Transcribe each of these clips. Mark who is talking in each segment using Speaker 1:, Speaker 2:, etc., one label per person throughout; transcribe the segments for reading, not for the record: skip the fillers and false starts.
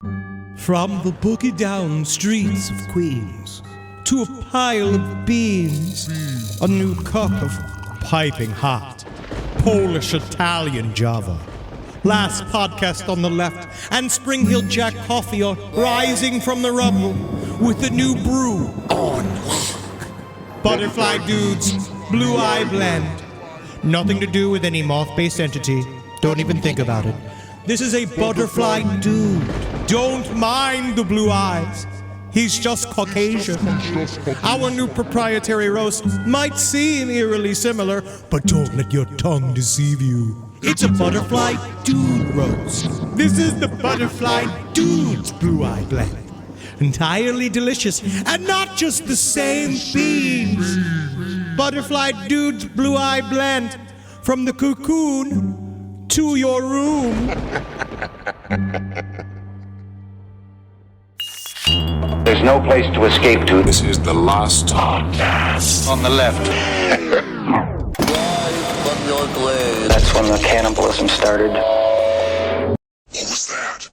Speaker 1: From the boogie down streets of Queens to a pile of beans, a new cup of piping hot Polish Italian Java. Last podcast on the left, and Spring Hill Jack Coffee are rising from the rubble with a new brew on lock. Butterfly Dudes Blue Eye Blend. Nothing to do with any moth-based entity. Don't even think about it. This is a butterfly dude. Don't mind the blue eyes. He's just Caucasian. Our new proprietary roast might seem eerily similar, but don't let your tongue deceive you. It's a butterfly dude roast. This is the Butterfly Dude's Blue Eye Blend. Entirely delicious, and not just the same beans. Butterfly Dude's Blue Eye Blend. From the cocoon to your room.
Speaker 2: There's no place to escape to.
Speaker 3: This is the last podcast.
Speaker 2: On the left. That's when the cannibalism started.
Speaker 3: What was that?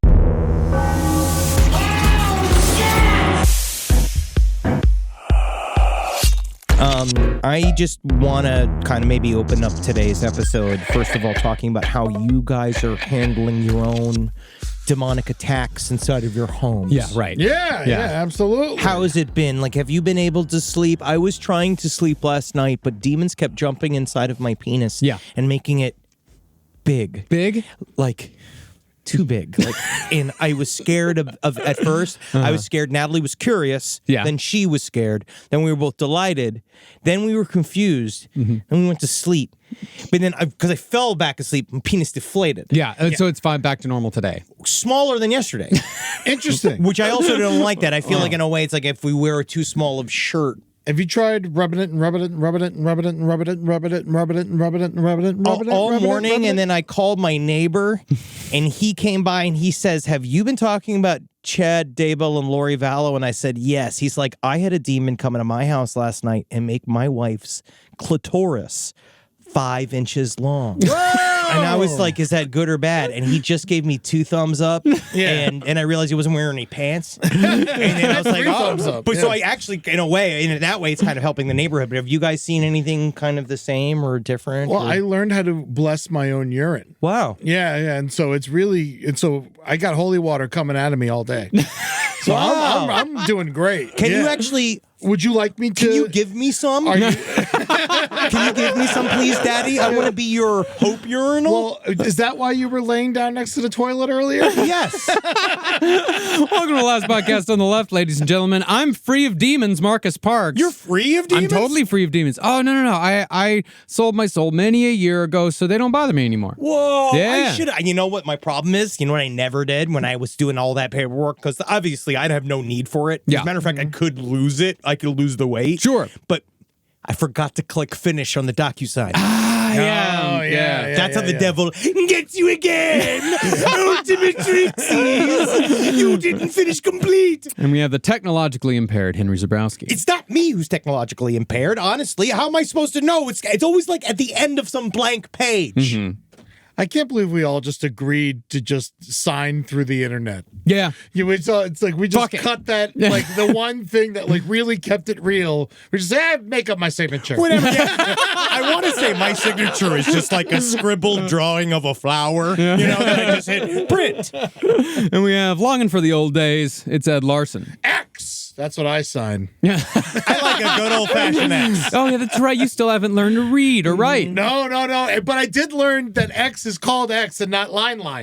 Speaker 1: I just want to kind of maybe open up today's episode, first of all, talking about how you guys are handling your own demonic attacks inside of your homes.
Speaker 4: Yeah, right.
Speaker 5: Yeah, absolutely.
Speaker 1: How has it been? Like, have you been able to sleep? I was trying to sleep last night, but demons kept jumping inside of my penis and making it big.
Speaker 4: Big?
Speaker 1: Like, too big. Like, and I was scared of at first. I was scared. Natalie was curious.
Speaker 4: Yeah.
Speaker 1: Then she was scared. Then we were both delighted. Then we were confused. And we went to sleep. But then, because I fell back asleep, my penis deflated.
Speaker 4: Yeah, so it's fine, back to normal today.
Speaker 1: Smaller than yesterday.
Speaker 5: Interesting.
Speaker 1: Which I also don't like that. I feel like in a way it's like if we wear a too small of shirt.
Speaker 5: Have you tried rubbing it and rubbing it and rubbing it and rubbing it and rubbing it and rubbing it and rubbing it and rubbing it and rubbing it and rubbing it
Speaker 1: all morning? And then I called my neighbor, and he came by and he says, "Have you been talking about Chad Daybell and Lori Vallow?" And I said, "Yes." He's like, "I had a demon come into my house last night and make my wife's clitoris 5 inches long." And I was like, "Is that good or bad?" And he just gave me 2 thumbs up. And I realized he wasn't wearing any pants. And then I was like,
Speaker 5: thumbs up.
Speaker 1: But so I actually, in a way, in that way, it's kind of helping the neighborhood. But have you guys seen anything kind of the same or different?
Speaker 5: Well, I learned how to bless my own urine.
Speaker 1: Wow.
Speaker 5: Yeah, and so it's really, and so I got holy water coming out of me all day. So
Speaker 1: Wow.
Speaker 5: I'm doing great.
Speaker 1: Can you actually...
Speaker 5: Would you like me to?
Speaker 1: Can you give me some? Can you give me some, please, Daddy? I want to be your hope urinal.
Speaker 5: Well, is that why you were laying down next to the toilet earlier?
Speaker 1: Yes.
Speaker 4: Welcome to the last podcast on the left, ladies and gentlemen. I'm free of demons, Marcus Parks.
Speaker 1: You're free of demons?
Speaker 4: I'm totally free of demons. Oh, no. I sold my soul many a year ago, so they don't bother me anymore.
Speaker 1: Whoa.
Speaker 4: Yeah.
Speaker 1: I should. You know what my problem is? You know what I never did when I was doing all that paperwork? Because obviously I'd have no need for it.
Speaker 4: Yeah.
Speaker 1: As a matter of fact, I could lose it. I could lose the weight.
Speaker 4: Sure.
Speaker 1: But I forgot to click finish on the DocuSign.
Speaker 5: Yeah.
Speaker 1: That's how the devil gets you again. Ultimate Trixies. You didn't finish complete.
Speaker 4: And we have the technologically impaired Henry Zabrowski.
Speaker 1: It's not me who's technologically impaired, honestly. How am I supposed to know? It's always like at the end of some blank page.
Speaker 5: I can't believe we all just agreed to just sign through the internet.
Speaker 4: Yeah.
Speaker 5: It's like we just
Speaker 4: Fuck it.
Speaker 5: cut that, like the one thing that like really kept it real. We just make up my signature.
Speaker 1: Whatever. I want to say my signature is just like a scribbled drawing of a flower, you know, that I just hit print.
Speaker 4: And we have longing for the old days. It's Ed Larson.
Speaker 5: X. That's what I sign.
Speaker 4: Yeah.
Speaker 1: I like a good old-fashioned X.
Speaker 4: Oh, yeah, that's right. You still haven't learned to read or write.
Speaker 5: No. But I did learn that X is called X and not line.
Speaker 1: Wow.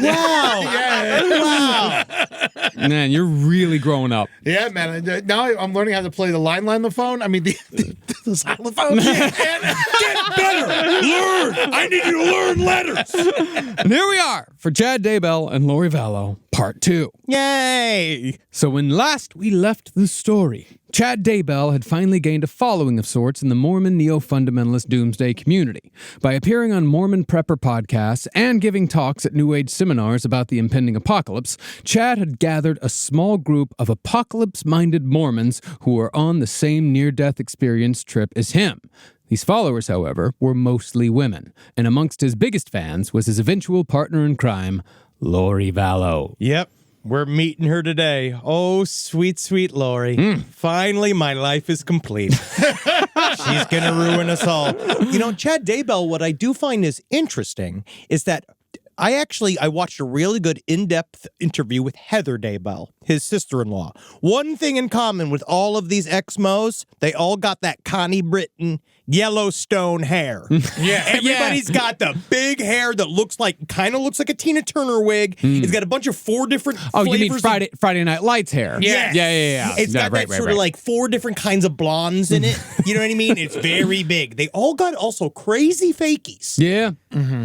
Speaker 5: Yeah.
Speaker 1: Wow.
Speaker 4: Man, you're really growing up.
Speaker 5: Yeah, man. Now I'm learning how to play the line on the phone. I mean, the xylophone.
Speaker 1: Get better. Learn. I need you to learn letters.
Speaker 4: And here we are for Chad Daybell and Lori Vallow, part 2.
Speaker 1: Yay.
Speaker 4: So when last we left the story, Chad Daybell had finally gained a following of sorts in the Mormon neo-fundamentalist doomsday community by appearing on Mormon prepper podcasts and giving talks at New Age seminars about the impending apocalypse. Chad had gathered a small group of apocalypse-minded Mormons who were on the same near-death experience trip as him. These followers, however, were mostly women, and amongst his biggest fans was his eventual partner in crime, Lori Vallow.
Speaker 1: Yep. we're meeting her today. Oh, sweet, sweet Lori. Finally, my life is complete. She's going to ruin us all. You know, Chad Daybell, what I do find is interesting is that I watched a really good in-depth interview with Heather Daybell, his sister-in-law. One thing in common with all of these ex-Mos, they all got that Connie Britton Yellowstone hair.
Speaker 5: Yeah.
Speaker 1: Everybody's got the big hair that kind of looks like a Tina Turner wig. It's got a bunch of 4 different flavors.
Speaker 4: You mean Friday Night Lights hair?
Speaker 1: Yes.
Speaker 4: Yeah.
Speaker 1: It's got that sort of like 4 different kinds of blondes in it. You know what I mean? It's very big. They all got also crazy fakies.
Speaker 4: Yeah.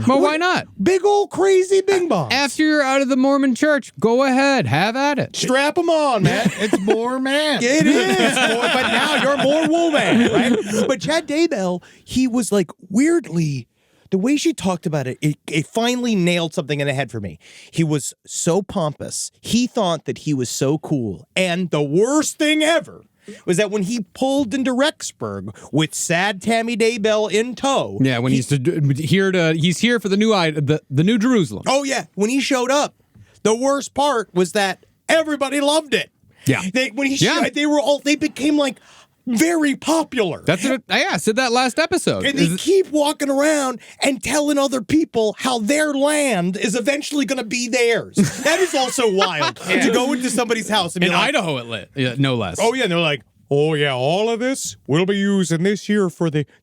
Speaker 4: Well, why not?
Speaker 1: Big old crazy bing bongs.
Speaker 4: After you're out of the Mormon church, go ahead, have at it.
Speaker 1: Strap them on, man.
Speaker 5: It's more man.
Speaker 1: It is, but now you're more woman, right? But Chad Daybell, he was like weirdly, the way she talked about it, it finally nailed something in the head for me. He was so pompous. He thought that he was so cool. And the worst thing ever was that when he pulled into Rexburg with sad Tammy Daybell in tow.
Speaker 4: Yeah, when he's here for the new Jerusalem.
Speaker 1: Oh yeah, when he showed up, the worst part was that everybody loved it.
Speaker 4: Yeah.
Speaker 1: They became like very popular.
Speaker 4: That's what I said that last episode.
Speaker 1: And they keep walking around and telling other people how their land is eventually going to be theirs. That is also wild. To go into somebody's house and be
Speaker 4: in
Speaker 1: like,
Speaker 4: Idaho, no less.
Speaker 1: oh yeah, and they're like, oh yeah, all of this we'll be using this year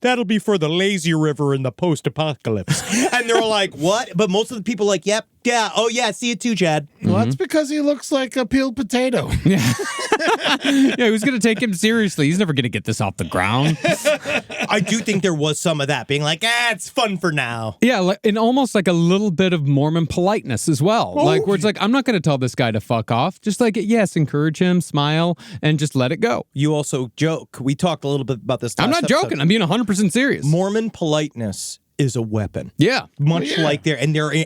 Speaker 1: that'll be for the lazy river in the post-apocalypse. And they're like, what? But most of the people are like, yep, yeah, oh yeah, see it too, Chad.
Speaker 5: Well, that's because he looks like a peeled potato.
Speaker 4: Yeah, who's going to take him seriously? He's never going to get this off the ground.
Speaker 1: I do think there was some of that, being like, it's fun for now.
Speaker 4: Yeah, and almost like a little bit of Mormon politeness as well. Like, where it's like, I'm not going to tell this guy to fuck off. Just like, yes, encourage him, smile, and just let it go.
Speaker 1: You also joke. We talked a little bit about this.
Speaker 4: I'm not joking. I'm being 100% serious.
Speaker 1: Mormon politeness is a weapon.
Speaker 4: Yeah.
Speaker 1: Much like their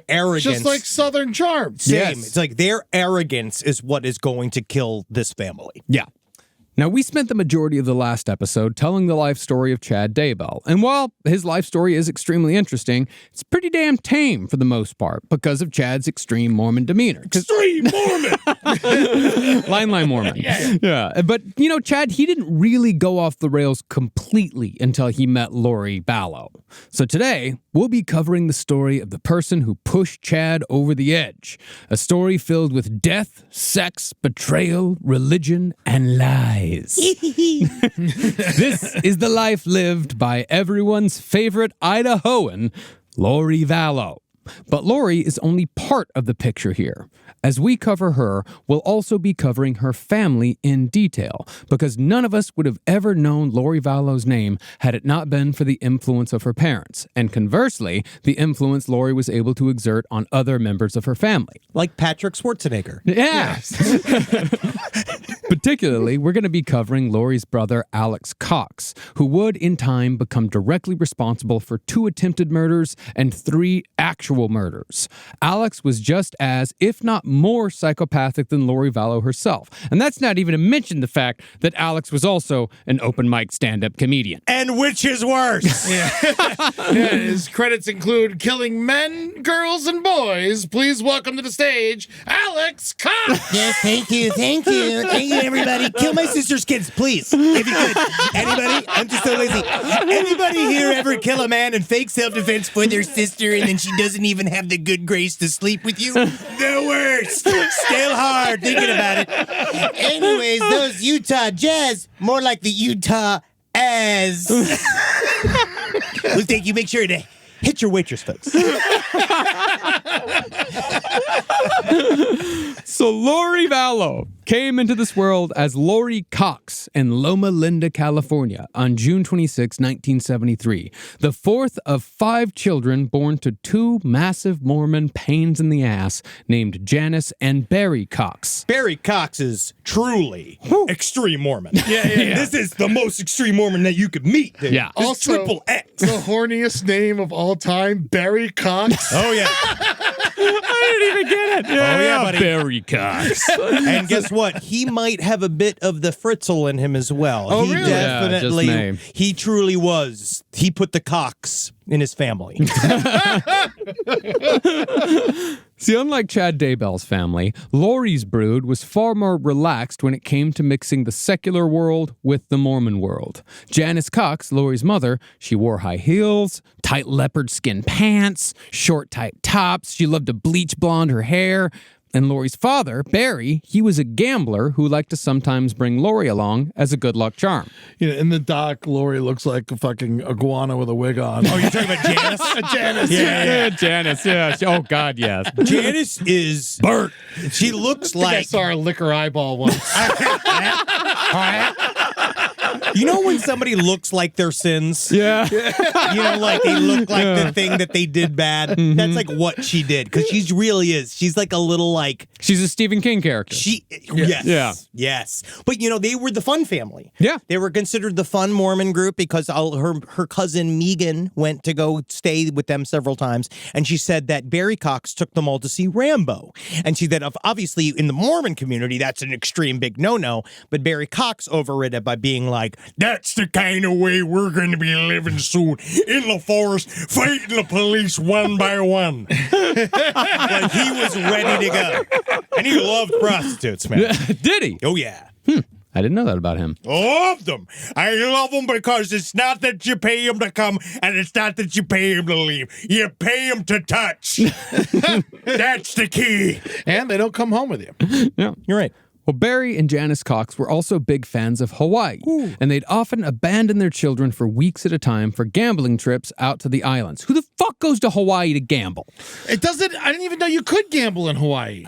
Speaker 1: arrogance.
Speaker 5: Just like Southern charm.
Speaker 1: Same.
Speaker 4: Yes.
Speaker 1: It's like their arrogance is what is going to kill this family.
Speaker 4: Yeah. Now, we spent the majority of the last episode telling the life story of Chad Daybell, and while his life story is extremely interesting, it's pretty damn tame for the most part because of Chad's extreme Mormon demeanor.
Speaker 1: Extreme Mormon!
Speaker 4: Line Mormon. Yeah. But, Chad, he didn't really go off the rails completely until he met Lori Vallow. So today, we'll be covering the story of the person who pushed Chad over the edge. A story filled with death, sex, betrayal, religion, and lies. This is the life lived by everyone's favorite Idahoan, Lori Vallow. But Lori is only part of the picture here. As we cover her, we'll also be covering her family in detail, because none of us would have ever known Lori Vallow's name had it not been for the influence of her parents, and conversely, the influence Lori was able to exert on other members of her family.
Speaker 1: Like Patrick Schwarzenegger.
Speaker 4: Yeah. Particularly, we're going to be covering Lori's brother, Alex Cox, who would, in time, become directly responsible for 2 attempted murders and 3 actual murders. Alex was just as, if not more, psychopathic than Lori Vallow herself. And that's not even to mention the fact that Alex was also an open mic stand-up comedian.
Speaker 1: And which is worse?
Speaker 5: His credits include killing men, girls, and boys. Please welcome to the stage, Alex Cox.
Speaker 1: Yes, thank you, everybody. Kill my sister's kids, please, if you could. Anybody? I'm just so lazy. Anybody here ever kill a man in fake self-defense for their sister and then she doesn't even have the good grace to sleep with you? The worst. Still hard thinking about it. Anyways, those Utah Jazz, more like the Utah As. Well, thank you. Make sure to hit your waitress, folks.
Speaker 4: So Lori Vallow came into this world as Lori Cox in Loma Linda, California on June 26, 1973, the 4th of 5 children born to 2 massive Mormon pains in the ass named Janice and Barry Cox.
Speaker 1: Barry Cox is truly extreme Mormon. Yeah. This is the most extreme Mormon that you could meet. Dude.
Speaker 4: Yeah.
Speaker 1: This
Speaker 5: Also,
Speaker 1: triple X.
Speaker 5: The horniest name of all time, Barry Cox.
Speaker 1: Oh, yeah.
Speaker 4: I didn't even get it.
Speaker 1: Yeah, buddy.
Speaker 4: Barry Cox.
Speaker 1: And guess what? He might have a bit of the Fritzl in him as well.
Speaker 5: Oh,
Speaker 1: he
Speaker 5: really?
Speaker 1: definitely,
Speaker 4: Yeah, just name.
Speaker 1: he truly was. He put the Cox
Speaker 6: in his family.
Speaker 4: See, unlike Chad Daybell's family, Lori's brood was far more relaxed when it came to mixing the secular world with the Mormon world. Janice Cox, Lori's mother, she wore high heels, tight leopard skin pants, short tight tops. She loved to bleach blonde her hair. And Lori's father, Barry, he was a gambler who liked to sometimes bring Lori along as a good luck charm.
Speaker 5: You know, in the doc, Lori looks like a fucking iguana with a wig on.
Speaker 6: Oh, you're talking about Janice?
Speaker 5: Janice.
Speaker 4: Yeah, Janice, yeah. Oh, God, yes.
Speaker 6: Janice is burnt. She looks
Speaker 5: I
Speaker 6: like...
Speaker 5: saw her lick her eyeball once.
Speaker 6: You know when somebody looks like their sins?
Speaker 4: Yeah.
Speaker 6: You know, like they look like the thing that they did bad.
Speaker 4: Mm-hmm.
Speaker 6: That's like what she did, because she really is. She's like a little like...
Speaker 4: She's a Stephen King character.
Speaker 6: Yes.
Speaker 4: Yeah.
Speaker 6: Yes. But, you know, they were the fun family.
Speaker 4: Yeah.
Speaker 6: They were considered the fun Mormon group because her cousin Megan went to go stay with them several times. And she said that Barry Cox took them all to see Rambo. And she said, obviously, in the Mormon community, that's an extreme big no-no. But Barry Cox overrid it by being like, that's the kind of way we're going to be living soon. In the forest, fighting the police one by one. Like he was ready to go. And he loved prostitutes, man.
Speaker 4: Did he?
Speaker 6: Oh, yeah.
Speaker 4: I didn't know that about him.
Speaker 6: Love them. I love them because it's not that you pay them to come and it's not that you pay them to leave. You pay them to touch. That's the key.
Speaker 5: And they don't come home with you.
Speaker 4: Yeah.
Speaker 6: You're right.
Speaker 4: Well, Barry and Janice Cox were also big fans of Hawaii, and they'd often abandon their children for weeks at a time for gambling trips out to the islands. Who the fuck goes to Hawaii to gamble?
Speaker 5: I didn't even know you could gamble in Hawaii.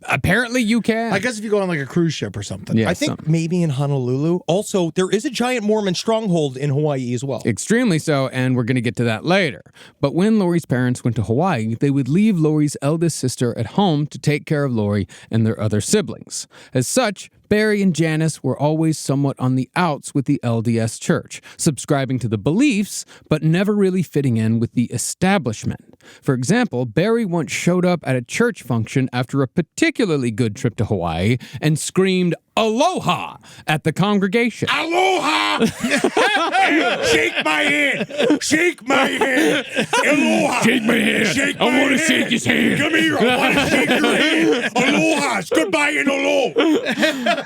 Speaker 4: Apparently you can.
Speaker 5: I guess if you go on like a cruise ship or something.
Speaker 4: Yeah,
Speaker 6: I think maybe in Honolulu. Also, there is a giant Mormon stronghold in Hawaii as well.
Speaker 4: Extremely so, and we're going to get to that later. But when Lori's parents went to Hawaii, they would leave Lori's eldest sister at home to take care of Lori and their other siblings. As such, Barry and Janice were always somewhat on the outs with the LDS Church, subscribing to the beliefs, but never really fitting in with the establishment. For example, Barry once showed up at a church function after a particularly good trip to Hawaii and screamed, "Aloha!" at the congregation.
Speaker 6: Aloha! Shake my hand! Shake my hand! Aloha!
Speaker 4: Shake my hand!
Speaker 6: Shake
Speaker 4: I
Speaker 6: my
Speaker 4: want to
Speaker 6: hand.
Speaker 4: shake his hand!
Speaker 6: Come here! I want to shake your hand! Aloha! It's goodbye and aloha!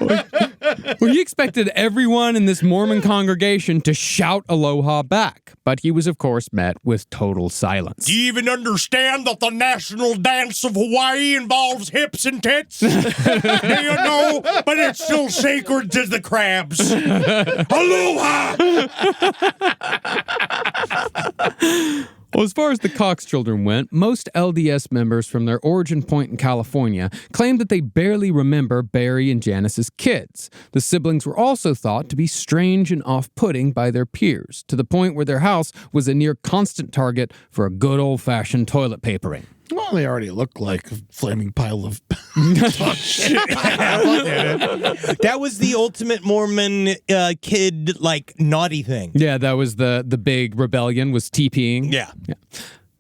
Speaker 4: Well, he expected everyone in this Mormon congregation to shout aloha back, but he was, of course, met with total silence.
Speaker 6: Do you even understand that the national dance of Hawaii involves hips and tits? Do you know? But it's still sacred to the crabs. Aloha!
Speaker 4: Well, as far as the Cox children went, most LDS members from their origin point in California claimed that they barely remember Barry and Janice as kids. The siblings were also thought to be strange and off-putting by their peers, to the point where their house was a near constant target for a good old-fashioned toilet papering.
Speaker 5: Well, they already look like a flaming pile of dog shit.
Speaker 6: That was the ultimate Mormon kid, like, naughty thing.
Speaker 4: Yeah, that was the big rebellion, was TPing.
Speaker 6: Yeah.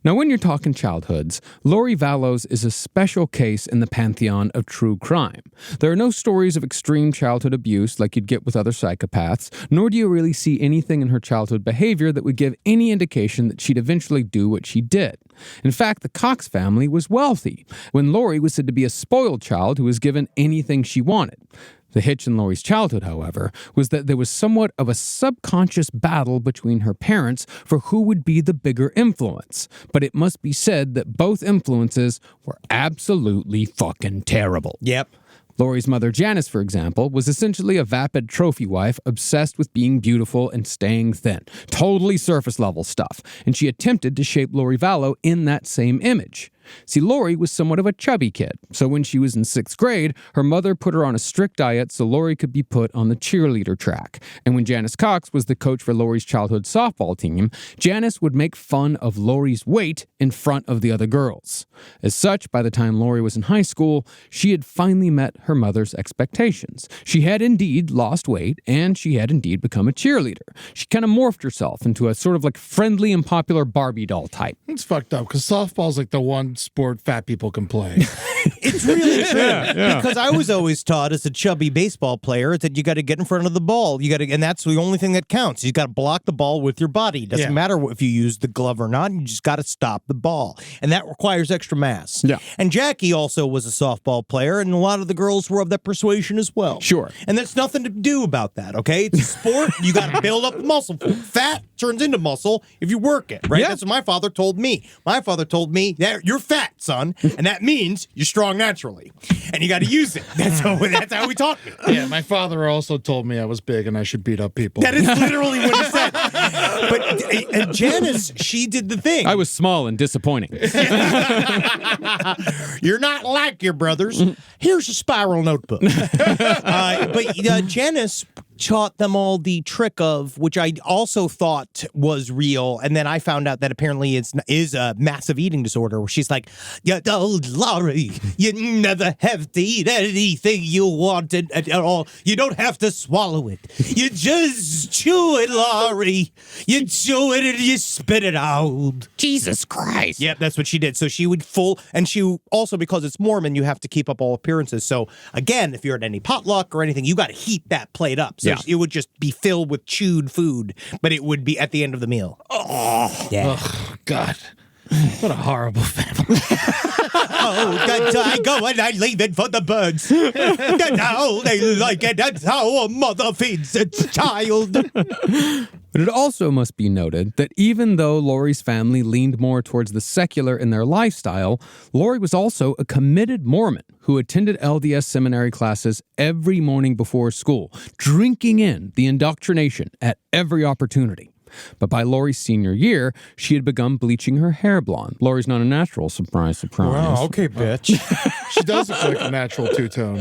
Speaker 4: Now, when you're talking childhoods, Lori Vallow's is a special case in the pantheon of true crime. There are no stories of extreme childhood abuse like you'd get with other psychopaths, nor do you really see anything in her childhood behavior that would give any indication that she'd eventually do what she did. In fact, the Cox family was wealthy, when Lori was said to be a spoiled child who was given anything she wanted. The hitch in Lori's childhood, however, was that there was somewhat of a subconscious battle between her parents for who would be the bigger influence. But it must be said that both influences were absolutely fucking terrible.
Speaker 6: Yep.
Speaker 4: Lori's mother, Janice, for example, was essentially a vapid trophy wife obsessed with being beautiful and staying thin. Totally surface-level stuff. And she attempted to shape Lori Vallow in that same image. See, Lori was somewhat of a chubby kid, so when she was in 6th grade, her mother put her on a strict diet so Lori could be put on the cheerleader track. And when Janice Cox was the coach for Lori's childhood softball team, Janice would make fun of Lori's weight in front of the other girls. As such, by the time Lori was in high school, she had finally met her mother's expectations. She had indeed lost weight, and she had indeed become a cheerleader. She kind of morphed herself into a sort of like friendly and popular Barbie doll type.
Speaker 5: It's fucked up because softball's like the one one sport fat people can play.
Speaker 6: It's really true. Because I was always taught as a chubby baseball player that you got to get in front of the ball. And that's the only thing that counts. You got to block the ball with your body. Doesn't matter if you use the glove or not. You just got to stop the ball. And that requires extra mass.
Speaker 4: Yeah.
Speaker 6: And Jackie also was a softball player, and a lot of the girls were of that persuasion as well.
Speaker 4: Sure.
Speaker 6: And that's nothing to do about that, okay? It's a sport. You got to build up muscle. Fat turns into muscle if you work it, right?
Speaker 4: Yeah.
Speaker 6: That's what my father told me. My father told me that you're fat, son, and that means you're strong naturally, and you got to use it. That's how he taught me.
Speaker 5: Yeah, my father also told me I was big and I should beat up people.
Speaker 6: That is literally what he said. But and Janice, she did the thing.
Speaker 4: I was small and disappointing.
Speaker 6: You're not like your brothers. Here's a spiral notebook. But Janice taught them all the trick of, which I also thought was real, and then I found out that apparently is a massive eating disorder, where she's like, "Oh, Laurie, you never have to eat anything you want at all. You don't have to swallow it. You just chew it, Laurie. You chew it and you spit it out."
Speaker 4: Jesus Christ.
Speaker 6: Yep, that's what she did. So she would and she also, because it's Mormon, you have to keep up all appearances. So again, if you're at any potluck or anything, you got to heat that plate up. So it would just be filled with chewed food, but it would be at the end of the meal. Oh, yeah.
Speaker 5: Oh, God. What a horrible family.
Speaker 6: I go and I leave it for the birds. That's how they like it. That's how a mother feeds its child.
Speaker 4: But it also must be noted that even though Laurie's family leaned more towards the secular in their lifestyle, Laurie was also a committed Mormon who attended LDS seminary classes every morning before school, drinking in the indoctrination at every opportunity. But by Laurie's senior year, she had begun bleaching her hair blonde. Laurie's not a natural, surprise, surprise.
Speaker 6: Wow, okay, bitch.
Speaker 5: She does look like a natural two-tone.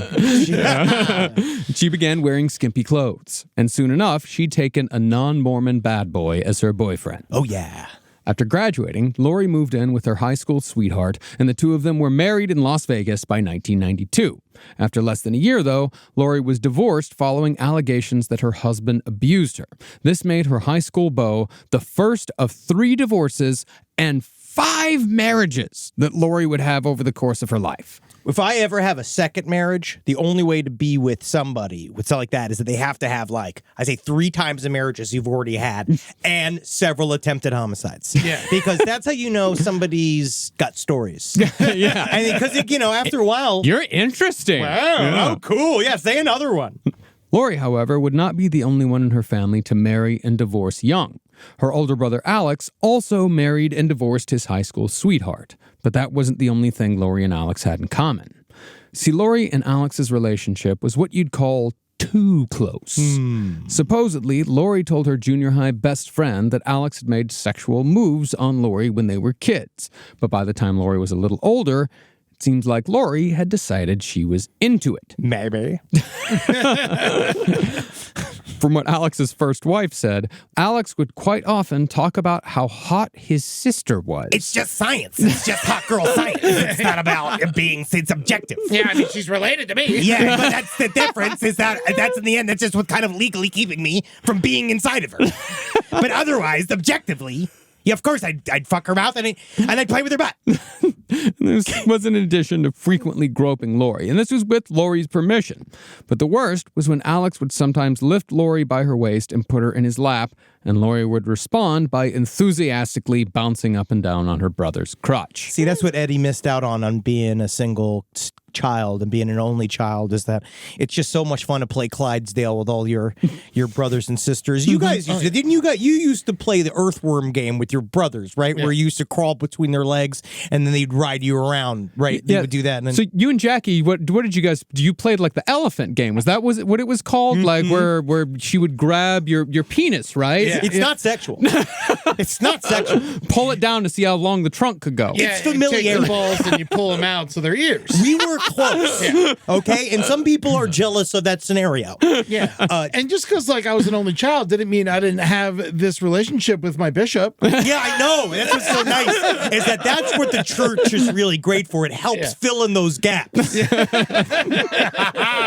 Speaker 4: She began wearing skimpy clothes, and soon enough, she'd taken a non-Mormon bad boy as her boyfriend.
Speaker 6: Oh, yeah.
Speaker 4: After graduating, Laurie moved in with her high school sweetheart, and the two of them were married in Las Vegas by 1992. After less than a year, though, Laurie was divorced following allegations that her husband abused her. This made her high school beau the first of 3 divorces and 5 marriages that Laurie would have over the course of her life.
Speaker 6: If I ever have a second marriage, the only way to be with somebody with something like that is that they have to have, like, I say 3 times the marriages you've already had and several attempted homicides. Yeah. Because that's how you know somebody's got stories.
Speaker 4: Yeah.
Speaker 6: I mean, because, after a while.
Speaker 4: You're interesting.
Speaker 6: Wow. Yeah. Oh, cool. Yeah, say another one.
Speaker 4: Laurie, however, would not be the only one in her family to marry and divorce young. Her older brother Alex also married and divorced his high school sweetheart. But that wasn't the only thing Laurie and Alex had in common. See, Laurie and Alex's relationship was what you'd call too close. Supposedly, Laurie told her junior high best friend that Alex had made sexual moves on Laurie when they were kids. But by the time Laurie was a little older, it seems like Laurie had decided she was into it.
Speaker 6: Maybe.
Speaker 4: From what Alex's first wife said, Alex would quite often talk about how hot his sister was.
Speaker 6: It's just science. It's just hot girl science. It's not about it being, it's objective.
Speaker 5: Yeah, I mean, she's related to me.
Speaker 6: Yeah, but that's the difference, is that that's in the end, that's just what's kind of legally keeping me from being inside of her. But otherwise, objectively, yeah, of course, I'd fuck her mouth and I'd play with her butt.
Speaker 4: This was in addition to frequently groping Laurie, and this was with Laurie's permission. But the worst was when Alex would sometimes lift Laurie by her waist and put her in his lap, and Laurie would respond by enthusiastically bouncing up and down on her brother's crotch.
Speaker 6: See, that's what Eddie missed out on being a single child and being an only child, is that it's just so much fun to play Clydesdale with all your brothers and sisters. You guys used to, you used to play the earthworm game with your brothers, right? Yeah. Where you used to crawl between their legs and then they'd ride you around, right?
Speaker 4: Yeah.
Speaker 6: They would do that. And then,
Speaker 4: so you and Jackie, what did you guys do? You played like the elephant game. Was that what it was called? Like where she would grab your penis, right?
Speaker 6: Yeah. It's not sexual. It's not sexual.
Speaker 4: Pull it down to see how long the trunk could go.
Speaker 5: Yeah,
Speaker 6: it's familiarity.
Speaker 5: You take the balls and you pull them out so they're ears.
Speaker 6: We were close. Yeah. Okay, and some people are jealous of that scenario.
Speaker 5: Yeah, and just because I was an only child didn't mean I didn't have this relationship with my bishop.
Speaker 6: Yeah, I know. That's what's so nice, is that's what the church is really great for. It helps fill in those gaps.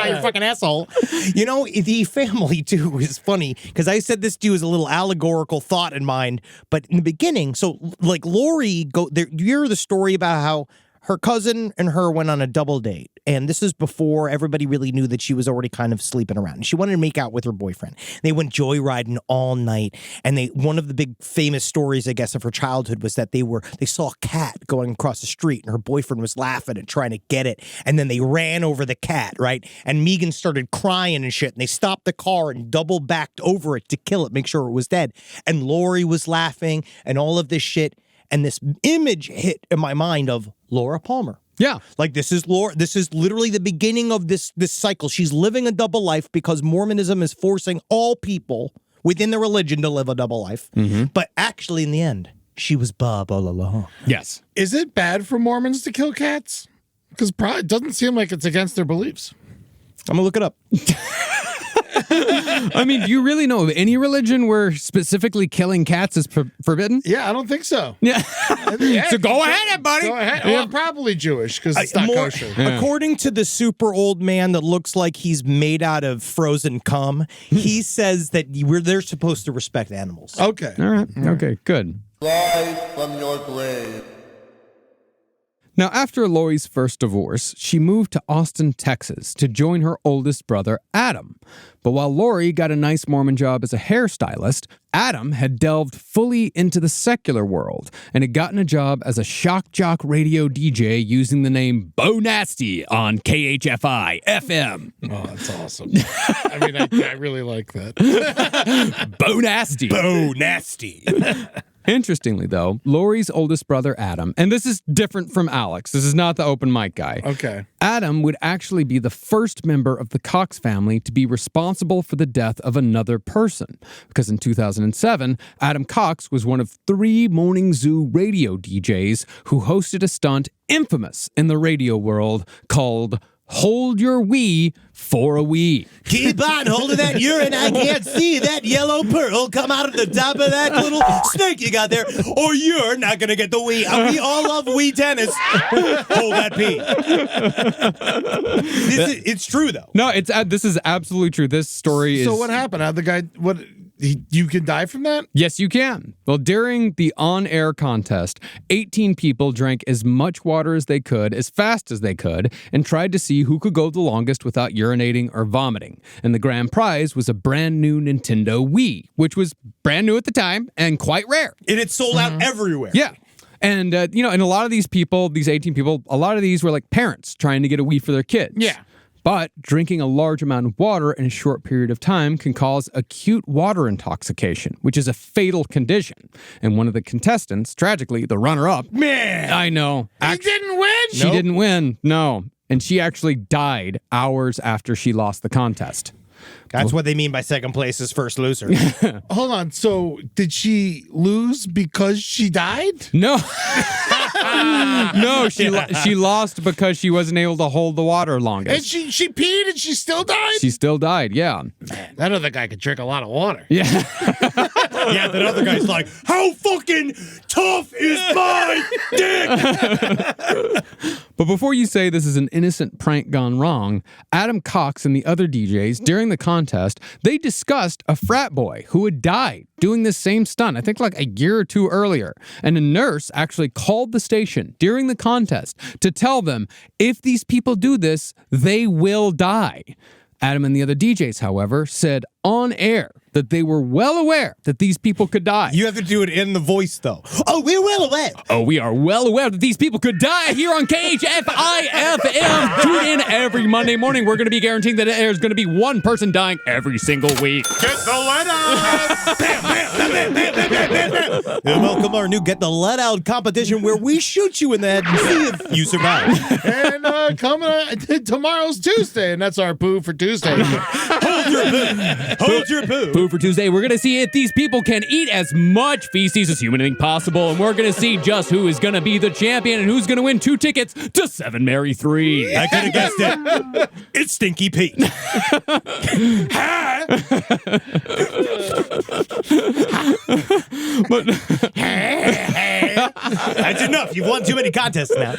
Speaker 6: you fucking asshole. You know, the family, too, is funny, because I said this to you as a little allegorical thought in mind, but in the beginning, so, like, Lori, you hear the story about how her cousin and her went on a double date, and this is before everybody really knew that she was already kind of sleeping around. She wanted to make out with her boyfriend. They went joyriding all night, and one of the big famous stories, I guess, of her childhood was that they saw a cat going across the street, and her boyfriend was laughing and trying to get it, and then they ran over the cat, right? And Megan started crying and shit, and they stopped the car and double backed over it to kill it, make sure it was dead. And Lori was laughing, and all of this shit. And this image hit in my mind of Laura Palmer.
Speaker 4: Yeah.
Speaker 6: Like, this is Laura. This is literally the beginning of this cycle. She's living a double life because Mormonism is forcing all people within the religion to live a double life. Mm-hmm. But actually, in the end, she was Bob all along.
Speaker 4: Yes.
Speaker 5: Is it bad for Mormons to kill cats? Because it doesn't seem like it's against their beliefs.
Speaker 6: I'm going to look it up.
Speaker 4: I mean, do you really know of any religion where specifically killing cats is forbidden?
Speaker 5: Yeah, I don't think so.
Speaker 4: Yeah. So go ahead, buddy.
Speaker 5: Go ahead. Well, probably Jewish because it's not kosher.
Speaker 6: According to the super old man that looks like he's made out of frozen cum, he says that they're supposed to respect animals.
Speaker 5: Okay.
Speaker 4: All right. Okay, good.
Speaker 7: Rise from your grave.
Speaker 4: Now, after Lori's first divorce, she moved to Austin, Texas to join her oldest brother, Adam. But while Lori got a nice Mormon job as a hairstylist, Adam had delved fully into the secular world and had gotten a job as a shock jock radio DJ using the name Bo Nasty on KHFI FM.
Speaker 5: Oh, that's awesome. I mean, I really like that.
Speaker 4: Bo Nasty.
Speaker 6: Bo Nasty.
Speaker 4: Interestingly, though, Lori's oldest brother, Adam, and this is different from Alex. This is not the open mic guy.
Speaker 5: Okay.
Speaker 4: Adam would actually be the first member of the Cox family to be responsible for the death of another person. Because in 2007, Adam Cox was one of 3 Morning Zoo radio DJs who hosted a stunt infamous in the radio world called Hold Your Wee for a Wee.
Speaker 6: Keep on holding that urine. I can't see that yellow pearl come out of the top of that little snake you got there, or you're not going to get the wee. We all love wee tennis. Hold that pee. It's true, though.
Speaker 4: No, this is absolutely true. This story is...
Speaker 5: So what happened? How'd the guy... You can die from that?
Speaker 4: Yes, you can. Well, during the on-air contest, 18 people drank as much water as they could, as fast as they could, and tried to see who could go the longest without urinating or vomiting. And the grand prize was a brand new Nintendo Wii, which was brand new at the time and quite rare.
Speaker 6: And it sold out everywhere.
Speaker 4: Yeah. And, and a lot of these people, these 18 people, a lot of these were like parents trying to get a Wii for their kids.
Speaker 5: Yeah.
Speaker 4: But drinking a large amount of water in a short period of time can cause acute water intoxication, which is a fatal condition. And one of the contestants, tragically, the runner-up...
Speaker 6: Man!
Speaker 4: I know.
Speaker 5: He didn't win?
Speaker 4: She didn't win, no. And she actually died hours after she lost the contest.
Speaker 6: That's what they mean by second place is first loser.
Speaker 5: Hold on. So did she lose because she died?
Speaker 4: No. No, she lost because she wasn't able to hold the water longest.
Speaker 5: And she peed and she still died?
Speaker 4: She still died, yeah.
Speaker 5: Man, that other guy could drink a lot of water.
Speaker 4: Yeah.
Speaker 6: Yeah, that other guy's like, how fucking tough is my dick?
Speaker 4: But before you say this is an innocent prank gone wrong, Adam Cox and the other DJs, during the contest, they discussed a frat boy who had died doing this same stunt, I think like a year or two earlier. And a nurse actually called the station during the contest to tell them, if these people do this, they will die. Adam and the other DJs, however, said on air that they were well aware that these people could die.
Speaker 6: You have to do it in the voice, though. Oh, we're well aware.
Speaker 4: Oh, we are well aware that these people could die here on KHFI-FM. Tune in every Monday morning. We're going to be guaranteeing that there's going to be one person dying every single week.
Speaker 6: Get the let out! Bam, bam, bam, bam, bam, bam, bam, bam. Welcome our new Get the Let Out competition where we shoot you in the head and see if you survive.
Speaker 5: And tomorrow's Tuesday, and that's our poo for Tuesday.
Speaker 6: Hold your poo. Hold your poo.
Speaker 4: Poo for Tuesday, we're going to see if these people can eat as much feces as humanly possible, and we're going to see just who is going to be the champion and who's going to win 2 tickets to 7 Mary 3.
Speaker 6: I could have guessed it. It's Stinky Pete. That's enough. You've won too many contests now.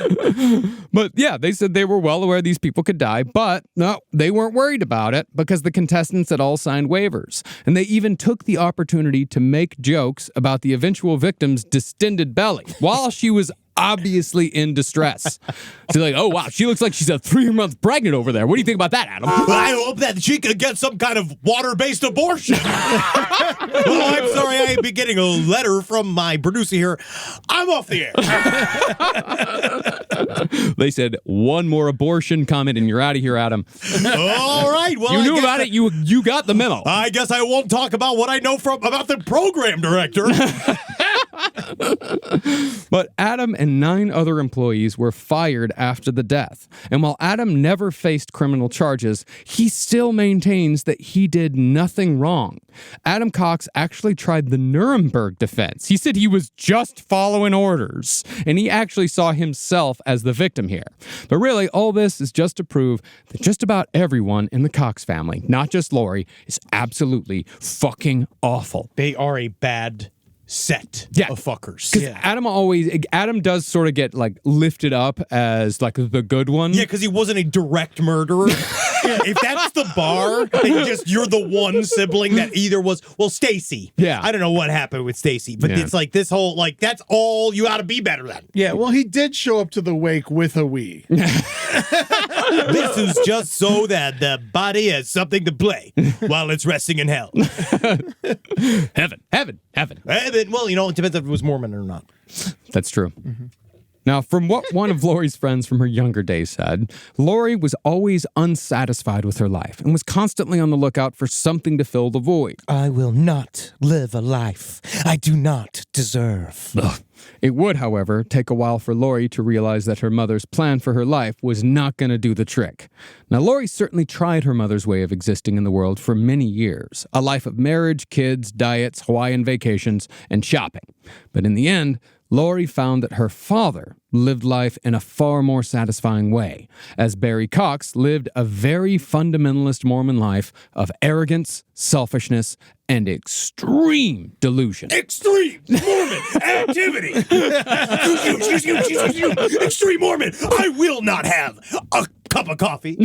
Speaker 4: But yeah, they said they were well aware these people could die, but no, they weren't worried about it because the contestants had all signed waivers. And they even took the opportunity to make jokes about the eventual victim's distended belly while she was obviously in distress. So like, oh wow, she looks like she's a 3-month pregnant over there. What do you think about that, Adam?
Speaker 6: I hope that she could get some kind of water-based abortion. Well, I'm sorry, I've been getting a letter from my producer here. I'm off the air.
Speaker 4: They said one more abortion comment and you're out of here, Adam.
Speaker 6: All right. Well,
Speaker 4: You knew about it. You got the memo.
Speaker 6: I guess I won't talk about what I know about the program director.
Speaker 4: But Adam and 9 other employees were fired after the death. And while Adam never faced criminal charges, he still maintains that he did nothing wrong. Adam Cox actually tried the Nuremberg defense. He said he was just following orders, and he actually saw himself as the victim here. But really, all this is just to prove that just about everyone in the Cox family, not just Lori, is absolutely fucking awful.
Speaker 6: They are a bad set of fuckers.
Speaker 4: Because Adam does sort of get like lifted up as like the good one.
Speaker 6: Yeah, because he wasn't a direct murderer. If that's the bar, and you're the one sibling that either was, well, Stacy.
Speaker 4: Yeah.
Speaker 6: I don't know what happened with Stacy, but it's like this whole, like, that's all you ought to be better than.
Speaker 5: Yeah, well, he did show up to the wake with a Wii.
Speaker 6: This is just so that the body has something to play while it's resting in hell.
Speaker 4: Heaven.
Speaker 6: Well, it depends if it was Mormon or not.
Speaker 4: That's true. Now, from what one of Lori's friends from her younger days said, Lori was always unsatisfied with her life and was constantly on the lookout for something to fill the void.
Speaker 6: I will not live a life I do not deserve.
Speaker 4: Ugh. It would, however, take a while for Lori to realize that her mother's plan for her life was not going to do the trick. Now, Lori certainly tried her mother's way of existing in the world for many years, a life of marriage, kids, diets, Hawaiian vacations, and shopping. But in the end, Lori found that her father lived life in a far more satisfying way, as Barry Cox lived a very fundamentalist Mormon life of arrogance, selfishness, and extreme delusion.
Speaker 6: Extreme Mormon activity! Extreme Mormon! I will not have a cup of coffee.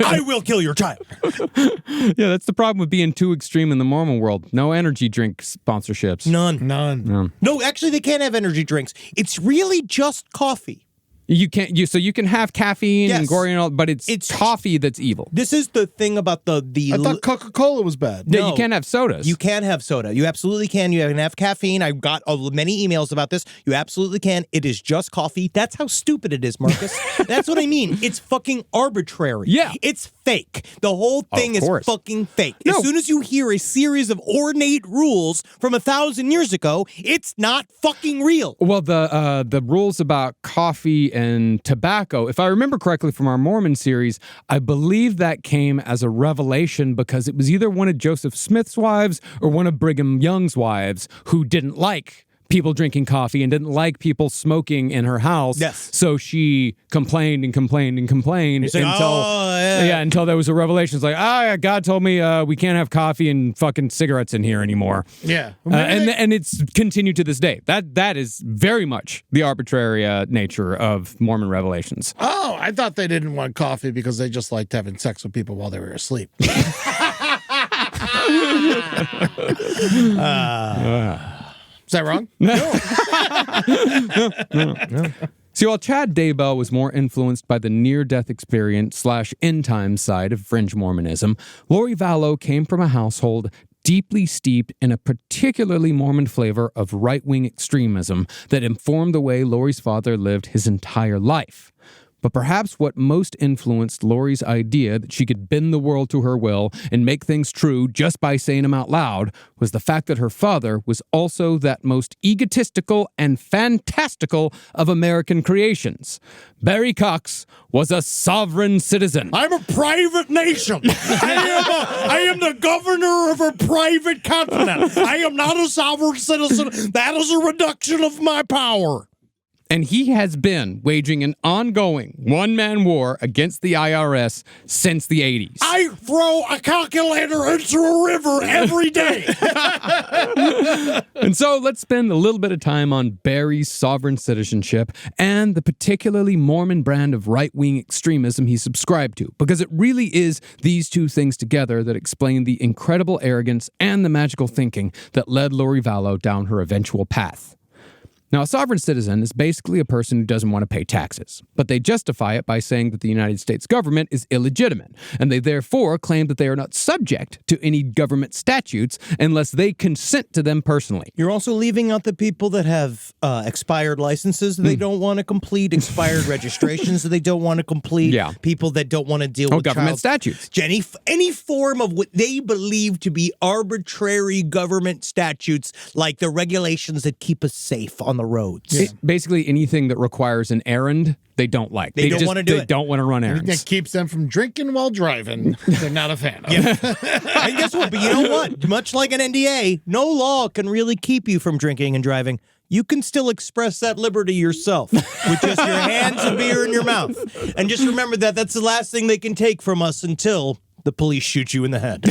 Speaker 6: I will kill your child.
Speaker 4: Yeah, that's the problem with being too extreme in the Mormon world. No energy drink sponsorships.
Speaker 6: None. No, actually, they can't have energy drinks. It's really just coffee.
Speaker 4: You can't. So you can have caffeine and
Speaker 6: Yes.
Speaker 4: gory and all, but it's coffee that's evil.
Speaker 6: This is the thing about the
Speaker 5: I thought Coca-Cola was bad.
Speaker 4: Yeah, you can't have sodas.
Speaker 6: You can have soda. You absolutely can. You can have caffeine. I got many emails about this. You absolutely can. It is just coffee. That's how stupid it is, Marcus. That's what I mean. It's fucking arbitrary.
Speaker 4: Yeah.
Speaker 6: It's fake. The whole thing is fucking fake.
Speaker 4: No.
Speaker 6: As soon as you hear a series of ornate rules from 1,000 years ago, it's not fucking real.
Speaker 4: Well, the rules about coffee and tobacco, if I remember correctly from our Mormon series, I believe that came as a revelation because it was either one of Joseph Smith's wives or one of Brigham Young's wives who didn't like people drinking coffee and didn't like people smoking in her house.
Speaker 6: Yes.
Speaker 4: So she complained until until there was a revelation. It's like, God told me we can't have coffee and fucking cigarettes in here anymore.
Speaker 5: Yeah.
Speaker 4: And it's continued to this day. That is very much the arbitrary nature of Mormon revelations.
Speaker 5: Oh, I thought they didn't want coffee because they just liked having sex with people while they were asleep. Is that wrong?
Speaker 4: No. See, while Chad Daybell was more influenced by the near-death experience / end-time side of fringe Mormonism, Lori Vallow came from a household deeply steeped in a particularly Mormon flavor of right-wing extremism that informed the way Lori's father lived his entire life. But perhaps what most influenced Lori's idea that she could bend the world to her will and make things true just by saying them out loud was the fact that her father was also that most egotistical and fantastical of American creations. Barry Cox was a sovereign citizen.
Speaker 6: I'm a private nation. I am the governor of a private continent. I am not a sovereign citizen. That is a reduction of my power.
Speaker 4: And he has been waging an ongoing one-man war against the IRS since the 80s.
Speaker 1: I throw a calculator into a river every day.
Speaker 4: And so let's spend a little bit of time on Barry's sovereign citizenship and the particularly Mormon brand of right-wing extremism he subscribed to, because it really is these two things together that explain the incredible arrogance and the magical thinking that led Lori Vallow down her eventual path. Now, a sovereign citizen is basically a person who doesn't want to pay taxes, but they justify it by saying that the United States government is illegitimate, and they therefore claim that they are not subject to any government statutes unless they consent to them personally.
Speaker 6: You're also leaving out the people that have expired licenses that they don't want to complete, expired registrations that they don't want to complete, people that don't want to deal with
Speaker 4: government statutes.
Speaker 6: Any form of what they believe to be arbitrary government statutes, like the regulations that keep us safe on the roads.
Speaker 4: Basically anything that requires an errand, they don't like.
Speaker 6: They don't want to do it.
Speaker 4: They don't want to run errands.
Speaker 5: That keeps them from drinking while driving. They're not a fan of.
Speaker 6: And guess what? But you know what? Much like an NDA, no law can really keep you from drinking and driving. You can still express that liberty yourself with just your hands and beer in your mouth. And just remember that that's the last thing they can take from us until the police shoot you in the head.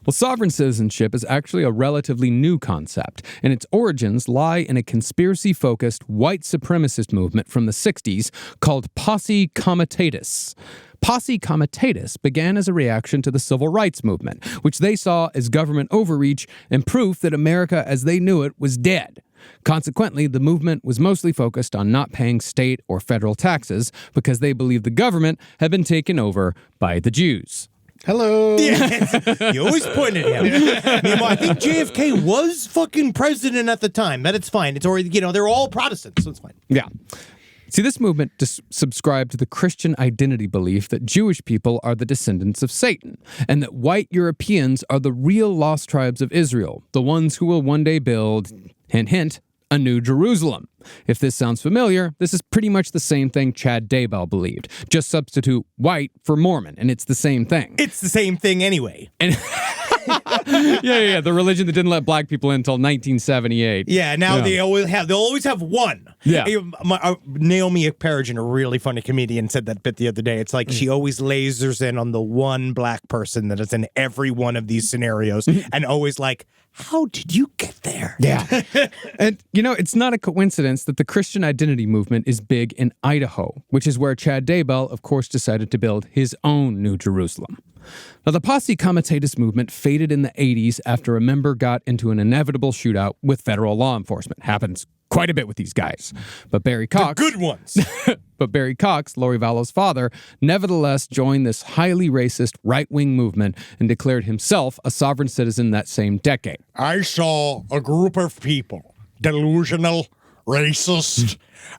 Speaker 4: Well, sovereign citizenship is actually a relatively new concept, and its origins lie in a conspiracy-focused white supremacist movement from the 60s called Posse Comitatus. Posse Comitatus began as a reaction to the civil rights movement, which they saw as government overreach and proof that America as they knew it was dead. Consequently, the movement was mostly focused on not paying state or federal taxes because they believed the government had been taken over by the Jews.
Speaker 5: Hello.
Speaker 6: Yeah, you always point at him. Meanwhile, I think JFK was fucking president at the time. But it's fine. It's already, they're all Protestants, so it's fine.
Speaker 4: Yeah. See, this movement subscribed to the Christian identity belief that Jewish people are the descendants of Satan, and that white Europeans are the real lost tribes of Israel, the ones who will one day build, hint, hint, a new Jerusalem. If this sounds familiar, this is pretty much the same thing Chad Daybell believed. Just substitute white for Mormon, and it's the same thing.
Speaker 6: It's the same thing anyway.
Speaker 4: And yeah, the religion that didn't let black people in until 1978.
Speaker 6: Yeah, now they'll always have one.
Speaker 4: Yeah.
Speaker 6: Naomi Perigin, a really funny comedian, said that bit the other day. It's like she always lasers in on the one black person that is in every one of these scenarios, and always like, how did you get there?
Speaker 4: Yeah. And, it's not a coincidence that the Christian identity movement is big in Idaho, which is where Chad Daybell, of course, decided to build his own New Jerusalem. Now, the Posse Comitatus movement faded in the 80s after a member got into an inevitable shootout with federal law enforcement. Happens quite a bit with these guys. But Barry Cox...
Speaker 6: The good ones.
Speaker 4: But Barry Cox, Lori Vallow's father, nevertheless joined this highly racist right-wing movement and declared himself a sovereign citizen that same decade.
Speaker 1: I saw a group of people, delusional, racist,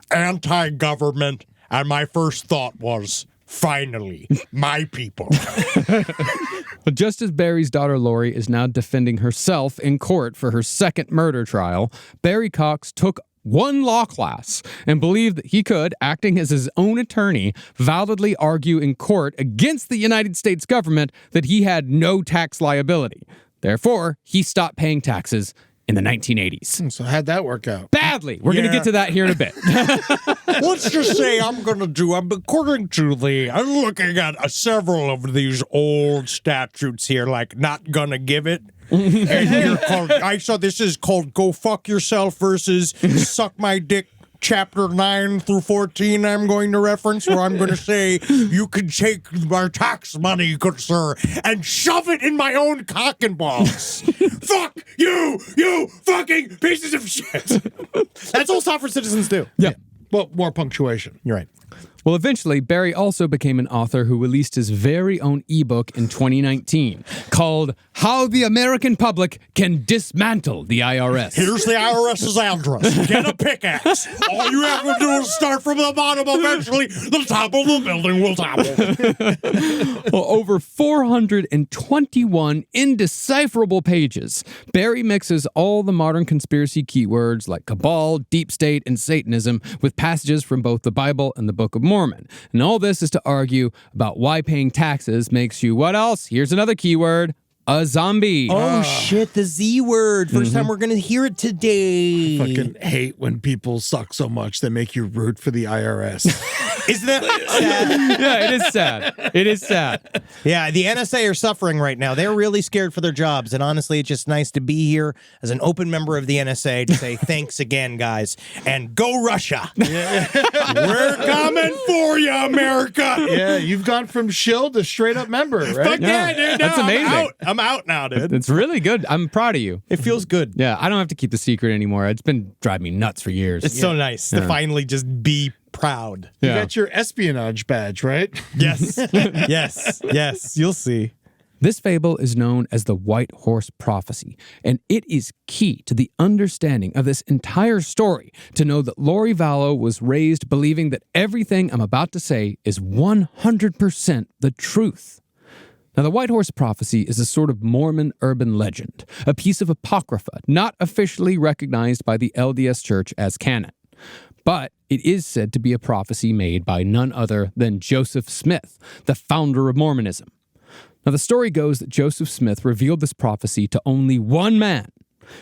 Speaker 1: anti-government, and my first thought was, finally, my people.
Speaker 4: But just as Barry's daughter Lori is now defending herself in court for her second murder trial, Barry Cox took one law class and believed that he could, acting as his own attorney, validly argue in court against the United States government that he had no tax liability. Therefore, he stopped paying taxes in the 1980s.
Speaker 5: So how'd that work out?
Speaker 4: Badly. We're going to get to that here in a bit.
Speaker 1: Let's just say I'm according to I'm looking at several of these old statutes here, like not gonna give it. And I saw this is called Go Fuck Yourself versus Suck My Dick. Chapter 9 through 14 I'm going to reference, where I'm going to say, you can take our tax money, good sir, and shove it in my own cock and balls. Fuck you fucking pieces of shit.
Speaker 6: That's all sovereign citizens do.
Speaker 4: Yeah.
Speaker 5: Well, more punctuation.
Speaker 6: You're right.
Speaker 4: Well, eventually, Barry also became an author who released his very own ebook in 2019 called How the American Public Can Dismantle the IRS.
Speaker 1: Here's the IRS's address. Get a pickaxe. All you have to do is start from the bottom. Eventually, the top of the building will topple.
Speaker 4: Well, over 421 indecipherable pages, Barry mixes all the modern conspiracy keywords like cabal, deep state, and Satanism with passages from both the Bible and the Book of Mormon. And all this is to argue about why paying taxes makes you what else? Here's another keyword. a zombie.
Speaker 6: Oh, shit, the Z word. First time we're going to hear it today.
Speaker 5: Fucking hate when people suck so much they make you root for the IRS.
Speaker 6: Isn't that sad?
Speaker 4: Yeah, it is sad. It is sad.
Speaker 6: Yeah, the NSA are suffering right now. They're really scared for their jobs. And honestly, it's just nice to be here as an open member of the NSA to say thanks again, guys. And go Russia. We're coming for you, America.
Speaker 5: Yeah, you've gone from shill to straight up member, right?
Speaker 6: Fuck yeah, dude. No,
Speaker 4: That's amazing.
Speaker 6: I'm out now, dude.
Speaker 4: It's really good. I'm proud of you.
Speaker 6: It feels good.
Speaker 4: Yeah, I don't have to keep the secret anymore. It's been driving me nuts for years.
Speaker 6: It's so nice to finally just be proud.
Speaker 5: You
Speaker 4: Yeah.
Speaker 5: got your espionage badge, right?
Speaker 6: Yes. yes. You'll see.
Speaker 4: This fable is known as the White Horse Prophecy, and it is key to the understanding of this entire story to know that Lori Vallow was raised believing that everything I'm about to say is 100% the truth. Now, the White Horse Prophecy is a sort of Mormon urban legend, a piece of apocrypha not officially recognized by the LDS Church as canon. But it is said to be a prophecy made by none other than Joseph Smith, the founder of Mormonism. Now, the story goes that Joseph Smith revealed this prophecy to only one man.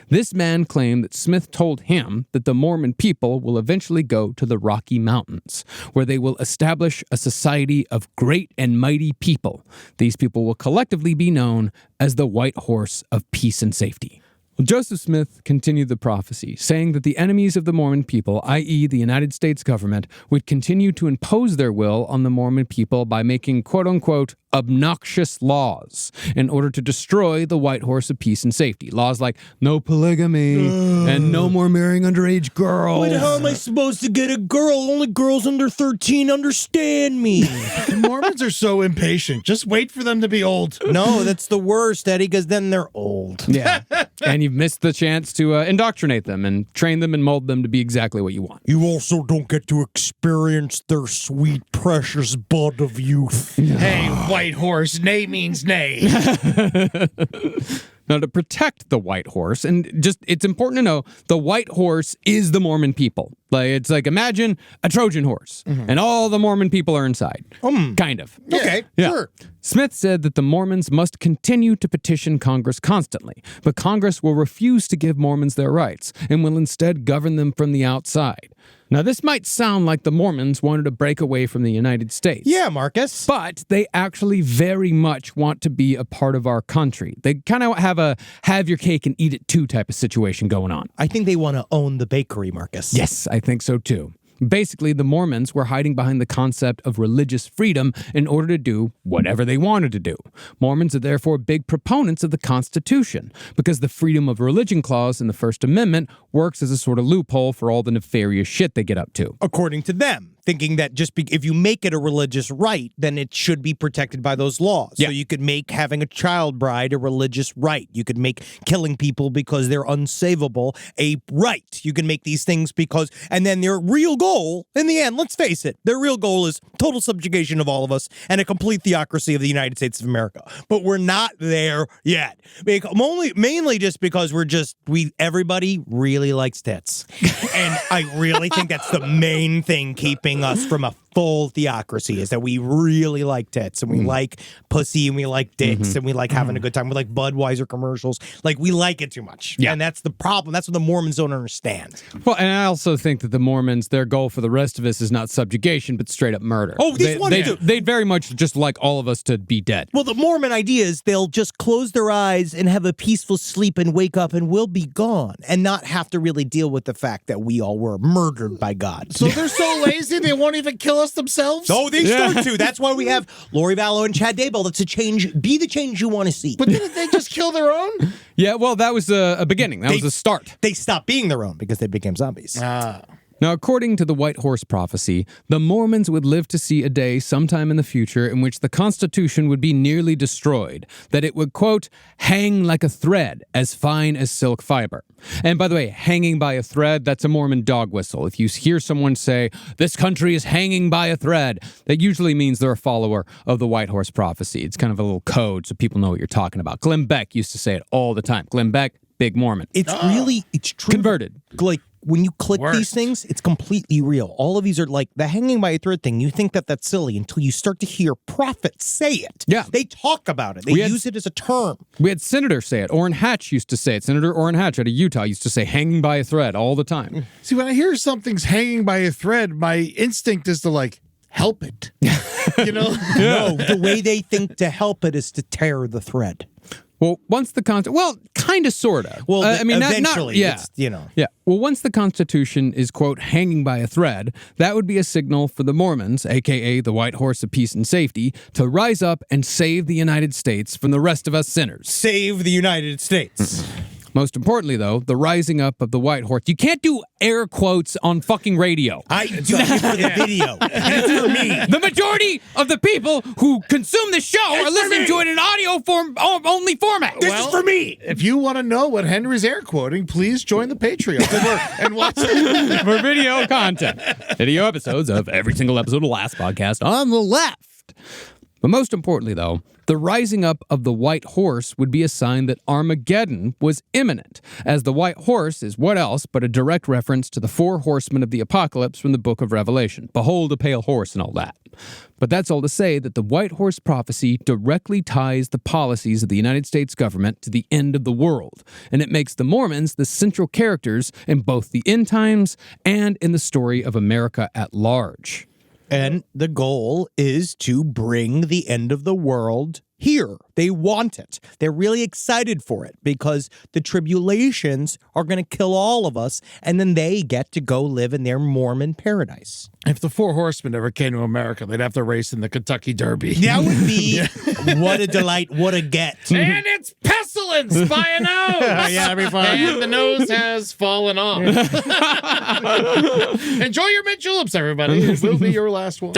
Speaker 4: This man claimed that Smith told him that the Mormon people will eventually go to the Rocky Mountains, where they will establish a society of great and mighty people. These people will collectively be known as the White Horse of Peace and Safety. Well, Joseph Smith continued the prophecy, saying that the enemies of the Mormon people, i.e. the United States government, would continue to impose their will on the Mormon people by making quote-unquote obnoxious laws in order to destroy the White Horse of Peace and Safety. Laws like no polygamy and no more marrying underage girls.
Speaker 6: But how am I supposed to get a girl? Only girls under 13 understand me.
Speaker 5: The Mormons are so impatient. Just wait for them to be old.
Speaker 6: No, that's the worst, Eddie, because then they're old.
Speaker 4: Yeah, and you've missed the chance to indoctrinate them and train them and mold them to be exactly what you want.
Speaker 6: You also don't get to experience their sweet, precious bud of youth.
Speaker 5: Hey, White Horse, nay means nay.
Speaker 4: Now, to protect the White Horse, and just, it's important to know, the White Horse is the Mormon people. It's like, imagine a Trojan horse, and all the Mormon people are inside. Kind of.
Speaker 6: Okay,
Speaker 4: Yeah.
Speaker 6: sure.
Speaker 4: Smith said that the Mormons must continue to petition Congress constantly, but Congress will refuse to give Mormons their rights, and will instead govern them from the outside. Now, this might sound like the Mormons wanted to break away from the United States.
Speaker 6: Yeah, Marcus.
Speaker 4: But they actually very much want to be a part of our country. They kind of have a have your cake and eat it too type of situation going on.
Speaker 6: I think they want to own the bakery, Marcus.
Speaker 4: Yes, I think so too. Basically, the Mormons were hiding behind the concept of religious freedom in order to do whatever they wanted to do. Mormons are therefore big proponents of the Constitution, because the freedom of religion clause in the First Amendment works as a sort of loophole for all the nefarious shit they get up to.
Speaker 6: According to them, thinking that if you make it a religious right, then it should be protected by those laws.
Speaker 4: Yeah.
Speaker 6: So you could make having a child bride a religious right. You could make killing people because they're unsavable a right. You can make these things because, and then their real goal, in the end, let's face it, their real goal is total subjugation of all of us and a complete theocracy of the United States of America. But we're not there yet. Mainly just because everybody really likes tits. And I really think that's the main thing keeping us from a full theocracy, is that we really like tits and we like pussy and we like dicks and we like having a good time. We like Budweiser commercials. Like, we like it too much.
Speaker 4: Yeah.
Speaker 6: And that's the problem. That's what the Mormons don't understand.
Speaker 4: Well, and I also think that the Mormons, their goal for the rest of us is not subjugation, but straight up murder.
Speaker 6: Oh,
Speaker 4: they'd very much just like all of us to be dead.
Speaker 6: Well, the Mormon idea is they'll just close their eyes and have a peaceful sleep and wake up and we'll be gone and not have to really deal with the fact that we all were murdered by God.
Speaker 5: So they're so lazy they won't even kill us themselves?
Speaker 6: Oh, they start to. That's why we have Lori Vallow and Chad Daybell. That's be the change you want to see.
Speaker 5: But didn't they just kill their own?
Speaker 4: Yeah, well, that was a beginning. That was a start.
Speaker 6: They stopped being their own because they became zombies.
Speaker 4: Now, according to the White Horse Prophecy, the Mormons would live to see a day sometime in the future in which the Constitution would be nearly destroyed, that it would, quote, hang like a thread as fine as silk fiber. And by the way, hanging by a thread, that's a Mormon dog whistle. If you hear someone say, this country is hanging by a thread, that usually means they're a follower of the White Horse Prophecy. It's kind of a little code so people know what you're talking about. Glenn Beck used to say it all the time. Glenn Beck, big Mormon.
Speaker 6: It's true.
Speaker 4: Converted.
Speaker 6: Like, when you click
Speaker 5: Worst.
Speaker 6: these things, it's completely real. All of these are like the hanging by a thread thing. You think that that's silly until you start to hear prophets say it.
Speaker 4: Yeah.
Speaker 6: They talk about it. They use it as a term.
Speaker 4: We had senators say it. Orrin Hatch used to say it. Senator Orrin Hatch out of Utah used to say hanging by a thread all the time.
Speaker 5: See, when I hear something's hanging by a thread, my instinct is to like help it. You know?
Speaker 6: No, the way they think to help it is to tear the thread.
Speaker 4: Well, once the well, kind of, sort of.
Speaker 6: Well,
Speaker 4: not
Speaker 6: eventually,
Speaker 4: yeah.
Speaker 6: it's, you know.
Speaker 4: Yeah. Well, once the Constitution is, quote, hanging by a thread, that would be a signal for the Mormons, a.k.a. the White Horse of Peace and Safety, to rise up and save the United States from the rest of us sinners.
Speaker 6: Save the United States.
Speaker 4: Most importantly, though, the rising up of the White Horse. You can't do air quotes on fucking radio.
Speaker 6: I do it for the video. And it's for me.
Speaker 4: The majority of the people who consume the show are listening to it in audio form only format.
Speaker 6: This is for me.
Speaker 5: If you want to know what Henry's air quoting, please join the Patreon and watch it.
Speaker 4: For video content. Video episodes of every single episode of the last podcast on the left. But most importantly, though, the rising up of the White Horse would be a sign that Armageddon was imminent, as the White Horse is what else but a direct reference to the 4 horsemen of the apocalypse from the book of Revelation. Behold a pale horse and all that. But that's all to say that the White Horse prophecy directly ties the policies of the United States government to the end of the world, and it makes the Mormons the central characters in both the end times and in the story of America at large.
Speaker 6: And the goal is to bring the end of the world here. They want it. They're really excited for it because the tribulations are going to kill all of us, and then they get to go live in their Mormon paradise.
Speaker 5: If the 4 horsemen ever came to America, they'd have to race in the Kentucky Derby.
Speaker 6: That would be what a delight, what a get.
Speaker 5: And it's pestilence by a nose.
Speaker 6: Yeah, that'd be fun.
Speaker 5: And the nose has fallen off. Enjoy your mint juleps, everybody. It will be your last one.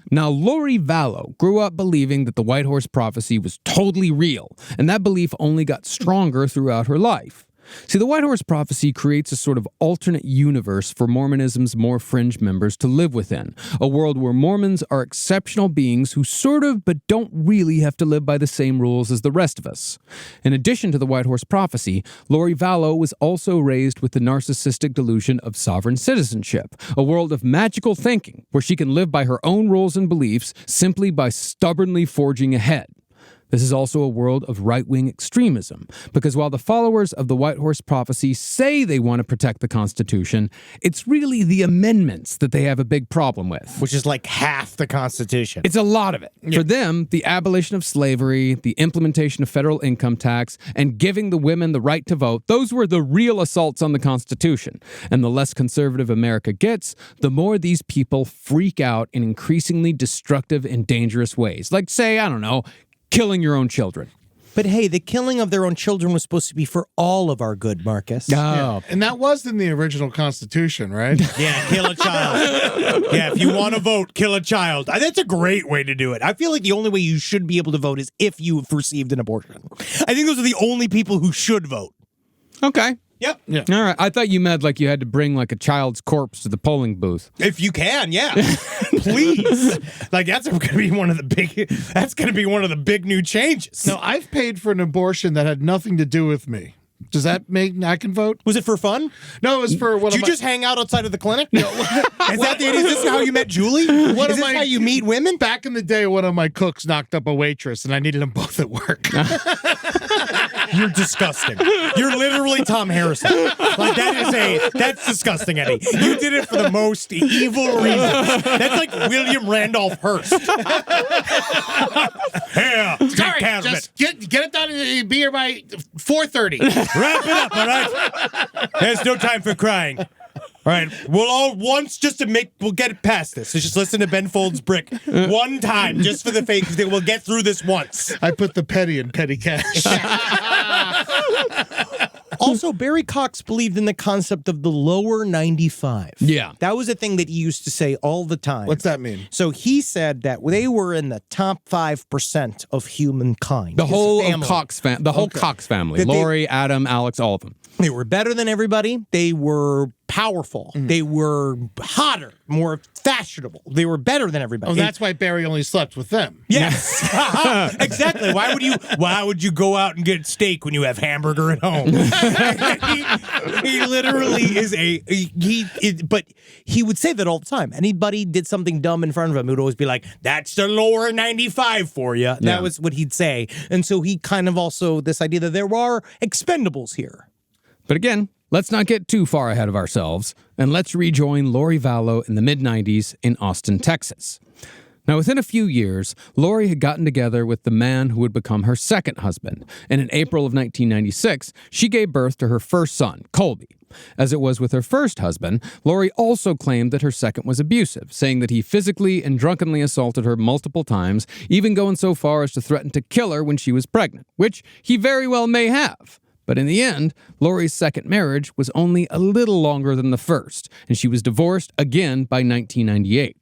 Speaker 4: Now, Lori Vallow grew up believing that the White Horse prophecy was totally real, and that belief only got stronger throughout her life. See, the White Horse prophecy creates a sort of alternate universe for Mormonism's more fringe members to live within, a world where Mormons are exceptional beings who sort of but don't really have to live by the same rules as the rest of us. In addition to the White Horse prophecy, Lori Vallow was also raised with the narcissistic delusion of sovereign citizenship, a world of magical thinking where she can live by her own rules and beliefs simply by stubbornly forging ahead. This is also a world of right-wing extremism, because while the followers of the White Horse prophecy say they want to protect the Constitution, it's really the amendments that they have a big problem with.
Speaker 6: Which is like half the Constitution.
Speaker 4: It's a lot of it. For them, the abolition of slavery, the implementation of federal income tax, and giving the women the right to vote, those were the real assaults on the Constitution. And the less conservative America gets, the more these people freak out in increasingly destructive and dangerous ways. Like, say, I don't know, killing your own children.
Speaker 6: But hey, the killing of their own children was supposed to be for all of our good, Marcus.
Speaker 4: Oh.
Speaker 5: And that was in the original Constitution, right?
Speaker 6: Yeah, kill a child. Yeah, if you want to vote, kill a child. That's a great way to do it. I feel like the only way you should be able to vote is if you've received an abortion. I think those are the only people who should vote.
Speaker 4: Okay.
Speaker 6: Yep.
Speaker 5: Yeah.
Speaker 4: All right. I thought you meant like you had to bring like a child's corpse to the polling booth.
Speaker 6: If you can, yeah. Please. Like that's going to be one of the big new changes.
Speaker 5: No, I've paid for an abortion that had nothing to do with me. Does that mean I can vote?
Speaker 6: Was it for fun?
Speaker 5: No, it was for one
Speaker 6: Did
Speaker 5: of
Speaker 6: you
Speaker 5: my...
Speaker 6: just hang out outside of the clinic? No. Is this how you met Julie? Is this how you meet women?
Speaker 5: Back in the day, one of my cooks knocked up a waitress, and I needed them both at work.
Speaker 6: You're disgusting. You're literally Tom Harrison. Like that's disgusting, Eddie. You did it for the most evil reasons. That's like William Randolph Hearst. Yeah,
Speaker 5: Sorry, just get it done and be here by 4:30.
Speaker 6: Wrap it up, all right? There's no time for crying. All right, we'll get it past this. So just listen to Ben Folds' Brick one time, just for the fake. We'll get through this once.
Speaker 5: I put the petty in petty cash.
Speaker 6: Also, Barry Cox believed in the concept of the lower 95.
Speaker 4: Yeah.
Speaker 6: That was a thing that he used to say all the time.
Speaker 5: What's that mean?
Speaker 6: So he said that they were in the top 5% of humankind.
Speaker 4: The whole
Speaker 6: family.
Speaker 4: Cox family. The whole Cox family.
Speaker 6: That they-
Speaker 4: Lori, Adam, Alex, all of them.
Speaker 6: They were better than everybody. They were powerful. They were hotter, more fashionable. They were better than everybody.
Speaker 5: Oh, that's why Barry only slept with them.
Speaker 6: Yes, exactly. Why would you go out and get steak when you have hamburger at home? he literally is but he would say that all the time. Anybody did something dumb in front of him, he would always be like, "That's the lower 95 for you." That was what he'd say. And so he kind of also this idea that there are expendables here.
Speaker 4: But again, let's not get too far ahead of ourselves, and let's rejoin Lori Vallow in the mid-90s in Austin, Texas. Now, within a few years, Lori had gotten together with the man who would become her second husband, and in April of 1996, she gave birth to her first son, Colby. As it was with her first husband, Lori also claimed that her second was abusive, saying that he physically and drunkenly assaulted her multiple times, even going so far as to threaten to kill her when she was pregnant, which he very well may have. But in the end, Lori's second marriage was only a little longer than the first, and she was divorced again by 1998.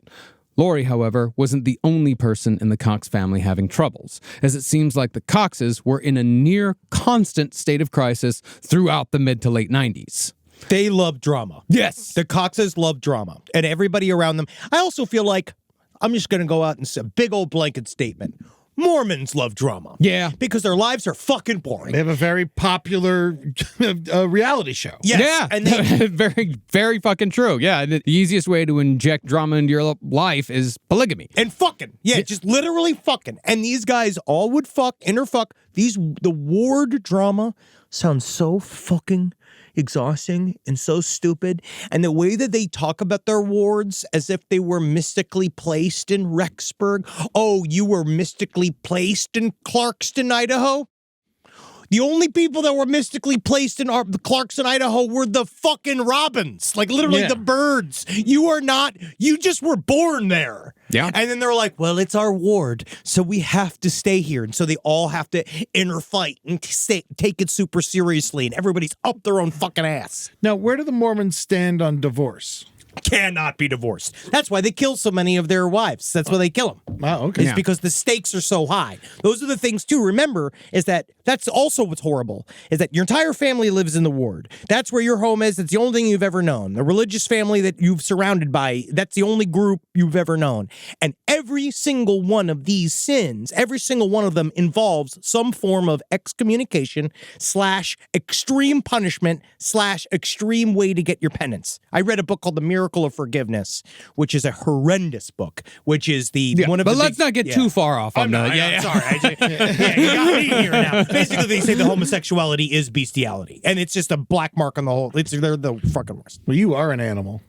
Speaker 4: Lori, however, wasn't the only person in the Cox family having troubles, as it seems like the Coxes were in a near constant state of crisis throughout the mid to late 90s.
Speaker 6: They love drama.
Speaker 4: Yes.
Speaker 6: The Coxes love drama, and everybody around them. I also feel like, I'm just going to go out and say a big old blanket statement. Mormons love drama.
Speaker 4: Yeah.
Speaker 6: Because their lives are fucking boring.
Speaker 5: They have a very popular reality show.
Speaker 6: Yes.
Speaker 4: Yeah,
Speaker 6: And they,
Speaker 4: very, very fucking true. Yeah, the easiest way to inject drama into your life is polygamy.
Speaker 6: and fucking. Yeah, just literally fucking. And these guys all would fuck, interfuck. The ward drama sounds so fucking exhausting and so stupid. And the way that they talk about their wards as if they were mystically placed in Rexburg. Oh, you were mystically placed in Clarkston, Idaho? The only people that were mystically placed in Clarkston, Idaho were the fucking robins. Like, literally the birds. You are not, you just were born there.
Speaker 4: Yeah.
Speaker 6: And then they're like, well, it's our ward, so we have to stay here. And so they all have to interfight and take it super seriously. And everybody's up their own fucking ass.
Speaker 5: Now, where do the Mormons stand on divorce?
Speaker 6: Cannot be divorced. That's why they kill so many of their wives. That's why they kill them.
Speaker 5: Wow, okay.
Speaker 6: It's because the stakes are so high. Those are the things, too. Remember, is that's also what's horrible, is that your entire family lives in the ward. That's where your home is. It's the only thing you've ever known. The religious family that you've surrounded by, that's the only group you've ever known. And every single one of these sins, every single one of them involves some form of excommunication / extreme punishment / extreme way to get your penance. I read a book called The Miracle of Forgiveness, which is a horrendous book, which is one of the
Speaker 4: But let's not get too far off on that.
Speaker 6: I'm sorry. You got me here now. Basically, they say the homosexuality is bestiality, and it's just a black mark on the whole. They're the fucking worst.
Speaker 5: Well, you are an animal.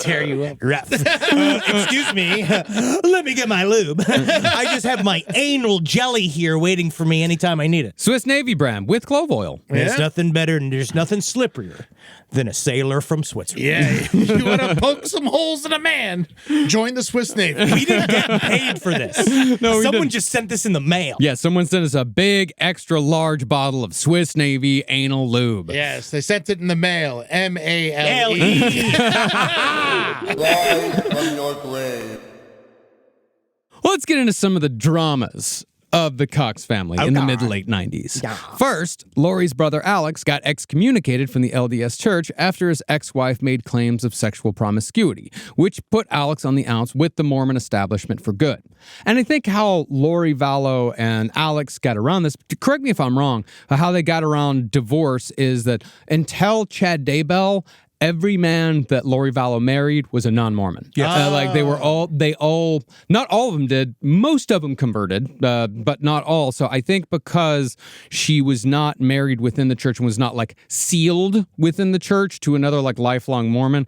Speaker 6: Tear you up. Excuse me. Let me get my lube. I just have my anal jelly here waiting for me anytime I need it.
Speaker 4: Swiss Navy brand with clove oil.
Speaker 6: There's nothing better and there's nothing slipperier than a sailor from Switzerland.
Speaker 5: Yeah, you want to poke some holes in a man? Join the Swiss Navy.
Speaker 6: We didn't get paid for this.
Speaker 4: No,
Speaker 6: Someone just sent this in the mail.
Speaker 4: Yeah, someone sent us a big, extra large bottle of Swiss Navy anal lube.
Speaker 5: Yes, they sent it in the mail. MALE.
Speaker 7: Rise from your grave.
Speaker 4: Let's get into some of the dramas of the Cox family in the mid-late 90s.
Speaker 6: Yeah.
Speaker 4: First, Lori's brother Alex got excommunicated from the LDS Church after his ex-wife made claims of sexual promiscuity, which put Alex on the outs with the Mormon establishment for good. And I think how Lori Vallow and Alex got around this, correct me if I'm wrong, how they got around divorce is that until Chad Daybell, every man that Lori Vallow married was a non-Mormon. Yeah, like not all of them did. Most of them converted, but not all. So I think because she was not married within the church and was not like sealed within the church to another like lifelong Mormon,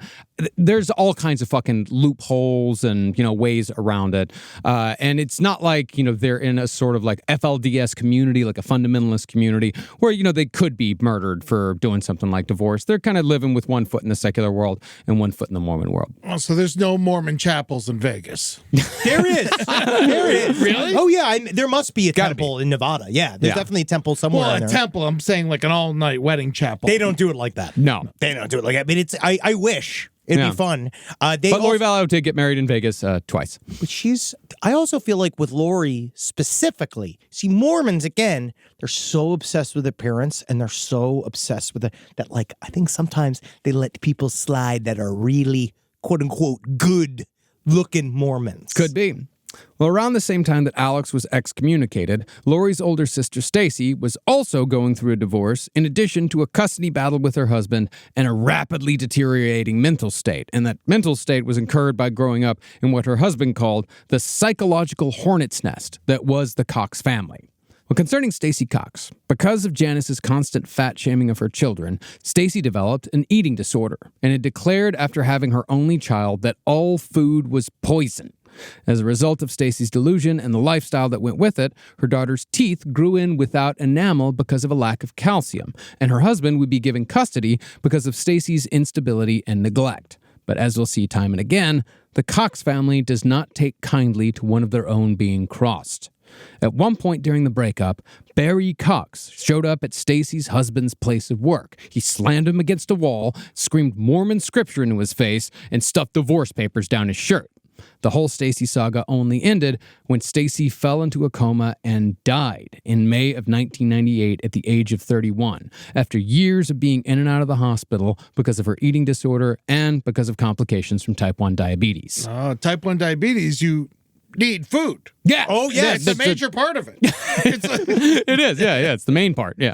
Speaker 4: there's all kinds of fucking loopholes and, ways around it. And it's not like, they're in a sort of like FLDS community, like a fundamentalist community where, they could be murdered for doing something like divorce. They're kind of living with one foot in the secular world and one foot in the Mormon world.
Speaker 5: Oh, so there's no Mormon chapels in Vegas.
Speaker 6: There is. There is.
Speaker 5: Really?
Speaker 6: Oh, yeah. there must be a temple in Nevada. Yeah, there's definitely a temple somewhere
Speaker 5: Well,
Speaker 6: in
Speaker 5: a
Speaker 6: there.
Speaker 5: temple, I'm saying like an all-night wedding chapel.
Speaker 6: They don't do it like that.
Speaker 4: No.
Speaker 6: They don't do it like that. I mean, I wish. It'd
Speaker 4: Yeah.
Speaker 6: be fun.
Speaker 4: But Lori Vallow did get married in Vegas twice.
Speaker 6: But I also feel like with Lori specifically, see, Mormons, again, they're so obsessed with appearance and they're so obsessed with it that, like, I think sometimes they let people slide that are really, quote unquote, good looking Mormons.
Speaker 4: Could be. Well, around the same time that Alex was excommunicated, Lori's older sister Stacy was also going through a divorce, in addition to a custody battle with her husband and a rapidly deteriorating mental state. And that mental state was incurred by growing up in what her husband called the psychological hornet's nest that was the Cox family. Well, concerning Stacy Cox, because of Janice's constant fat shaming of her children, Stacy developed an eating disorder and had declared after having her only child that all food was poison. As a result of Stacy's delusion and the lifestyle that went with it, her daughter's teeth grew in without enamel because of a lack of calcium, and her husband would be given custody because of Stacy's instability and neglect. But as we'll see time and again, the Cox family does not take kindly to one of their own being crossed. At one point during the breakup, Barry Cox showed up at Stacy's husband's place of work. He slammed him against a wall, screamed Mormon scripture into his face, and stuffed divorce papers down his shirt. The whole Stacy saga only ended when Stacy fell into a coma and died in May of 1998 at the age of 31, after years of being in and out of the hospital because of her eating disorder and because of complications from type 1 diabetes.
Speaker 5: Type 1 diabetes, you need food.
Speaker 4: Yeah.
Speaker 6: Oh, yeah.
Speaker 5: It's a major part of it.
Speaker 4: It is. Yeah. It's the main part. Yeah.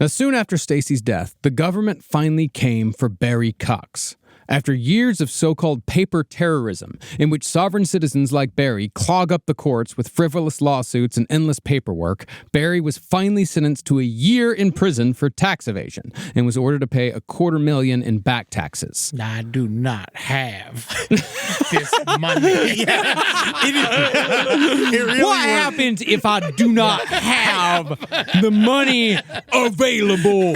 Speaker 4: Now, soon after Stacy's death, the government finally came for Barry Cox. After years of so-called paper terrorism, in which sovereign citizens like Barry clog up the courts with frivolous lawsuits and endless paperwork, Barry was finally sentenced to a year in prison for tax evasion and was ordered to pay $250,000 in back taxes.
Speaker 5: I do not have this money.
Speaker 4: What happens if I do not have the money available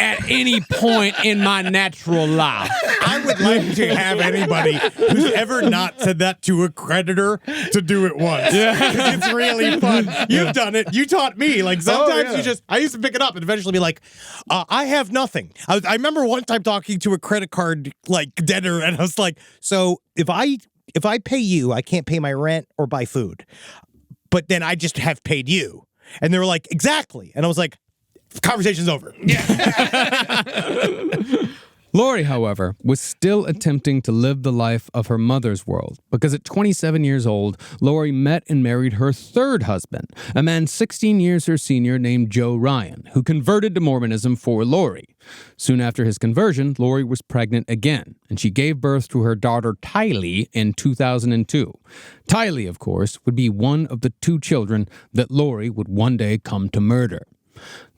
Speaker 4: at any point in my natural life?
Speaker 6: I would like to have anybody who's ever not said that to a creditor to do it once. Yeah. It's really fun. You've done it. You taught me. Like, sometimes I used to pick it up and eventually be like, I have nothing. I remember one time talking to a credit card, like, debtor, and I was like, so if I pay you, I can't pay my rent or buy food. But then I just have paid you. And they were like, exactly. And I was like, conversation's over.
Speaker 5: Yeah.
Speaker 4: Lori, however, was still attempting to live the life of her mother's world because at 27 years old, Lori met and married her third husband, a man 16 years her senior named Joe Ryan, who converted to Mormonism for Lori. Soon after his conversion, Lori was pregnant again, and she gave birth to her daughter Tylee in 2002. Tylee, of course, would be one of the two children that Lori would one day come to murder.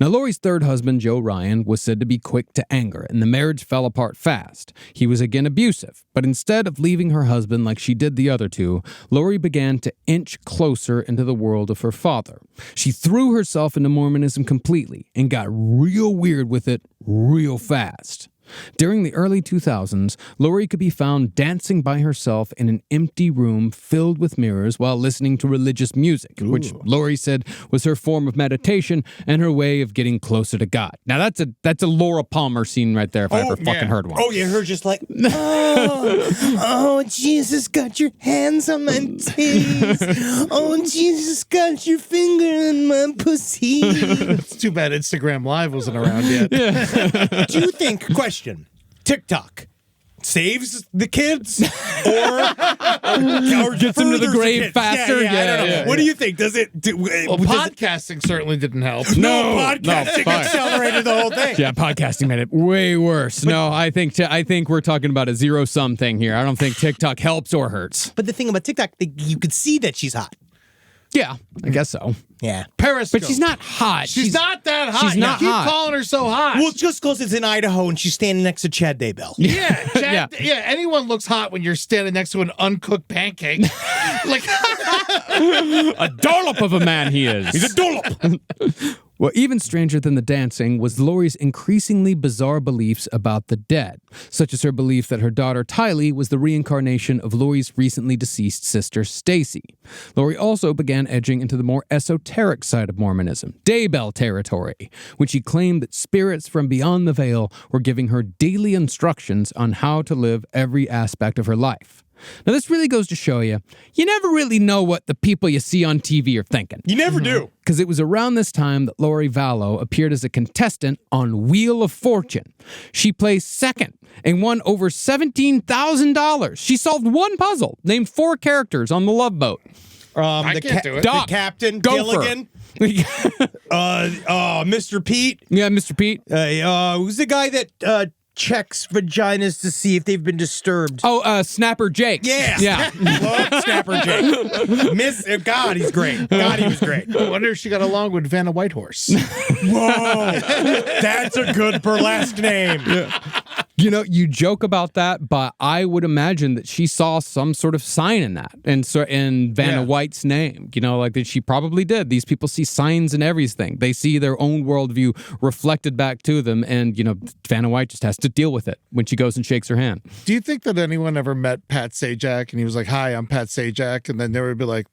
Speaker 4: Now, Lori's third husband, Joe Ryan, was said to be quick to anger, and the marriage fell apart fast. He was again abusive, but instead of leaving her husband like she did the other two, Lori began to inch closer into the world of her father. She threw herself into Mormonism completely and got real weird with it real fast. During the early 2000s, Lori could be found dancing by herself in an empty room filled with mirrors while listening to religious music, which Lori said was her form of meditation and her way of getting closer to God. Now, that's a Laura Palmer scene right there if I ever fucking heard one.
Speaker 6: Oh, yeah, her just like, oh, Jesus got your hands on my titties. Oh, Jesus got your finger in my pussy.
Speaker 5: It's too bad Instagram Live wasn't around yet.
Speaker 6: Do you think, question, TikTok saves the kids or
Speaker 4: gets them to the
Speaker 6: furthers
Speaker 4: grave
Speaker 6: kids?
Speaker 4: faster?
Speaker 6: Yeah, I don't know.
Speaker 4: Yeah.
Speaker 6: What do you think? Does it
Speaker 5: Well, podcasting certainly didn't help.
Speaker 6: podcasting accelerated the whole thing.
Speaker 4: Yeah, podcasting made it way worse. No, I think we're talking about a zero-sum thing here. I don't think TikTok helps or hurts.
Speaker 6: But the thing about TikTok, you could see that she's hot.
Speaker 4: Yeah, I guess so.
Speaker 6: Yeah.
Speaker 5: Periscope.
Speaker 4: But she's not hot.
Speaker 5: She's not that hot.
Speaker 4: She's not
Speaker 5: you keep
Speaker 4: hot.
Speaker 5: calling her so hot.
Speaker 6: Well, it's just because it's in Idaho and she's standing next to Chad Daybell.
Speaker 5: Yeah, anyone looks hot when you're standing next to an uncooked pancake. Like
Speaker 4: A dollop of a man he is.
Speaker 6: He's a dollop.
Speaker 4: Well, even stranger than the dancing was Lori's increasingly bizarre beliefs about the dead, such as her belief that her daughter Tylee was the reincarnation of Lori's recently deceased sister Stacy. Lori also began edging into the more esoteric side of Mormonism, Daybell territory, when she claimed that spirits from beyond the veil were giving her daily instructions on how to live every aspect of her life. Now, this really goes to show you never really know what the people you see on TV are thinking.
Speaker 6: You never do.
Speaker 4: Because it was around this time that Lori Vallow appeared as a contestant on Wheel of Fortune. She placed second and won over $17,000. She solved one puzzle, named 4 characters on the Love Boat.
Speaker 5: I can't do it.
Speaker 4: Doc,
Speaker 6: the Captain,
Speaker 4: Gopher.
Speaker 6: Gilligan. Mr. Pete.
Speaker 4: Yeah, Mr. Pete.
Speaker 6: Who's the guy that checks vaginas to see if they've been disturbed?
Speaker 4: Oh, Snapper Jake.
Speaker 6: Yeah.
Speaker 4: Yeah.
Speaker 6: Love Snapper Jake. God, he's great. God, he was great.
Speaker 5: I wonder if she got along with Vanna Whitehorse.
Speaker 6: Whoa. That's a good burlesque name.
Speaker 4: You joke about that, but I would imagine that she saw some sort of sign in that, and so in Vanna White's name, like that she probably did. These people see signs in everything. They see their own worldview reflected back to them, and Vanna White just has to deal with it when she goes and shakes her hand.
Speaker 5: Do you think that anyone ever met Pat Sajak and he was like, "Hi, I'm Pat Sajak," and then they would be like,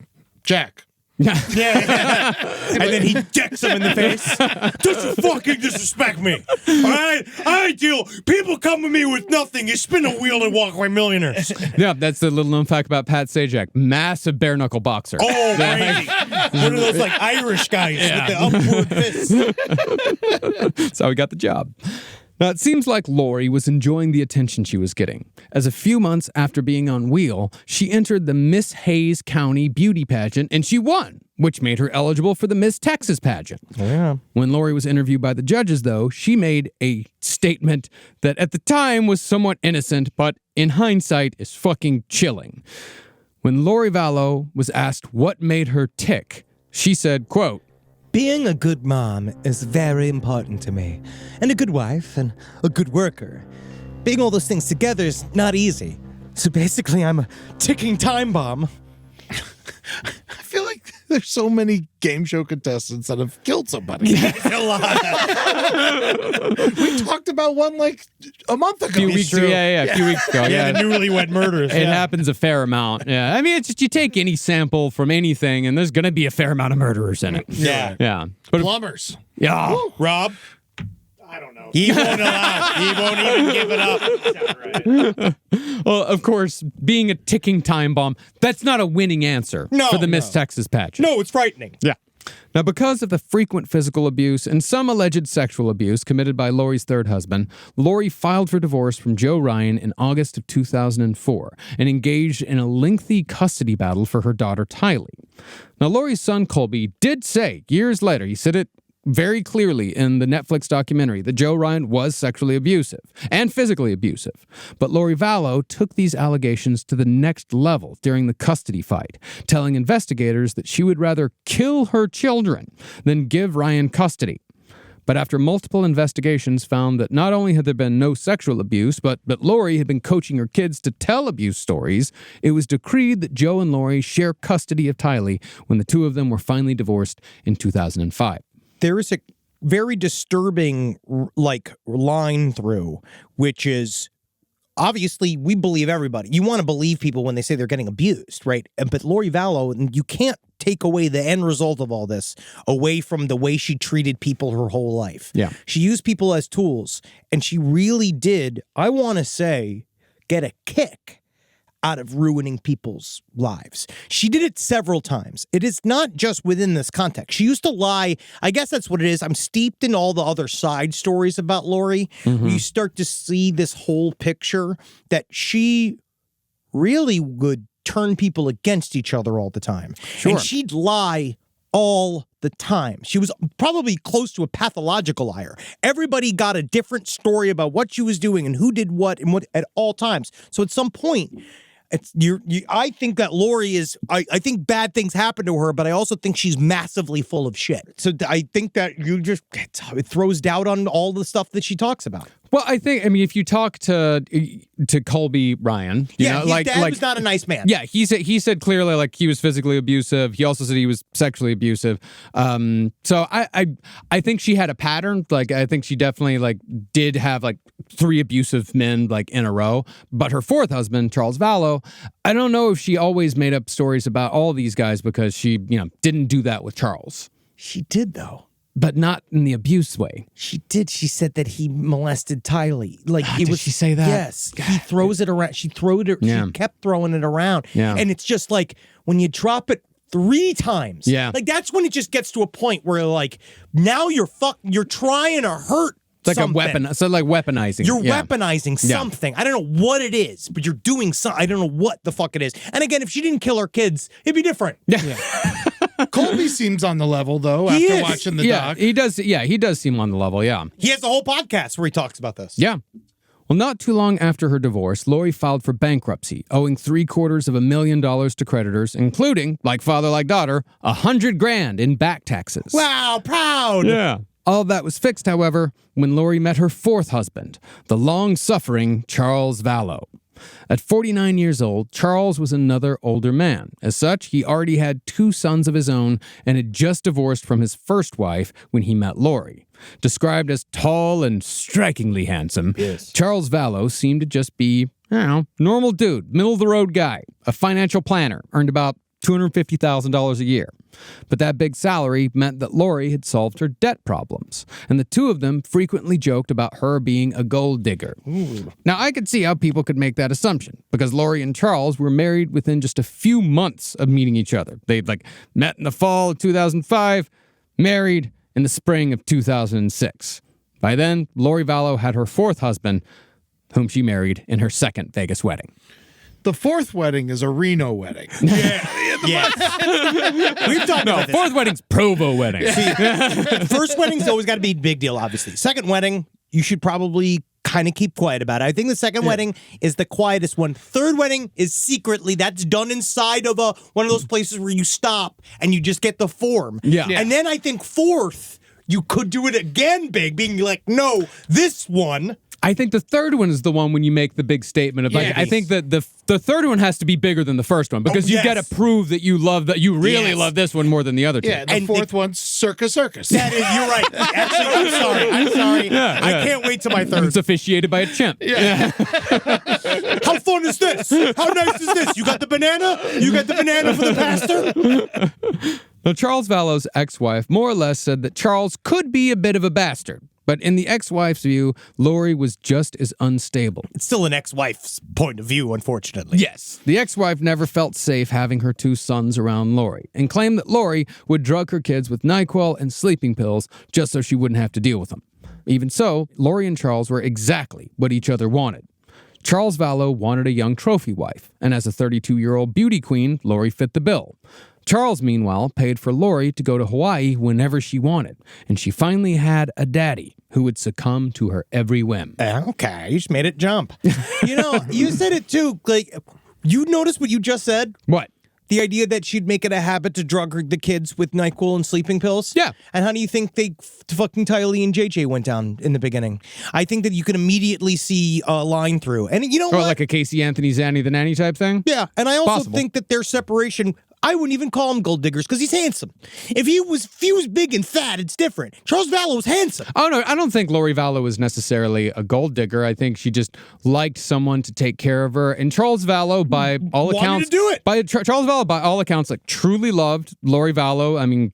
Speaker 5: "Jack."
Speaker 6: Yeah. And then he decks him in the face. Don't you fucking disrespect me. All right? I deal. People come to me with nothing. You spin a wheel and walk away millionaires.
Speaker 4: Yeah, that's the little known fact about Pat Sajak. Massive bare knuckle boxer.
Speaker 6: Oh, crazy. One of those Irish guys with the upward fist.
Speaker 4: That's how he got the job. Now, it seems like Lori was enjoying the attention she was getting, as a few months after being on Wheel, she entered the Miss Hayes County beauty pageant, and she won, which made her eligible for the Miss Texas pageant.
Speaker 6: Yeah.
Speaker 4: When Lori was interviewed by the judges, though, she made a statement that at the time was somewhat innocent, but in hindsight is fucking chilling. When Lori Vallow was asked what made her tick, she said, quote,
Speaker 6: "Being a good mom is very important to me, and a good wife and a good worker. Being all those things together is not easy. So basically, I'm a ticking time bomb."
Speaker 5: I feel like there's so many game show contestants that have killed somebody.
Speaker 6: A lot.
Speaker 5: We talked about one a month ago.
Speaker 4: a few weeks ago.
Speaker 6: Yeah, the newlywed murders.
Speaker 4: It happens a fair amount. Yeah. I mean, it's just you take any sample from anything, and there's going to be a fair amount of murderers in it.
Speaker 6: Yeah.
Speaker 4: Yeah. But
Speaker 5: Plumbers.
Speaker 4: yeah.
Speaker 5: Woo.
Speaker 6: Rob?
Speaker 5: I don't know.
Speaker 6: He won't allow. He won't even give it up.
Speaker 4: Well, of course, being a ticking time bomb, that's not a winning answer for the Miss Texas pageant.
Speaker 6: No, it's frightening.
Speaker 4: Yeah. Now, because of the frequent physical abuse and some alleged sexual abuse committed by Lori's third husband, Lori filed for divorce from Joe Ryan in August of 2004 and engaged in a lengthy custody battle for her daughter Tylee. Now, Lori's son Colby did say years later, he said it very clearly in the Netflix documentary that Joe Ryan was sexually abusive and physically abusive. But Lori Vallow took these allegations to the next level during the custody fight, telling investigators that she would rather kill her children than give Ryan custody. But after multiple investigations found that not only had there been no sexual abuse, but Lori had been coaching her kids to tell abuse stories, it was decreed that Joe and Lori share custody of Tylee when the two of them were finally divorced in 2005.
Speaker 6: There is a very disturbing line through, which is obviously we believe everybody. You want to believe people when they say they're getting abused, right? But Lori Vallow, you can't take away the end result of all this away from the way she treated people her whole life.
Speaker 4: Yeah.
Speaker 6: She used people as tools, and she really did, I want to say, get a kick out of ruining people's lives. She did it several times. It is not just within this context. She used to lie. I guess that's what it is. I'm steeped in all the other side stories about Lori. You start to see this whole picture that she really would turn people against each other all the time.
Speaker 4: Sure.
Speaker 6: And she'd lie all the time. She was probably close to a pathological liar. Everybody got a different story about what she was doing and who did what and what at all times. So at some point, I think that Lori is, I think bad things happen to her, but I also think she's massively full of shit. So I think that it throws doubt on all the stuff that she talks about.
Speaker 4: Well, I mean, if you talk to Colby Ryan, you know,
Speaker 6: his dad was not a nice man.
Speaker 4: Yeah, he said clearly like he was physically abusive. He also said he was sexually abusive. So I think she had a pattern. Like I think she definitely like did have like 3 abusive men like in a row. But her 4th husband, Charles Vallow, I don't know if she always made up stories about all these guys because she, you know, didn't do that with Charles.
Speaker 6: She did though.
Speaker 4: But not in the abuse way.
Speaker 6: She did. She said that he molested Tylee. Like
Speaker 4: did she say that?
Speaker 6: Yes. He throws it around. She kept throwing it around.
Speaker 4: Yeah.
Speaker 6: And it's just like when you drop it 3 times.
Speaker 4: Yeah.
Speaker 6: Like that's when it just gets to a point where like now you're trying to hurt.
Speaker 4: It's like
Speaker 6: something.
Speaker 4: weaponizing.
Speaker 6: You're weaponizing something. I don't know what it is, but you're doing something. I don't know what the fuck it is. And again, if she didn't kill her kids, it'd be different.
Speaker 4: Yeah.
Speaker 5: Colby seems on the level, though, after watching the doc.
Speaker 4: He does. Yeah, he does seem on the level. Yeah.
Speaker 6: He has a whole podcast where he talks about this.
Speaker 4: Yeah. Well, not too long after her divorce, Lori filed for bankruptcy, owing $750,000 to creditors, including, like father, like daughter, $100,000 in back taxes.
Speaker 6: Wow, proud.
Speaker 4: Yeah. All that was fixed, however, when Lori met her 4th husband, the long-suffering Charles Vallow. At 49 years old, Charles was another older man. As such, he already had 2 sons of his own and had just divorced from his first wife when he met Lori. Described as tall and strikingly handsome, Charles Vallow seemed to just be, normal dude, middle-of-the-road guy, a financial planner, earned about $250,000 a year. But that big salary meant that Lori had solved her debt problems, and the 2 of them frequently joked about her being a gold digger. Ooh. Now, I could see how people could make that assumption, because Lori and Charles were married within just a few months of meeting each other. They'd met in the fall of 2005, married in the spring of 2006. By then, Lori Vallow had her 4th husband, whom she married in her 2nd Vegas wedding.
Speaker 5: The 4th wedding is a Reno wedding.
Speaker 6: Yeah. We've talked about this.
Speaker 4: 4th wedding's Provo wedding.
Speaker 6: See, first wedding's always got to be a big deal, obviously. Second wedding, you should probably kind of keep quiet about it. I think the second wedding is the quietest one. Third wedding is secretly. That's done inside of one of those places where you stop and you just get the form.
Speaker 4: Yeah.
Speaker 6: And then I think 4th, you could do it again big, being like, no, this one.
Speaker 4: I think the 3rd one is the one when you make the big statement of I think that the 3rd one has to be bigger than the first one because you got to prove that you really love this one more than the other 2.
Speaker 5: Yeah, the 4th one's Circus.
Speaker 6: That is, you're right. Actually, I'm sorry.
Speaker 4: Yeah.
Speaker 6: I can't wait till my 3rd.
Speaker 4: It's officiated by a chimp.
Speaker 5: Yeah.
Speaker 6: How fun is this? How nice is this? You got the banana? You got the banana for the pastor?
Speaker 4: Now, Charles Vallow's ex-wife more or less said that Charles could be a bit of a bastard. But in the ex-wife's view, Lori was just as unstable.
Speaker 6: It's still an ex-wife's point of view, unfortunately.
Speaker 4: Yes. The ex-wife never felt safe having her 2 sons around Lori and claimed that Lori would drug her kids with NyQuil and sleeping pills just so she wouldn't have to deal with them. Even so, Lori and Charles were exactly what each other wanted. Charles Vallow wanted a young trophy wife, and as a 32-year-old beauty queen, Lori fit the bill. Charles, meanwhile, paid for Lori to go to Hawaii whenever she wanted, and she finally had a daddy who would succumb to her every whim.
Speaker 6: Okay, you just made it jump. You said it too. Like, you noticed what you just said?
Speaker 4: What?
Speaker 6: The idea that she'd make it a habit to drug the kids with NyQuil and sleeping pills?
Speaker 4: Yeah.
Speaker 6: And how do you think fucking Tylee and JJ went down in the beginning? I think that you can immediately see a line through. And you know what?
Speaker 4: Like a Casey Anthony, Zanny the Nanny type thing?
Speaker 6: Yeah. And I also
Speaker 4: Possible.
Speaker 6: think that their separation... I wouldn't even call him gold diggers because he's handsome. If he was big and fat, it's different. Charles Vallow was handsome.
Speaker 4: Oh, no, I don't think Lori Vallow was necessarily a gold digger. I think she just liked someone to take care of her. And Charles Vallow, by all accounts...
Speaker 6: to do it.
Speaker 4: Charles Vallow, by all accounts, truly loved Lori Vallow. I mean,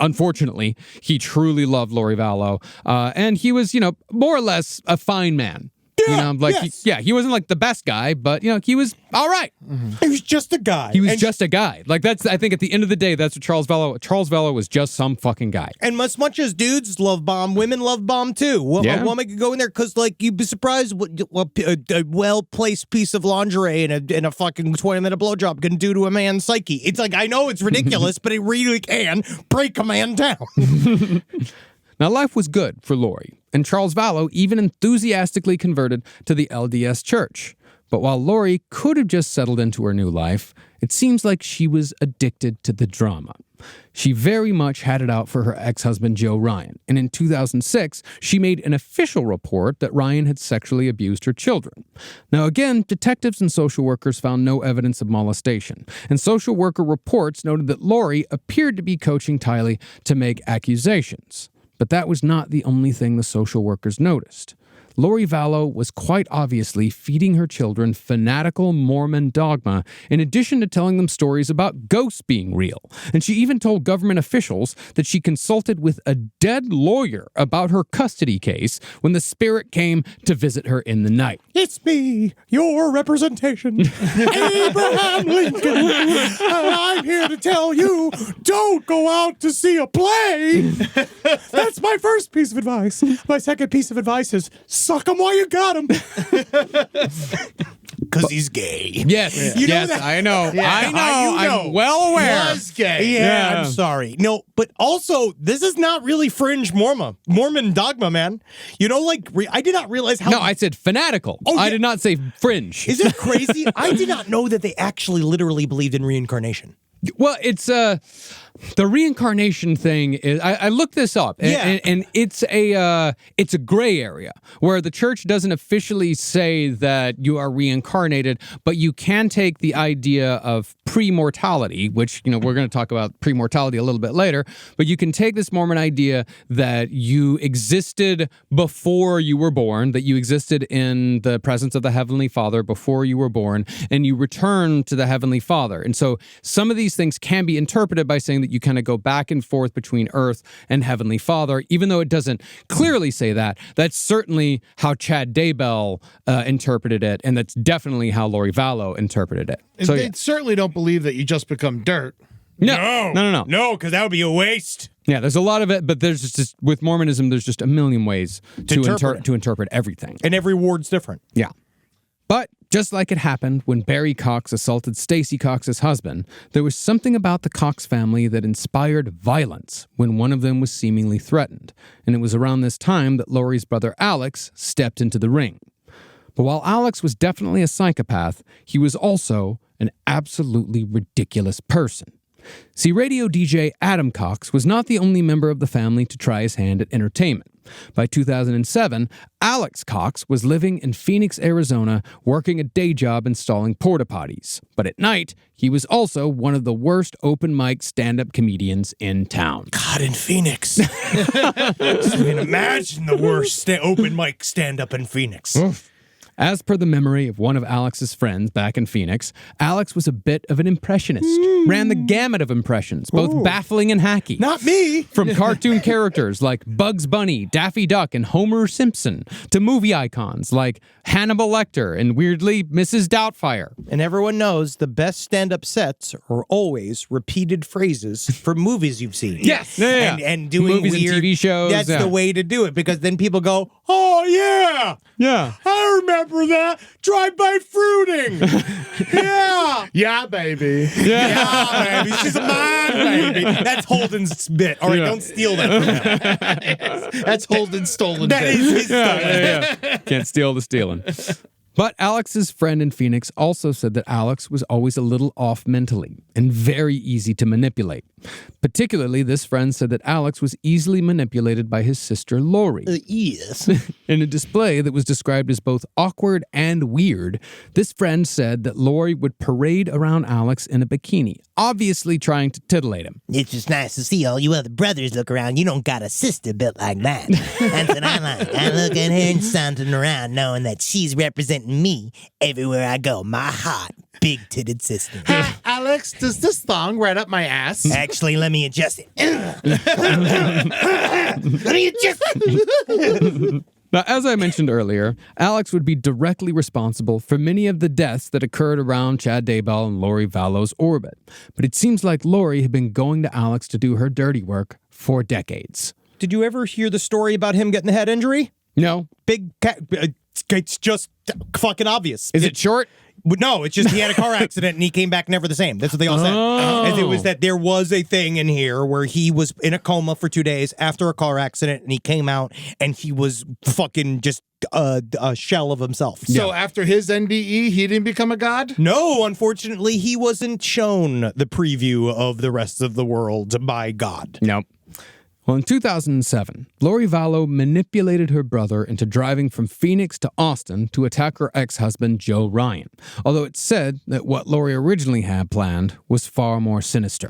Speaker 4: unfortunately, he truly loved Lori Vallow. And he was, more or less a fine man.
Speaker 6: Yeah,
Speaker 4: he wasn't like the best guy, but he was all right.
Speaker 6: Mm-hmm. He was just a guy.
Speaker 4: He was just a guy. I think at the end of the day, that's what Charles Vallow was, just some fucking guy.
Speaker 6: And as much as dudes love bomb, women love bomb too. A woman could go in there because you'd be surprised what a well-placed piece of lingerie and a fucking 20-minute blowjob can do to a man's psyche. It's I know it's ridiculous, but it really can break a man down.
Speaker 4: Now, life was good for Lori, and Charles Vallow even enthusiastically converted to the LDS Church. But while Lori could have just settled into her new life, it seems like she was addicted to the drama. She very much had it out for her ex-husband Joe Ryan, and in 2006, she made an official report that Ryan had sexually abused her children. Now again, detectives and social workers found no evidence of molestation, and social worker reports noted that Lori appeared to be coaching Tylee to make accusations. But that was not the only thing the social workers noticed. Lori Vallow was quite obviously feeding her children fanatical Mormon dogma in addition to telling them stories about ghosts being real. And she even told government officials that she consulted with a dead lawyer about her custody case when the spirit came to visit her in the night.
Speaker 6: It's me, your representation, Abraham Lincoln. I'm here to tell you, don't go out to see a play. That's my first piece of advice. My second piece of advice is suck him while you got him. Because he's gay.
Speaker 4: Yes,
Speaker 6: You know
Speaker 4: yes,
Speaker 6: that?
Speaker 4: I know.
Speaker 5: Yeah.
Speaker 4: I know.
Speaker 6: You know.
Speaker 4: I'm well aware.
Speaker 5: Was gay.
Speaker 6: Yeah, I'm sorry. No, but also, this is not really fringe Mormon dogma, man. You know, like, I did not realize how...
Speaker 4: No, I said fanatical.
Speaker 6: Oh,
Speaker 4: I
Speaker 6: yeah.
Speaker 4: did not say fringe.
Speaker 6: Is it crazy? I did not know that they actually literally believed in reincarnation.
Speaker 4: Well, it's the reincarnation thing is I looked this up and it's a gray area where the church doesn't officially say that you are reincarnated, but you can take the idea of pre-mortality, which, you know, we're going to talk about pre-mortality a little bit later, but you can take this Mormon idea that you existed before you were born, that you existed in the presence of the Heavenly Father before you were born, and you return to the Heavenly Father. And so some of these things can be interpreted by saying that you kind of go back and forth between Earth and Heavenly Father, even though it doesn't clearly say that. That's certainly how Chad Daybell interpreted it, and that's definitely how Lori Vallow interpreted it.
Speaker 5: And they certainly don't believe that you just become dirt.
Speaker 4: No,
Speaker 6: No, because that would be a waste.
Speaker 4: Yeah, there's a lot of it, but there's just with Mormonism, there's just a million ways
Speaker 6: interpret
Speaker 4: to interpret everything.
Speaker 6: And every word's different.
Speaker 4: Yeah. But just like it happened when Barry Cox assaulted Stacy Cox's husband, there was something about the Cox family that inspired violence when one of them was seemingly threatened. And it was around this time that Lori's brother Alex stepped into the ring. But while Alex was definitely a psychopath, he was also an absolutely ridiculous person. See, radio DJ Adam Cox was not the only member of the family to try his hand at entertainment. By 2007, Alex Cox was living in Phoenix, Arizona, working a day job installing porta potties. But at night, he was also one of the worst open mic stand-up comedians in town.
Speaker 6: God, in Phoenix. I mean, imagine the worst open mic stand-up in Phoenix.
Speaker 4: As per the memory of one of Alex's friends back in Phoenix, Alex was a bit of an impressionist, ran the gamut of impressions, both baffling and hacky.
Speaker 6: Not me.
Speaker 4: From cartoon characters like Bugs Bunny, Daffy Duck, and Homer Simpson, to movie icons like Hannibal Lecter and, weirdly, Mrs. Doubtfire.
Speaker 6: And everyone knows the best stand-up sets are always repeated phrases from movies you've seen.
Speaker 4: Yes. Yeah.
Speaker 6: And doing
Speaker 4: movies
Speaker 6: weird
Speaker 4: and TV shows.
Speaker 6: That's the way to do it, because then people go, oh, yeah.
Speaker 4: Yeah.
Speaker 6: I remember that. Drive-by fruiting. Yeah.
Speaker 5: Yeah, baby.
Speaker 6: Yeah, baby. She's a mine, baby. That's Holden's bit. All right, don't steal that from him.
Speaker 5: That's Holden's stolen
Speaker 6: That
Speaker 5: bit.
Speaker 6: is his stuff.
Speaker 4: Yeah. Can't steal the stealing. But Alex's friend in Phoenix also said that Alex was always a little off mentally and very easy to manipulate. Particularly, this friend said that Alex was easily manipulated by his sister Lori.
Speaker 6: Yes.
Speaker 4: In a display that was described as both awkward and weird, this friend said that Lori would parade around Alex in a bikini, obviously trying to titillate him.
Speaker 8: It's just nice to see all you other brothers look around. You don't got a sister built like that. That's what I like. I look at her and sauntering around knowing that she's representing me everywhere I go. My hot, big-titted sister.
Speaker 5: Alex, does this thong right up my ass?
Speaker 8: Actually, let me adjust it. Let me adjust it.
Speaker 4: Now, as I mentioned earlier, Alex would be directly responsible for many of the deaths that occurred around Chad Daybell and Lori Vallow's orbit. But it seems like Lori had been going to Alex to do her dirty work for decades.
Speaker 6: Did you ever hear the story about him getting a head injury?
Speaker 4: No?
Speaker 6: Big cat. It's just fucking obvious.
Speaker 4: Is it short?
Speaker 6: But no, it's just he had a car accident and he came back never the same. That's what they all said. And it was that there was a thing in here where he was in a coma for 2 days after a car accident and he came out and he was fucking just a shell of himself.
Speaker 5: So after his NDE, he didn't become a god?
Speaker 6: No, unfortunately, he wasn't shown the preview of the rest of the world by God.
Speaker 4: Nope. Well, in 2007, Lori Vallow manipulated her brother into driving from Phoenix to Austin to attack her ex-husband, Joe Ryan, although it's said that what Lori originally had planned was far more sinister.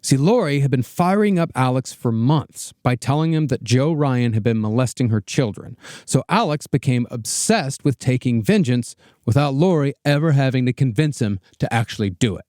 Speaker 4: See, Lori had been firing up Alex for months by telling him that Joe Ryan had been molesting her children, so Alex became obsessed with taking vengeance without Lori ever having to convince him to actually do it.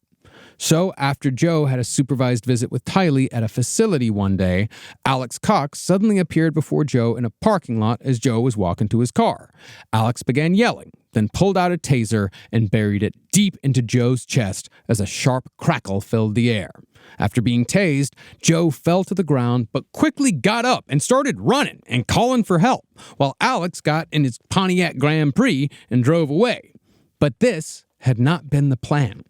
Speaker 4: So, after Joe had a supervised visit with Tylee at a facility one day, Alex Cox suddenly appeared before Joe in a parking lot as Joe was walking to his car. Alex began yelling, then pulled out a taser and buried it deep into Joe's chest as a sharp crackle filled the air. After being tased, Joe fell to the ground but quickly got up and started running and calling for help, while Alex got in his Pontiac Grand Prix and drove away. But this had not been the plan.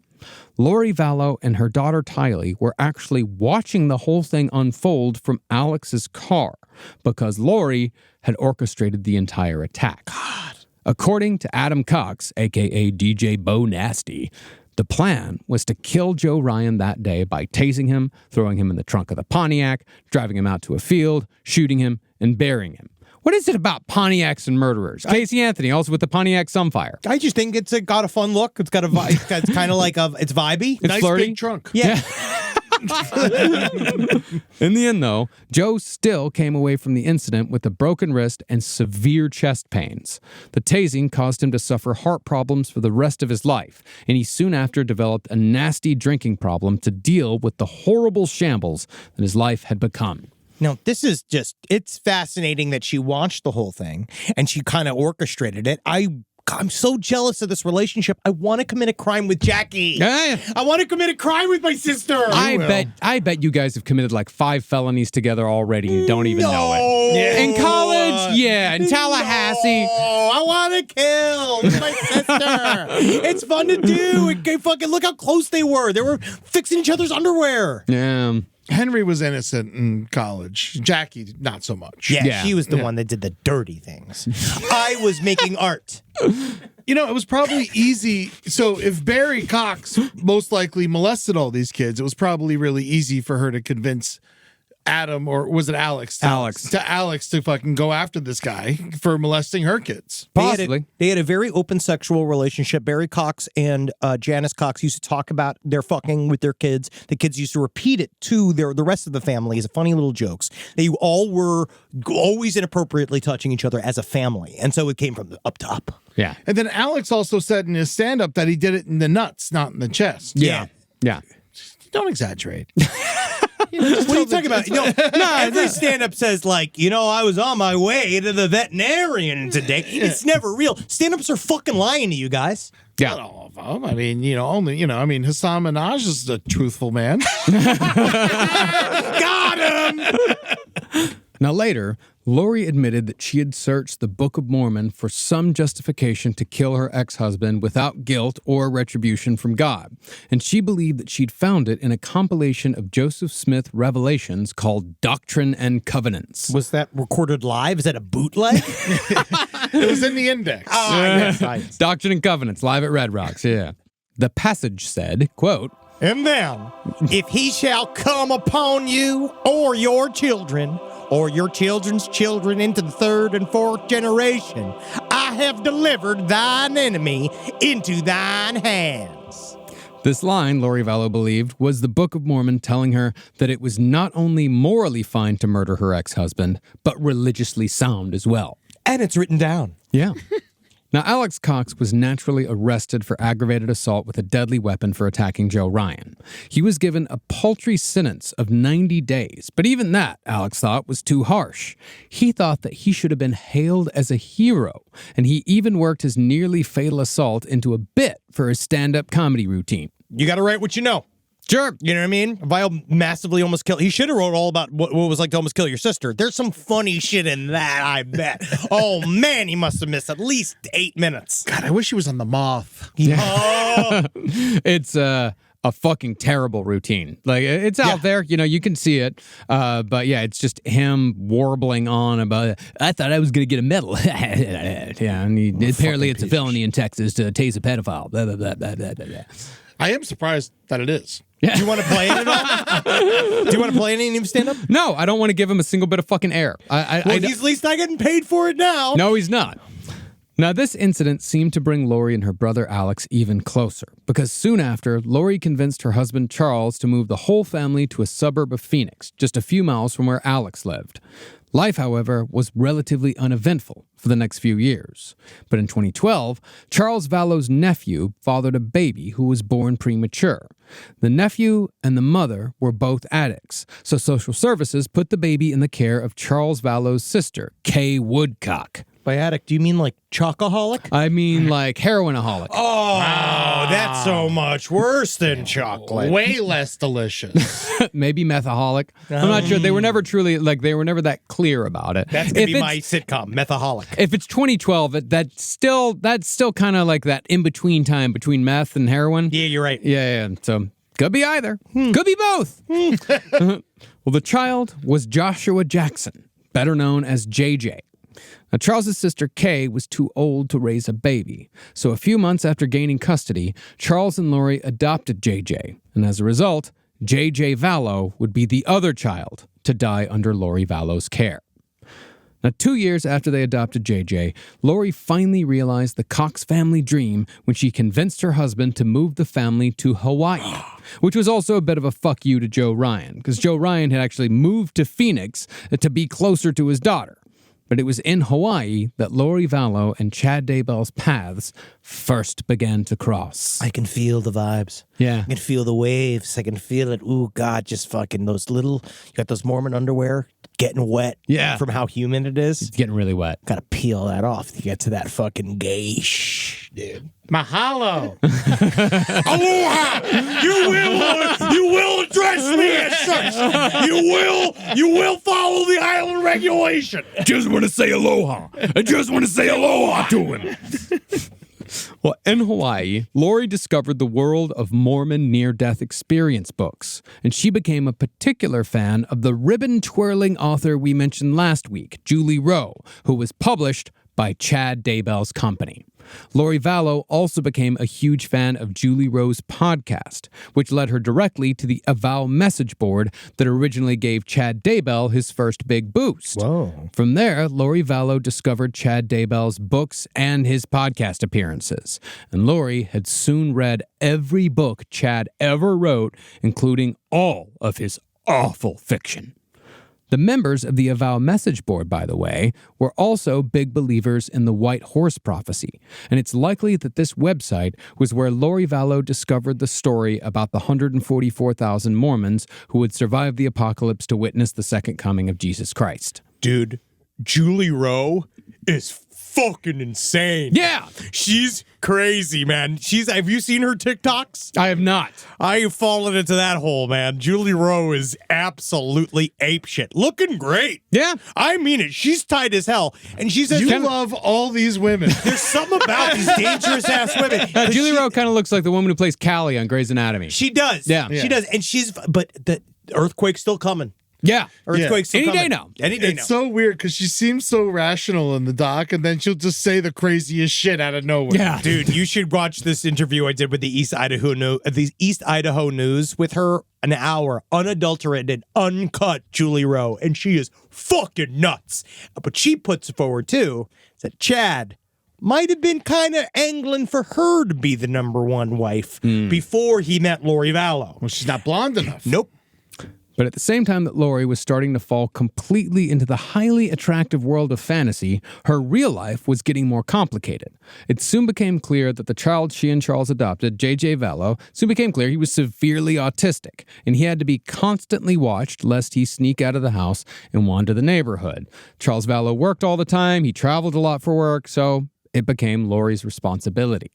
Speaker 4: Lori Vallow and her daughter Tylee were actually watching the whole thing unfold from Alex's car because Lori had orchestrated the entire attack. God. According to Adam Cox, a.k.a. DJ Bo Nasty, the plan was to kill Joe Ryan that day by tasing him, throwing him in the trunk of the Pontiac, driving him out to a field, shooting him, and burying him. What is it about Pontiacs and murderers? Casey Anthony, also with the Pontiac Sunfire.
Speaker 6: I just think it's got a fun look. It's got a vibe. It's kind of like it's vibey.
Speaker 4: It's
Speaker 5: Nice
Speaker 4: flirty.
Speaker 5: big trunk.
Speaker 6: Yeah.
Speaker 4: In the end, though, Joe still came away from the incident with a broken wrist and severe chest pains. The tasing caused him to suffer heart problems for the rest of his life, and he soon after developed a nasty drinking problem to deal with the horrible shambles that his life had become.
Speaker 6: Now, this is it's fascinating that she watched the whole thing and she kind of orchestrated it. I'm so jealous of this relationship. I want to commit a crime with Jackie.
Speaker 4: Yeah.
Speaker 6: I want to commit a crime with my sister.
Speaker 4: I bet you guys have committed like 5 felonies together already and don't even know it.
Speaker 6: Yeah.
Speaker 4: In college, yeah. In Tallahassee.
Speaker 6: No, I want to kill my sister. It's fun to do. Fucking look how close they were. They were fixing each other's underwear.
Speaker 4: Yeah.
Speaker 5: Henry was innocent in college. Jackie, not so much.
Speaker 6: Yeah, she was the one that did the dirty things. I was making art.
Speaker 5: You know, it was probably easy. So if Barry Cox most likely molested all these kids, it was probably really easy for her to convince Adam, or was it Alex? To Alex to fucking go after this guy for molesting her kids.
Speaker 4: Possibly.
Speaker 6: They had a very open sexual relationship. Barry Cox and Janice Cox used to talk about their fucking with their kids. The kids used to repeat it to the rest of the family as funny little jokes. They all were always inappropriately touching each other as a family. And so it came from up to up.
Speaker 4: Yeah.
Speaker 5: And then Alex also said in his stand-up that he did it in the nuts, not in the chest.
Speaker 4: Yeah.
Speaker 5: Don't exaggerate.
Speaker 6: What are you talking about? Every stand-up says, like, I was on my way to the veterinarian today. It's never real. Stand-ups are fucking lying to you guys.
Speaker 4: Yeah.
Speaker 5: Not all of them. I mean, Hassan Minaj is a truthful man.
Speaker 6: Got him!
Speaker 4: Now later, Lori admitted that she had searched the Book of Mormon for some justification to kill her ex-husband without guilt or retribution from God, and she believed that she'd found it in a compilation of Joseph Smith revelations called Doctrine and Covenants.
Speaker 6: Was that recorded live? Is that a bootleg?
Speaker 5: It was in the index.
Speaker 6: Yes.
Speaker 4: Doctrine and Covenants, live at Red Rocks, yeah. The passage said, quote,
Speaker 6: And then, if he shall come upon you or your children, or your children's children into the 3rd and 4th generation, I have delivered thine enemy into thine hands.
Speaker 4: This line, Lori Vallow believed, was the Book of Mormon telling her that it was not only morally fine to murder her ex-husband, but religiously sound as well.
Speaker 6: And it's written down.
Speaker 4: Yeah. Now, Alex Cox was naturally arrested for aggravated assault with a deadly weapon for attacking Joe Ryan. He was given a paltry sentence of 90 days, but even that, Alex thought, was too harsh. He thought that he should have been hailed as a hero, and he even worked his nearly fatal assault into a bit for his stand-up comedy routine.
Speaker 6: You got to write what you know. Sure. You know what I mean? Vallow massively almost killed. He should have wrote all about what it was like to almost kill your sister. There's some funny shit in that, I bet. Oh, man, he must have missed at least 8 minutes.
Speaker 5: God, I wish he was on The Moth.
Speaker 6: Oh.
Speaker 4: It's a fucking terrible routine. Like, it's out there, you know, you can see it. But yeah, it's just him warbling on about, I thought I was going to get a medal. Yeah, and apparently it's a felony in Texas to tase a pedophile. Blah, blah, blah, blah, blah, blah.
Speaker 5: I am surprised that it is.
Speaker 6: Do you want to play it at all? Do you want to play any of him stand-up?
Speaker 4: No, I don't want to give him a single bit of fucking air.
Speaker 6: He's at least not getting paid for it now.
Speaker 4: No, he's not. Now, this incident seemed to bring Lori and her brother Alex even closer, because soon after, Lori convinced her husband Charles to move the whole family to a suburb of Phoenix, just a few miles from where Alex lived. Life, however, was relatively uneventful for the next few years. But in 2012, Charles Vallow's nephew fathered a baby who was born premature. The nephew and the mother were both addicts, so social services put the baby in the care of Charles Vallow's sister, Kay Woodcock.
Speaker 6: By addict, do you mean like chocoholic?
Speaker 4: I mean like heroinaholic.
Speaker 6: Oh, that's so much worse than chocolate.
Speaker 5: Way less delicious.
Speaker 4: Maybe methaholic. I'm not sure. They were never truly, like, they were never that clear about it.
Speaker 6: That's going to be my sitcom, Methaholic.
Speaker 4: If it's 2012, that's still kind of like that in-between time between meth and heroin.
Speaker 6: Yeah, you're right.
Speaker 4: Yeah. So, could be either. Could be both. Well, the child was Joshua Jackson, better known as JJ. Now, Charles's sister Kay was too old to raise a baby, so a few months after gaining custody, Charles and Lori adopted JJ, and as a result, JJ Vallow would be the other child to die under Lori Vallow's care. Now, 2 years after they adopted JJ, Lori finally realized the Cox family dream when she convinced her husband to move the family to Hawaii, which was also a bit of a fuck you to Joe Ryan, because Joe Ryan had actually moved to Phoenix to be closer to his daughter. But it was in Hawaii that Lori Vallow and Chad Daybell's paths first began to cross.
Speaker 8: I can feel the vibes.
Speaker 4: Yeah.
Speaker 8: I can feel the waves. I can feel it. Ooh, God, just fucking those little, you got those Mormon underwear getting wet.
Speaker 4: Yeah.
Speaker 8: From how humid it is.
Speaker 4: It's getting really wet.
Speaker 8: Gotta peel that off to get to that fucking gay dude.
Speaker 5: Mahalo.
Speaker 6: Aloha! You will address me as such. You will follow the island regulation.
Speaker 1: Just want to say aloha. I just want to say aloha to him.
Speaker 4: Well, in Hawaii, Lori discovered the world of Mormon near-death experience books, and she became a particular fan of the ribbon-twirling author we mentioned last week, Julie Rowe, who was published by Chad Daybell's company. Lori Vallow also became a huge fan of Julie Rowe's podcast, which led her directly to the Avow message board that originally gave Chad Daybell his first big boost.
Speaker 8: Whoa.
Speaker 4: From there, Lori Vallow discovered Chad Daybell's books and his podcast appearances, and Lori had soon read every book Chad ever wrote, including all of his awful fiction. The members of the Avow message board, by the way, were also big believers in the White Horse Prophecy, and it's likely that this website was where Lori Vallow discovered the story about the 144,000 Mormons who would survive the apocalypse to witness the second coming of Jesus Christ.
Speaker 6: Dude, Julie Rowe is fucking insane.
Speaker 4: Yeah!
Speaker 6: She's crazy, man. Have you seen her TikToks?
Speaker 4: I have not.
Speaker 6: I've fallen into that hole, man. Julie Rowe is absolutely apeshit. Looking great.
Speaker 4: Yeah.
Speaker 6: I mean it. She's tight as hell. And she says,
Speaker 5: You love all these women.
Speaker 6: there's something about these dangerous ass women.
Speaker 4: Julie Rowe kind of looks like the woman who plays Callie on Grey's Anatomy.
Speaker 6: She does.
Speaker 4: Yeah.
Speaker 6: She does. And but the earthquake's still coming.
Speaker 4: Yeah.
Speaker 6: Earthquake's still
Speaker 4: Any
Speaker 6: coming.
Speaker 4: day now.
Speaker 6: Any day now.
Speaker 5: It's so weird because she seems so rational in the doc, and then she'll just say the craziest shit out of nowhere.
Speaker 4: Yeah.
Speaker 6: Dude, you should watch this interview I did with the East Idaho News with her, an hour, unadulterated, uncut Julie Rowe, and she is fucking nuts. But she puts forward, too, that Chad might have been kind of angling for her to be the number one wife before he met Lori Vallow.
Speaker 5: Well, she's not blonde enough.
Speaker 6: Nope.
Speaker 4: But at the same time that Lori was starting to fall completely into the highly attractive world of fantasy, her real life was getting more complicated. It soon became clear that the child she and Charles adopted, JJ Vallow, he was severely autistic, and he had to be constantly watched lest he sneak out of the house and wander the neighborhood. Charles Vallow worked all the time, he traveled a lot for work, so it became Lori's responsibility.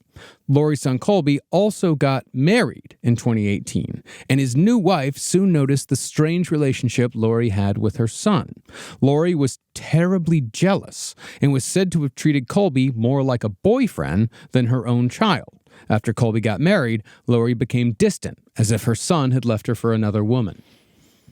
Speaker 4: Lori's son Colby also got married in 2018, and his new wife soon noticed the strange relationship Lori had with her son. Lori was terribly jealous and was said to have treated Colby more like a boyfriend than her own child. After Colby got married, Lori became distant, as if her son had left her for another woman.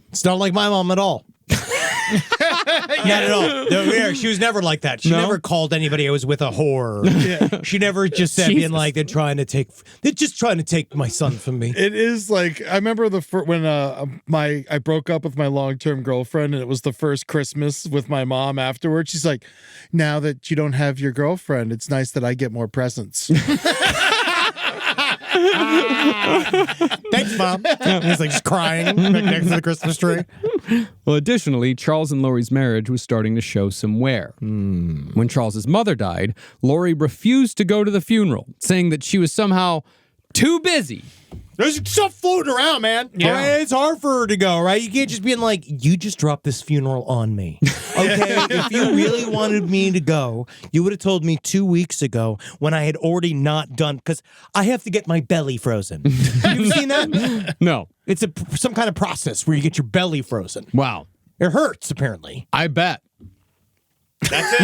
Speaker 6: It's not like my mom at all. Not at all. No, she was never like that. She never called anybody I was with a whore. She never just said being like they're just trying to take my son from me.
Speaker 5: It is like I remember when I broke up with my long-term girlfriend, and it was the first Christmas with my mom afterwards. She's like, "Now that you don't have your girlfriend, it's nice that I get more presents."
Speaker 6: Thanks, Mom. He's like just crying next to the Christmas tree.
Speaker 4: Well, additionally, Charles and Lori's marriage was starting to show some wear. When Charles's mother died, Lori refused to go to the funeral, saying that she was somehow too busy.
Speaker 6: There's stuff floating around, man.
Speaker 5: Yeah.
Speaker 6: Right? It's hard for her to go, right? You can't just be like, you just dropped this funeral on me. Okay, if you really wanted me to go, you would have told me 2 weeks ago when I had already not done, because I have to get my belly frozen. You've seen that?
Speaker 4: No.
Speaker 6: It's some kind of process where you get your belly frozen.
Speaker 4: Wow.
Speaker 6: It hurts, apparently.
Speaker 4: I bet.
Speaker 6: That's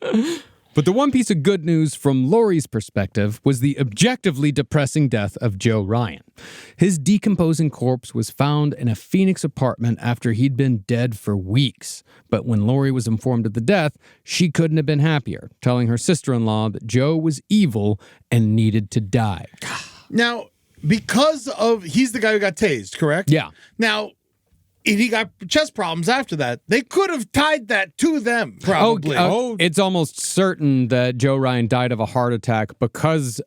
Speaker 6: it.
Speaker 4: But the one piece of good news from Lori's perspective was the objectively depressing death of Joe Ryan. His decomposing corpse was found in a Phoenix apartment after he'd been dead for weeks. But when Lori was informed of the death, she couldn't have been happier, telling her sister-in-law that Joe was evil and needed to die.
Speaker 5: Now, because he's the guy who got tased, correct?
Speaker 4: Yeah.
Speaker 5: Now, and he got chest problems after that. They could have tied that to them, probably.
Speaker 4: It's almost certain that Joe Ryan died of a heart attack because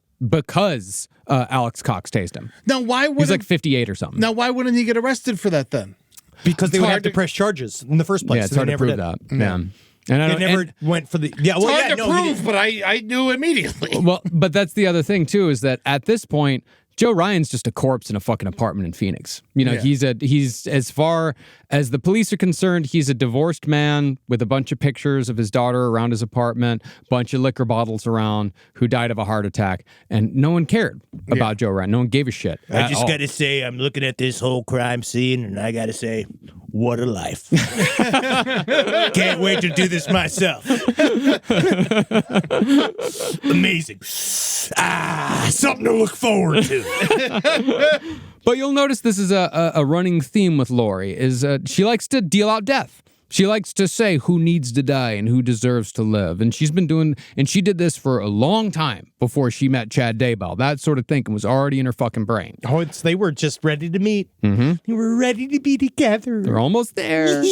Speaker 4: Alex Cox tased him.
Speaker 5: Now, why would
Speaker 4: He's like 58 or something.
Speaker 5: Now, why wouldn't he get arrested for that then?
Speaker 6: Because they would have to press charges in the first place.
Speaker 4: Yeah, it's hard to prove that. Yeah. And
Speaker 6: They never went for the... Yeah,
Speaker 5: It's hard to prove, but I knew immediately.
Speaker 4: Well, but that's the other thing, too, is that at this point, Joe Ryan's just a corpse in a fucking apartment in Phoenix. You know, he's as far as the police are concerned, he's a divorced man with a bunch of pictures of his daughter around his apartment, bunch of liquor bottles around, who died of a heart attack, and no one cared about Joe Ryan. No one gave a shit.
Speaker 8: I just gotta say, I'm looking at this whole crime scene, and I gotta say, what a life. Can't wait to do this myself. Amazing. Something to look forward to.
Speaker 4: But you'll notice this is a running theme with Lori, is she likes to deal out death. She likes to say who needs to die and who deserves to live. And she did this for a long time before she met Chad Daybell. That sort of thinking was already in her fucking brain.
Speaker 6: Oh, they were just ready to meet. Mm-hmm. They were ready to be together.
Speaker 4: They're almost there.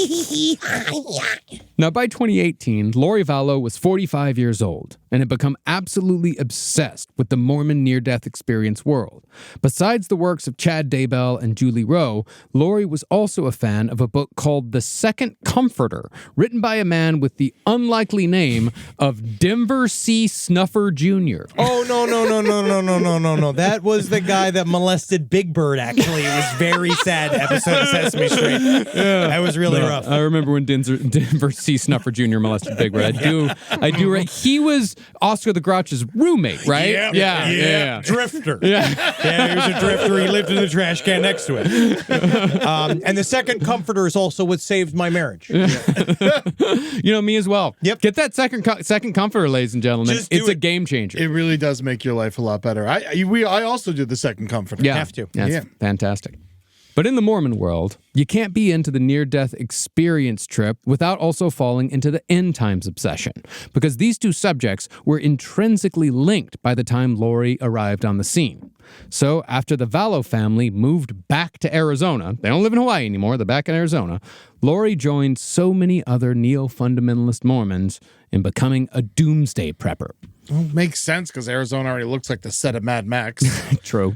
Speaker 4: Now, by 2018, Lori Vallow was 45 years old and had become absolutely obsessed with the Mormon near-death experience world. Besides the works of Chad Daybell and Julie Rowe, Lori was also a fan of a book called The Second Comforter, written by a man with the unlikely name of Denver C. Snuffer Jr.
Speaker 6: Oh, no. That was the guy that molested Big Bird, actually. It was very sad episode of Sesame Street. Yeah. That was really rough.
Speaker 4: I remember when Denver C. Snuffer Jr. molested Big Bird. I do. Right. He was Oscar the Grouch's roommate, right?
Speaker 6: Yeah. Drifter. Yeah, he was a drifter. He lived in the trash can next to it. And the Second Comforter is also what saved my marriage.
Speaker 4: You know, me as well.
Speaker 6: Yep.
Speaker 4: Get that second comforter, ladies and gentlemen. It's a game changer.
Speaker 5: It really does make your life a lot better. I also do the Second Comforter.
Speaker 4: Yeah.
Speaker 6: Have to.
Speaker 4: That's fantastic. But in the Mormon world, you can't be into the near-death experience trip without also falling into the end times obsession, because these two subjects were intrinsically linked by the time Lori arrived on the scene. So after the Vallow family moved back to Arizona, they don't live in Hawaii anymore, they're back in Arizona, Lori joined so many other neo-fundamentalist Mormons in becoming a doomsday prepper.
Speaker 5: Well, makes sense, because Arizona already looks like the set of Mad Max.
Speaker 4: True.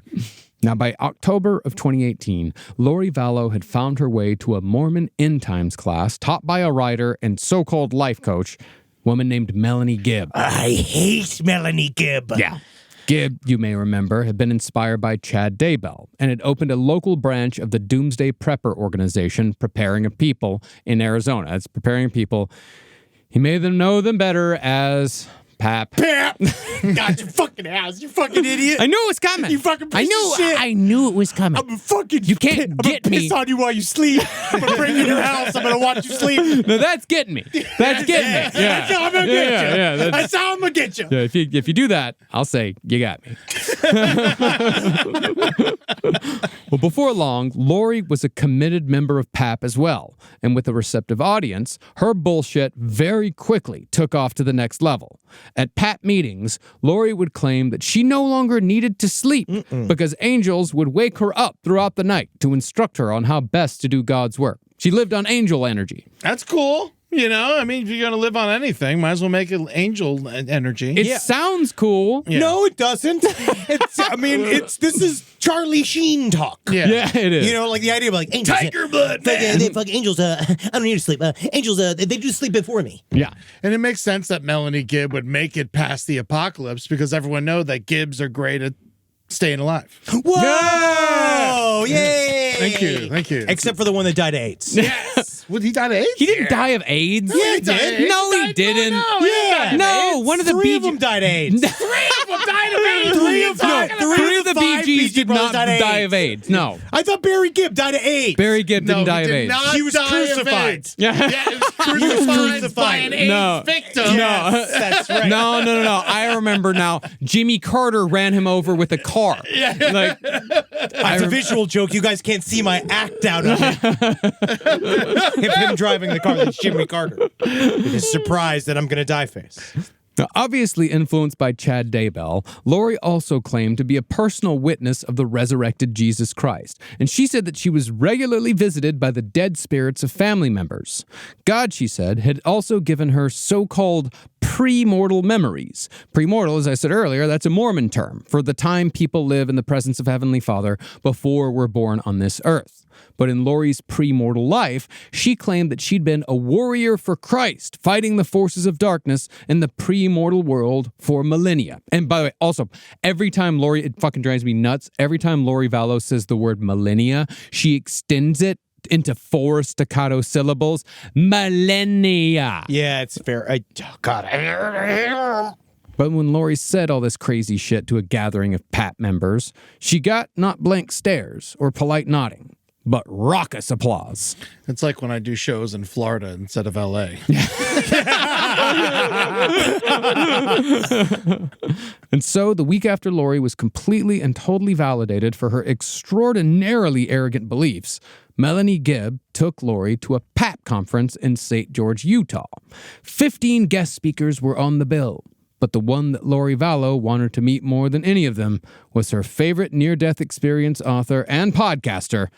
Speaker 4: Now, by October of 2018, Lori Vallow had found her way to a Mormon end times class taught by a writer and so-called life coach, a woman named Melanie Gibb.
Speaker 8: I hate Melanie Gibb.
Speaker 4: Yeah. Gibb, you may remember, had been inspired by Chad Daybell and had opened a local branch of the Doomsday Prepper organization, Preparing a People, in Arizona. It's Preparing a People. He may know them better as Pap.
Speaker 6: Pap! Got your fucking ass, you fucking idiot!
Speaker 4: I knew it was coming.
Speaker 6: You fucking piece of shit!
Speaker 4: I knew it was coming.
Speaker 6: I'm fucking.
Speaker 4: You can't
Speaker 6: I'm
Speaker 4: get
Speaker 6: gonna
Speaker 4: me.
Speaker 6: piss on you while you sleep. I'm gonna bring you to your house. I'm gonna watch you sleep.
Speaker 4: No, that's getting me. That's getting me. Yeah.
Speaker 6: That's how I'm gonna get you.
Speaker 4: Yeah,
Speaker 6: that's how I'm gonna get you.
Speaker 4: Yeah, if you do that, I'll say you got me. Well, before long, Lori was a committed member of PAP as well, and with a receptive audience, her bullshit very quickly took off to the next level. At PAP meetings, Lori would claim that she no longer needed to sleep because angels would wake her up throughout the night to instruct her on how best to do God's work. She lived on angel energy.
Speaker 5: That's cool. You know, I mean, if you're going to live on anything, might as well make it angel energy.
Speaker 4: It sounds cool.
Speaker 5: Yeah.
Speaker 6: No, it doesn't. This is Charlie Sheen talk.
Speaker 4: Yeah, it is.
Speaker 6: You know, like the idea of like angels.
Speaker 8: Tiger blood, man. Fuck angels. I don't need to sleep. Angels, they do sleep before me.
Speaker 4: Yeah.
Speaker 5: And it makes sense that Melanie Gibb would make it past the apocalypse because everyone knows that Gibbs are great at staying alive.
Speaker 6: Whoa! Yay!
Speaker 5: Thank you.
Speaker 6: Except for the one that died of AIDS.
Speaker 5: Yes. Would he die of AIDS?
Speaker 4: He didn't die of AIDS.
Speaker 6: Yeah, he did.
Speaker 4: No, he didn't.
Speaker 6: Yeah.
Speaker 4: One of the
Speaker 6: Three of
Speaker 4: Bee
Speaker 6: them died of AIDS.
Speaker 5: Three of them died of AIDS.
Speaker 4: Three of the Bee
Speaker 6: Five
Speaker 4: Gees
Speaker 6: Beastie
Speaker 4: did not
Speaker 6: Brothers died of
Speaker 4: die
Speaker 6: AIDS.
Speaker 4: of AIDS. No.
Speaker 6: I thought Barry Gibb died of AIDS.
Speaker 4: Barry Gibb didn't die of AIDS.
Speaker 6: He was crucified.
Speaker 4: Yeah.
Speaker 5: He was crucified by an AIDS
Speaker 4: No.
Speaker 5: victim.
Speaker 4: No.
Speaker 6: That's right.
Speaker 4: No. I remember now. Jimmy Carter ran him over with a car. Like,
Speaker 6: It's a visual joke. You guys can't see my act out of it. If him driving the car, that's Jimmy Carter. With his surprise that I'm going to die face.
Speaker 4: Now, obviously influenced by Chad Daybell, Lori also claimed to be a personal witness of the resurrected Jesus Christ, and she said that she was regularly visited by the dead spirits of family members. God, she said, had also given her so-called pre-mortal memories. Pre-mortal, as I said earlier, that's a Mormon term for the time people live in the presence of Heavenly Father before we're born on this earth. But in Lori's pre-mortal life, she claimed that she'd been a warrior for Christ, fighting the forces of darkness in the pre-mortal world for millennia. And by the way, also, every time Lori, it fucking drives me nuts, every time Lori Vallow says the word millennia, she extends it into 4 staccato syllables. Millennia.
Speaker 6: Yeah, it's fair. God.
Speaker 4: But when Lori said all this crazy shit to a gathering of PAP members, she got not blank stares or polite nodding, but raucous applause.
Speaker 5: It's like when I do shows in Florida instead of LA.
Speaker 4: And so the week after Lori was completely and totally validated for her extraordinarily arrogant beliefs, Melanie Gibb took Lori to a PAP conference in St. George, Utah. 15 guest speakers were on the bill, but the one that Lori Vallow wanted to meet more than any of them was her favorite near-death experience author and podcaster,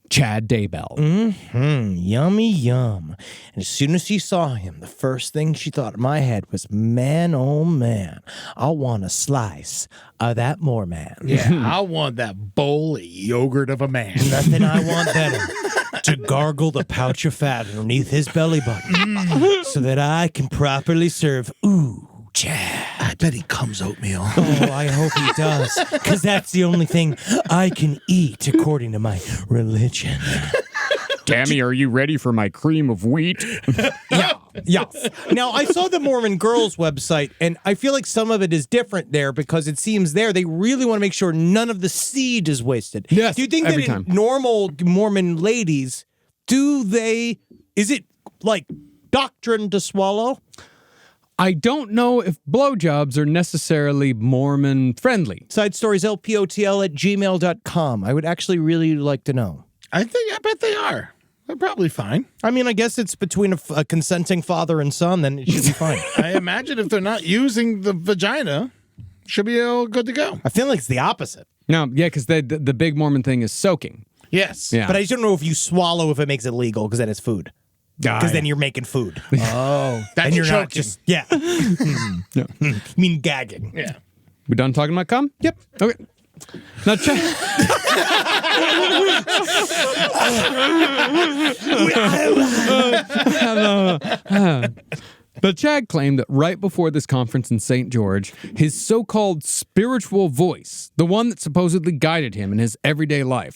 Speaker 4: Chad Daybell.
Speaker 6: Yummy yum. And as soon as she saw him, the first thing she thought in my head was, man, oh man, I want a slice of that Mormon.
Speaker 5: Yeah, I want that bowl of yogurt of a man.
Speaker 6: Nothing I want better to gargle the pouch of fat underneath his belly button so that I can properly serve. Ooh, Chad.
Speaker 5: I bet he comes oatmeal.
Speaker 6: Oh, I hope he does, because that's the only thing I can eat according to my religion.
Speaker 4: Tammy, are you ready for my cream of wheat?
Speaker 6: Yeah. Now, I saw the Mormon Girls website, and I feel like some of it is different there because it seems they really want to make sure none of the seed is wasted.
Speaker 4: Yes,
Speaker 6: Do you think that
Speaker 4: every
Speaker 6: in
Speaker 4: time.
Speaker 6: normal Mormon ladies, is it like doctrine to swallow?
Speaker 4: I don't know if blowjobs are necessarily Mormon friendly.
Speaker 6: Side stories, lpotl@gmail.com. I would actually really like to know.
Speaker 5: I bet they are. They're probably fine.
Speaker 6: I mean, I guess it's between a consenting father and son, then it should be fine.
Speaker 5: I imagine if they're not using the vagina, should be all good to go.
Speaker 6: I feel like it's the opposite.
Speaker 4: No, yeah, because the big Mormon thing is soaking.
Speaker 5: Yes.
Speaker 4: Yeah.
Speaker 6: But I just don't know if you swallow if it makes it legal, because then it's food. Because then you're making food.
Speaker 5: Oh, that's
Speaker 6: And you're
Speaker 5: choking.
Speaker 6: not just, yeah. I mean, gagging.
Speaker 5: Yeah.
Speaker 4: We done talking about cum? Yep. Okay. Now, But Chad claimed that right before this conference in St. George, his so-called spiritual voice, the one that supposedly guided him in his everyday life,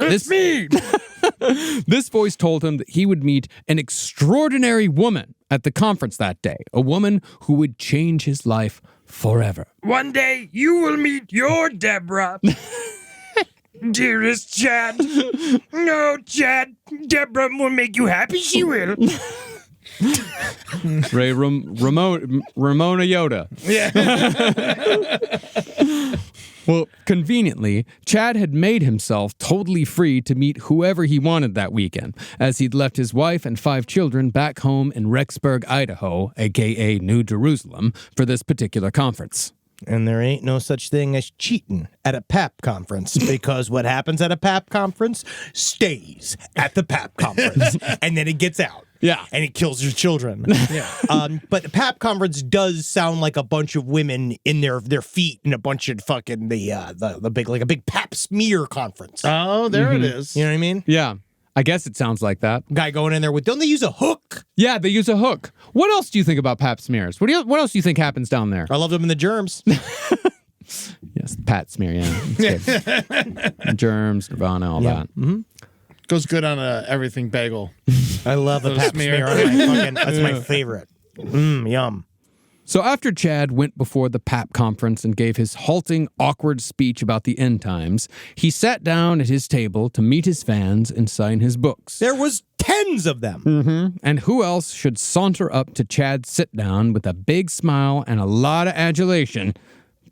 Speaker 4: This voice told him that he would meet an extraordinary woman at the conference that day, a woman who would change his life forever.
Speaker 9: One day you will meet your Deborah. Dearest Chad. No, Chad. Deborah will make you happy. She will.
Speaker 4: Ramona Yoda. Yeah. Well, conveniently, Chad had made himself totally free to meet whoever he wanted that weekend, as he'd left his wife and 5 children back home in Rexburg, Idaho, aka New Jerusalem, for this particular conference.
Speaker 6: And there ain't no such thing as cheating at a PAP conference, because what happens at a PAP conference stays at the PAP conference, and then it gets out.
Speaker 4: Yeah.
Speaker 6: And it kills your children. Yeah. But the PAP conference does sound like a bunch of women in their feet and a bunch of fucking the big, like a big pap smear conference.
Speaker 5: Oh, there it is.
Speaker 6: You know what I mean?
Speaker 4: Yeah. I guess it sounds like that.
Speaker 6: Guy going in there with, don't they use a hook?
Speaker 4: Yeah, they use a hook. What else do you think about pap smears? What else do you think happens down there?
Speaker 6: I love them in the germs.
Speaker 4: Yes, pat smear, yeah. Germs, Nirvana, all that.
Speaker 6: Mm-hmm.
Speaker 5: Goes good on a everything bagel.
Speaker 6: I love a pap smear. That's my favorite. Yum.
Speaker 4: So after Chad went before the PAP conference and gave his halting, awkward speech about the end times, he sat down at his table to meet his fans and sign his books.
Speaker 6: There was tens of them.
Speaker 4: Mm-hmm. And who else should saunter up to Chad's sit-down with a big smile and a lot of adulation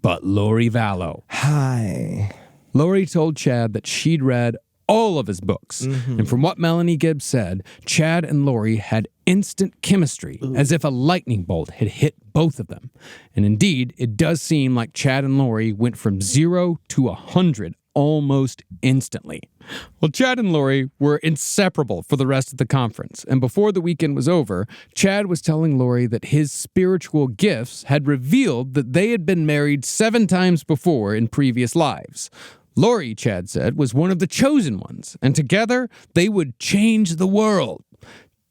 Speaker 4: but Lori Vallow.
Speaker 6: Hi.
Speaker 4: Lori told Chad that she'd read all of his books. And from what Melanie Gibbs said, Chad and Lori had instant chemistry, as if a lightning bolt had hit both of them. And indeed, it does seem like Chad and Lori went from 0 to 100 almost instantly. Well, Chad and Lori were inseparable for the rest of the conference, and before the weekend was over, Chad was telling Lori that his spiritual gifts had revealed that they had been married 7 times before in previous lives. Lori, Chad said, was one of the chosen ones, and together they would change the world.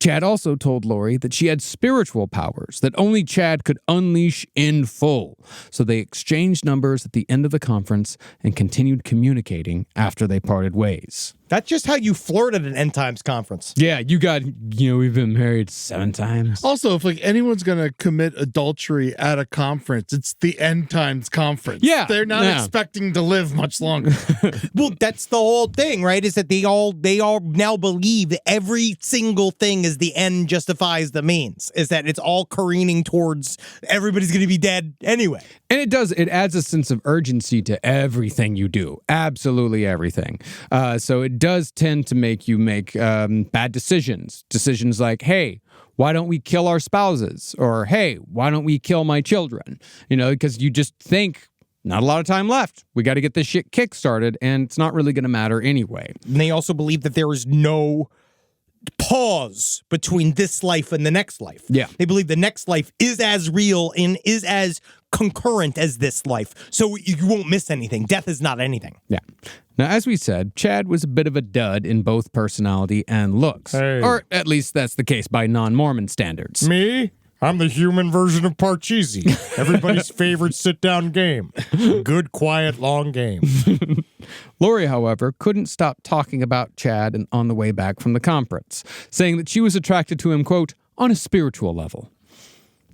Speaker 4: Chad also told Lori that she had spiritual powers that only Chad could unleash in full. So they exchanged numbers at the end of the conference and continued communicating after they parted ways.
Speaker 6: That's just how you flirt at an end times conference.
Speaker 4: Yeah, we've been married 7 times.
Speaker 5: Also, if like anyone's gonna commit adultery at a conference, it's the end times conference.
Speaker 4: Yeah,
Speaker 5: they're not expecting to live much longer.
Speaker 6: Well, that's the whole thing, right? Is that they all now believe that every single thing is the end justifies the means. Is that it's all careening towards everybody's gonna be dead anyway.
Speaker 4: And it adds a sense of urgency to everything you do. Absolutely everything. So it does tend to make you make bad decisions. Decisions like, hey, why don't we kill our spouses? Or, hey, why don't we kill my children? Because you just think, not a lot of time left. We got to get this shit kickstarted, and it's not really going to matter anyway.
Speaker 6: And they also believe that there is no pause between this life and the next life.
Speaker 4: Yeah.
Speaker 6: They believe the next life is as real and is as concurrent as this life. So you won't miss anything. Death is not anything.
Speaker 4: Yeah. Now, as we said, Chad was a bit of a dud in both personality and looks.
Speaker 9: Hey.
Speaker 4: Or at least that's the case by non-Mormon standards.
Speaker 9: Me? I'm the human version of Parcheesi. Everybody's favorite sit-down game. Good, quiet, long game.
Speaker 4: Lori, however, couldn't stop talking about Chad on the way back from the conference, saying that she was attracted to him, quote, on a spiritual level.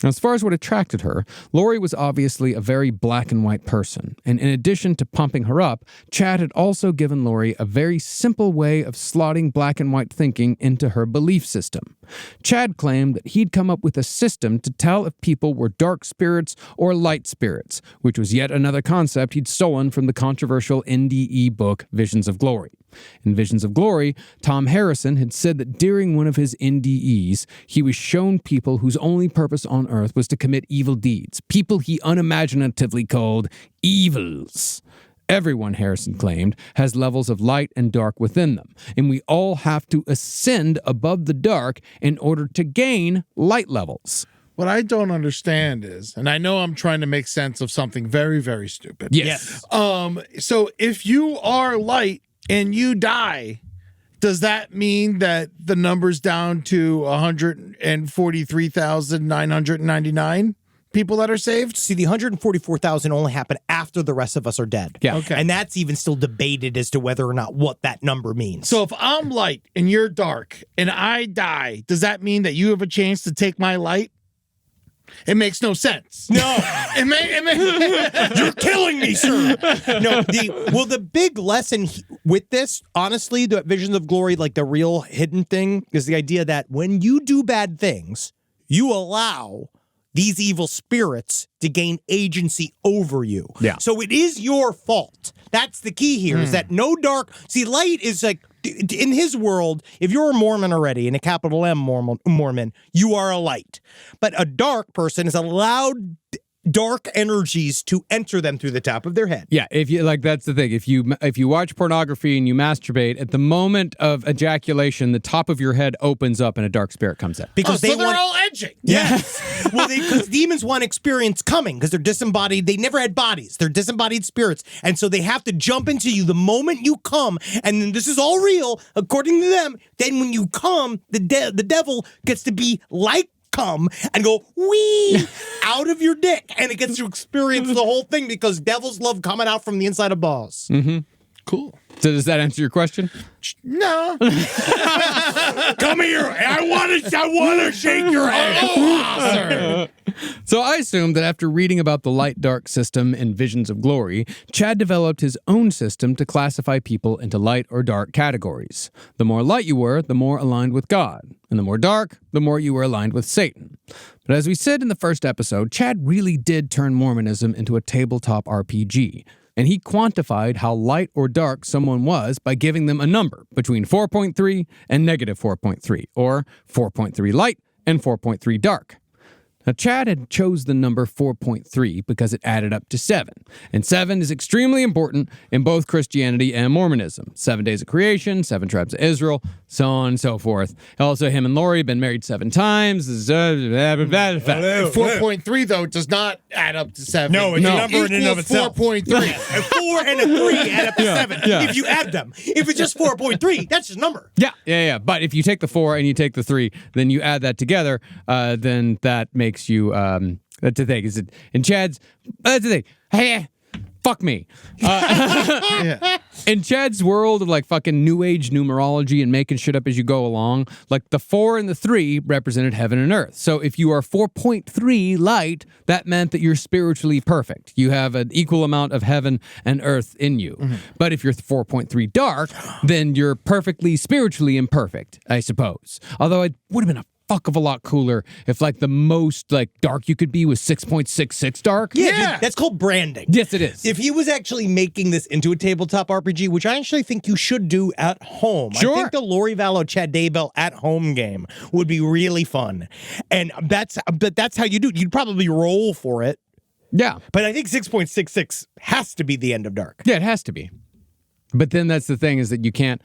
Speaker 4: Now, as far as what attracted her, Lori was obviously a very black and white person, and in addition to pumping her up, Chad had also given Lori a very simple way of slotting black and white thinking into her belief system. Chad claimed that he'd come up with a system to tell if people were dark spirits or light spirits, which was yet another concept he'd stolen from the controversial NDE book Visions of Glory. In Visions of Glory, Tom Harrison had said that during one of his NDEs, he was shown people whose only purpose on earth was to commit evil deeds, people he unimaginatively called evils. Everyone, Harrison claimed, has levels of light and dark within them, and we all have to ascend above the dark in order to gain light levels.
Speaker 5: What I don't understand is, and I know I'm trying to make sense of something very, very stupid.
Speaker 4: Yes.
Speaker 5: So if you are light and you die, does that mean that the number's down to 143,999? people that are saved?
Speaker 6: See, the 144,000 only happen after the rest of us are dead.
Speaker 4: Yeah.
Speaker 5: Okay.
Speaker 6: And that's even still debated as to whether or not what that number means.
Speaker 5: So if I'm light and you're dark and I die, does that mean that you have a chance to take my light? It makes no sense.
Speaker 6: No.
Speaker 5: You're
Speaker 6: killing me, sir. No, the big lesson with this, honestly, the Visions of Glory, like the real hidden thing, is the idea that when you do bad things, you allow these evil spirits to gain agency over you.
Speaker 4: Yeah.
Speaker 6: So it is your fault. That's the key here, is that no dark... See, light is like... In his world, if you're a Mormon already, in a capital M Mormon, you are a light. But a dark person is allowed dark energies to enter them through the top of their head.
Speaker 4: Yeah, if you like, that's the thing. If you watch pornography and you masturbate, at the moment of ejaculation, the top of your head opens up and a dark spirit comes in.
Speaker 6: Because
Speaker 5: they're all edging.
Speaker 6: Yes. Well, because demons want experience coming because they're disembodied. They never had bodies. They're disembodied spirits. And so they have to jump into you the moment you come. And then this is all real, according to them. Then when you come, the devil gets to be like come and go wee out of your dick, and it gets to experience the whole thing because devils love coming out from the inside of balls.
Speaker 4: Mm-hmm.
Speaker 5: Cool.
Speaker 4: So does that answer your question?
Speaker 5: No.
Speaker 9: Come here. I want to shake your hand.
Speaker 4: So I assumed that after reading about the light-dark system in Visions of Glory, Chad developed his own system to classify people into light or dark categories. The more light you were, the more aligned with God. And the more dark, the more you were aligned with Satan. But as we said in the first episode, Chad really did turn Mormonism into a tabletop RPG. And he quantified how light or dark someone was by giving them a number between 4.3 and negative 4.3, or 4.3 light and 4.3 dark. Now, Chad had chose the number 4.3 because it added up to 7. And 7 is extremely important in both Christianity and Mormonism. 7 days of creation, 7 tribes of Israel, so on and so forth. Also, him and Lori have been married 7 times.
Speaker 5: 4.3, though, does not add up to 7.
Speaker 9: No, it's a number in and of itself.
Speaker 5: 4.3.
Speaker 6: A 4 and a 3 add up to 7 if you add them. If it's just 4.3, that's just a number.
Speaker 4: Yeah. But if you take the 4 and you take the 3, then you add that together, then that makes you that's the thing, is it in Chad's that's the thing, hey, fuck me, in Chad's world of like fucking new age numerology and making shit up as you go along, like the 4 and the 3 represented heaven and earth. So if you are 4.3 light, that meant that you're spiritually perfect. You have an equal amount of heaven and earth in you. But if you're 4.3 dark, then you're perfectly spiritually imperfect, I suppose. Although it would have been a fuck of a lot cooler if like the most like dark you could be was 6.66 dark.
Speaker 6: Yeah. Dude, that's called branding.
Speaker 4: Yes, it is.
Speaker 6: If he was actually making this into a tabletop RPG, which I actually think you should do at home.
Speaker 4: Sure.
Speaker 6: I think the Lori Vallow, Chad Daybell at home game would be really fun. And that's how you do it. You'd probably roll for it.
Speaker 4: Yeah.
Speaker 6: But I think 6.66 has to be the end of dark.
Speaker 4: Yeah, it has to be. But then that's the thing, is that you can't.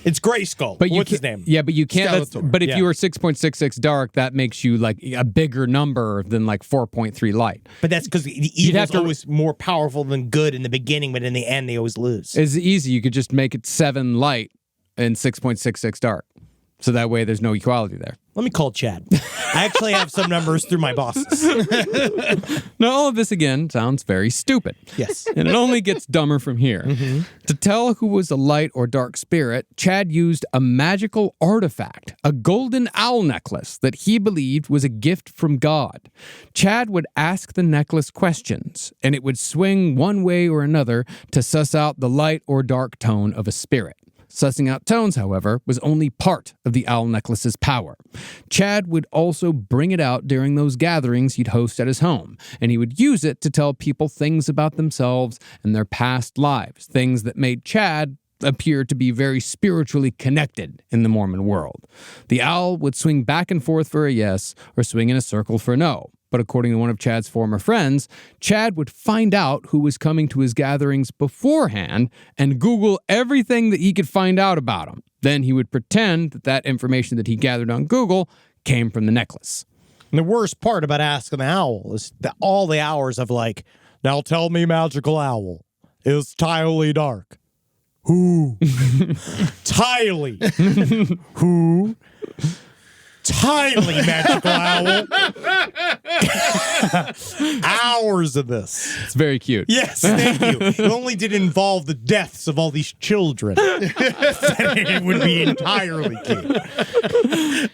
Speaker 6: It's Grayskull.
Speaker 4: But
Speaker 6: what's his name?
Speaker 4: Yeah, but you can't. But if
Speaker 6: Yeah.
Speaker 4: you were 6.66 dark, that makes you like a bigger number than like 4.3 light.
Speaker 6: But that's because the evil's always more powerful than good in the beginning, but in the end, they always lose.
Speaker 4: It's easy. You could just make it 7 light and 6.66 dark. So that way there's no equality there.
Speaker 6: Let me call Chad. I actually have some numbers through my bosses.
Speaker 4: Now, all of this, again, sounds very stupid.
Speaker 6: Yes.
Speaker 4: And it only gets dumber from here. To tell who was a light or dark spirit, Chad used a magical artifact, a golden owl necklace that he believed was a gift from God. Chad would ask the necklace questions, and it would swing one way or another to suss out the light or dark tone of a spirit. Sussing out tones, however, was only part of the owl necklace's power. Chad would also bring it out during those gatherings he'd host at his home, and he would use it to tell people things about themselves and their past lives, things that made Chad appear to be very spiritually connected in the Mormon world. The owl would swing back and forth for a yes or swing in a circle for no. But according to one of Chad's former friends, Chad would find out who was coming to his gatherings beforehand and Google everything that he could find out about him. Then he would pretend that that information that he gathered on Google came from the necklace.
Speaker 6: And the worst part about asking the owl is that all the hours of like, now tell me, magical owl, is Tylee dark? Who? Tylee. Who?
Speaker 9: Timely, magical owl. Hours of this.
Speaker 4: It's very cute.
Speaker 6: Yes, thank you. It only did involve the deaths of all these children. It would be entirely cute.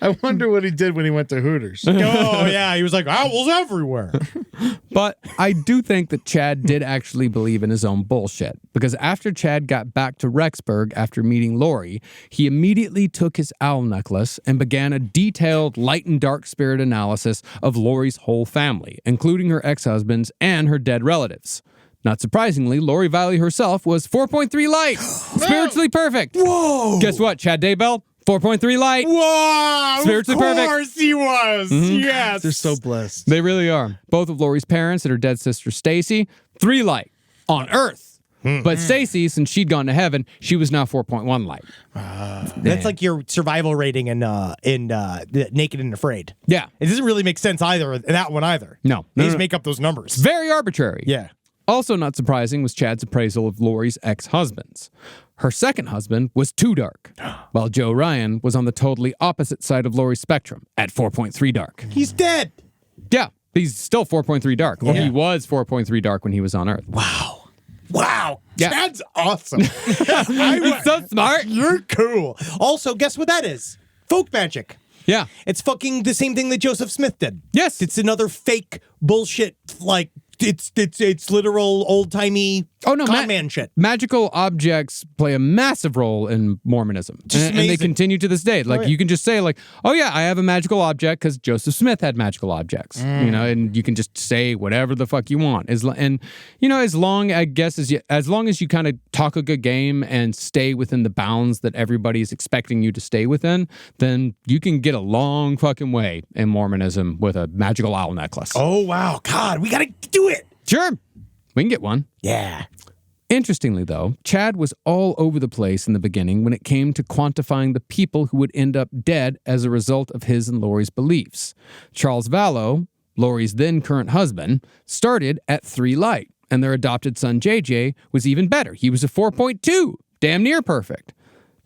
Speaker 5: I wonder what he did when he went to Hooters.
Speaker 9: Oh, yeah. He was like, owls everywhere.
Speaker 4: But I do think that Chad did actually believe in his own bullshit, because after Chad got back to Rexburg after meeting Lori, he immediately took his owl necklace and began a detailed light and dark spirit analysis of Lori's whole family, including her ex-husbands and her dead relatives. Not surprisingly, Lori Vallow herself was 4.3 light, spiritually perfect.
Speaker 6: Whoa!
Speaker 4: Guess what, Chad Daybell? 4.3 light.
Speaker 9: Whoa!
Speaker 4: Spiritually perfect.
Speaker 9: Of course he was. Yes.
Speaker 5: They're so blessed.
Speaker 4: They really are. Both of Lori's parents and her dead sister Stacy, 3 light on Earth. But Stacy, since she'd gone to heaven, she was now 4.1 light.
Speaker 6: That's like your survival rating in Naked and Afraid.
Speaker 4: Yeah.
Speaker 6: It doesn't really make sense either, that one either.
Speaker 4: No.
Speaker 6: They
Speaker 4: No,
Speaker 6: just
Speaker 4: no.
Speaker 6: make up those numbers.
Speaker 4: Very arbitrary.
Speaker 6: Yeah.
Speaker 4: Also not surprising was Chad's appraisal of Lori's ex-husbands. Her second husband was too dark, while Joe Ryan was on the totally opposite side of Lori's spectrum at 4.3 dark.
Speaker 6: He's dead.
Speaker 4: Yeah, he's still 4.3 dark. Well,
Speaker 6: Yeah.
Speaker 4: he was 4.3 dark when he was on Earth.
Speaker 6: Wow.
Speaker 4: Yeah.
Speaker 6: Chad's awesome.
Speaker 4: He's so smart.
Speaker 6: You're cool. Also, guess what that is? Folk magic.
Speaker 4: Yeah.
Speaker 6: It's fucking the same thing that Joseph Smith did.
Speaker 4: Yes.
Speaker 6: It's another fake bullshit, like, it's literal old-timey con man shit.
Speaker 4: Magical objects play a massive role in Mormonism. And they
Speaker 6: amazing.
Speaker 4: continue to this day. Like,
Speaker 6: yeah.
Speaker 4: you can just say, like, oh, yeah, I have a magical object because Joseph Smith had magical objects. You know, and you can just say whatever the fuck you want. And, you know, as long as you kind of talk a good game and stay within the bounds that everybody's expecting you to stay within, then you can get a long fucking way in Mormonism with a magical owl necklace.
Speaker 6: Oh, wow. God, we gotta do it.
Speaker 4: Sure. We can get one.
Speaker 6: Yeah.
Speaker 4: Interestingly, though, Chad was all over the place in the beginning when it came to quantifying the people who would end up dead as a result of his and Lori's beliefs. Charles Vallow, Lori's then current husband, started at 3 light, and their adopted son JJ was even better. He was a 4.2, damn near perfect.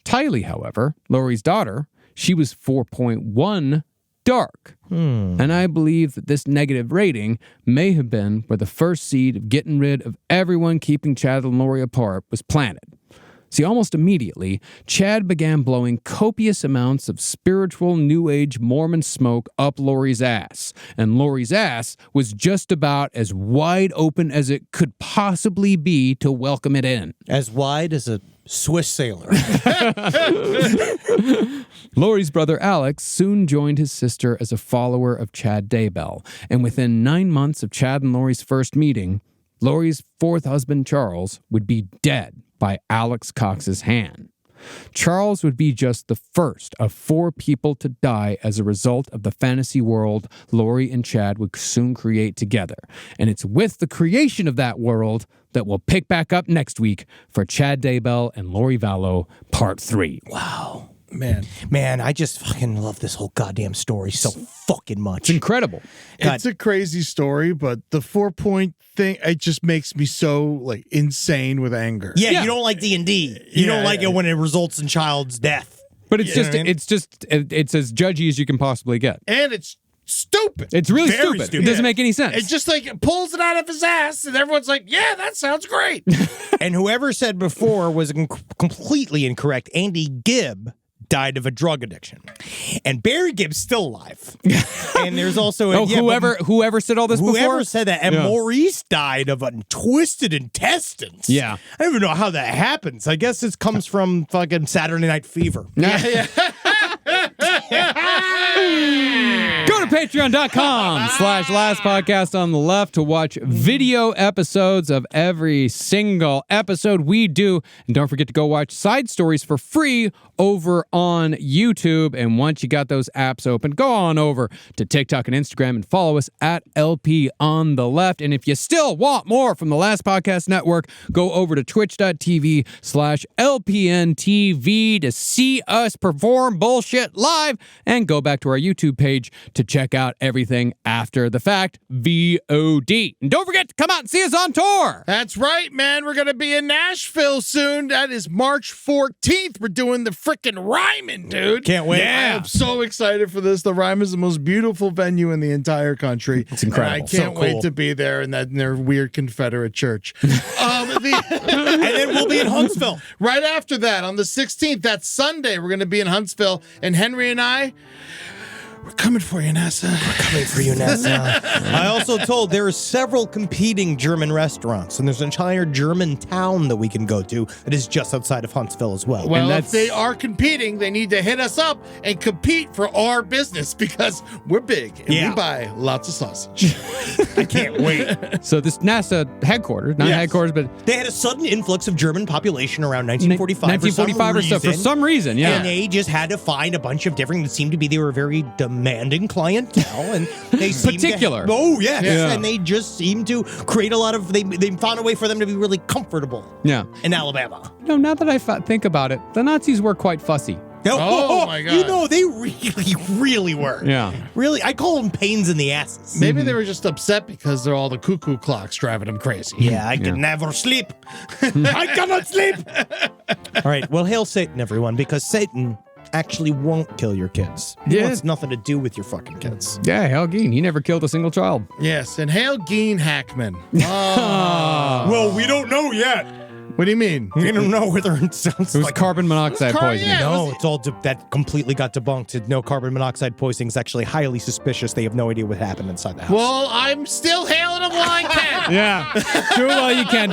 Speaker 4: Tylee, however, Lori's daughter, she was 4.1 dark. And I believe that this negative rating may have been where the first seed of getting rid of everyone keeping Chad and Lori apart was planted. See, almost immediately, Chad began blowing copious amounts of spiritual New Age Mormon smoke up Lori's ass. And Lori's ass was just about as wide open as it could possibly be to welcome it in.
Speaker 6: As wide as a Swiss sailor.
Speaker 4: Lori's brother Alex soon joined his sister as a follower of Chad Daybell, and within 9 months of Chad and Lori's first meeting, Lori's fourth husband Charles would be dead by Alex Cox's hand. Charles would be just the first of 4 people to die as a result of the fantasy world Lori and Chad would soon create together. And it's with the creation of that world that we'll pick back up next week for Chad Daybell and Lori Vallow, Part 3.
Speaker 6: Wow. Man, I just fucking love this whole goddamn story so fucking much.
Speaker 4: It's incredible.
Speaker 5: It's a crazy story, but the 4-point thing, it just makes me so like insane with anger.
Speaker 6: Yeah, you don't like D&D. You don't like it when it results in child's death.
Speaker 4: But it's it's as judgy as you can possibly get.
Speaker 5: And it's stupid.
Speaker 4: It's really
Speaker 6: Very
Speaker 4: stupid. It doesn't make any sense.
Speaker 5: It just like pulls it out of his ass, and everyone's like, "Yeah, that sounds great."
Speaker 6: And whoever said before was completely incorrect. Andy Gibb died of a drug addiction, and Barry Gibb's still alive. And there's also
Speaker 4: whoever said all this before?
Speaker 6: Whoever said that, and Maurice died of twisted intestines.
Speaker 4: Yeah.
Speaker 6: I don't even know how that happens. I guess it comes from fucking Saturday Night Fever.
Speaker 4: Go to patreon.com/last podcast on the left to watch video episodes of every single episode we do. And don't forget to go watch side stories for free over on YouTube. And once you got those apps open, go on over to TikTok and Instagram and follow us at LP on the left. And if you still want more from the Last Podcast Network, go over to twitch.tv/LPNTV to see us perform bullshit live, and go back to our YouTube page to check out everything after the fact, VOD. And don't forget to come out and see us on tour.
Speaker 5: That's right, man. We're going to be in Nashville soon. That is March 14th. We're doing the freaking Ryman, dude.
Speaker 6: Can't wait.
Speaker 5: Yeah. I'm so excited for this. The Ryman is the most beautiful venue in the entire country.
Speaker 4: It's incredible.
Speaker 5: And I can't
Speaker 6: So
Speaker 5: wait
Speaker 6: cool.
Speaker 5: to be there in their weird Confederate church.
Speaker 6: And then we'll be in Huntsville.
Speaker 5: Right after that, on the 16th, that's Sunday, we're going to be in Huntsville. And Henry and I, we're coming for you, NASA.
Speaker 6: Coming for you, NASA. I also told there are several competing German restaurants, and there's an entire German town that we can go to that is just outside of Huntsville as well.
Speaker 5: Well,
Speaker 4: And
Speaker 5: if they are competing, they need to hit us up and compete for our business because we're big and
Speaker 6: Yeah.
Speaker 5: we buy lots of sausage.
Speaker 6: I can't wait.
Speaker 4: So this NASA headquarters, not
Speaker 5: Yes.
Speaker 4: headquarters, but
Speaker 6: They had a sudden influx of German population around 1945.
Speaker 4: 1945 or so, for some reason, yeah.
Speaker 6: And they just had to find a bunch of different, it seemed to be they were very demanding clientele. And they seemed
Speaker 4: Particular.
Speaker 6: Oh, yes.
Speaker 4: Yeah.
Speaker 6: And they just seemed to create a lot of, they found a way for them to be really comfortable
Speaker 4: Yeah.
Speaker 6: in Alabama.
Speaker 4: No, now that I think about it, the Nazis were quite fussy.
Speaker 5: Oh, my God.
Speaker 6: You know, they really, really were.
Speaker 4: Yeah.
Speaker 6: Really, I call them pains in the asses.
Speaker 5: Maybe they were just upset because they're all the cuckoo clocks driving them crazy.
Speaker 6: Yeah, I can never sleep. I cannot sleep. All right, well, hail Satan, everyone, because Satan actually won't kill your kids. He
Speaker 4: Yeah.
Speaker 6: wants nothing to do with your fucking kids.
Speaker 4: Yeah, Helgeen, he never killed a single child.
Speaker 5: Yes, and hail Gene Hackman.
Speaker 9: Well, we don't know yet.
Speaker 5: What do you mean?
Speaker 6: We don't know whether it sounds
Speaker 4: It was
Speaker 6: like
Speaker 4: carbon monoxide poisoning.
Speaker 5: yeah.
Speaker 6: No, it's all that completely got debunked. No, carbon monoxide poisoning is actually highly suspicious. They have no idea what happened inside the house.
Speaker 5: Well, I'm still hailing a blind cat.
Speaker 4: Yeah, do it while you can.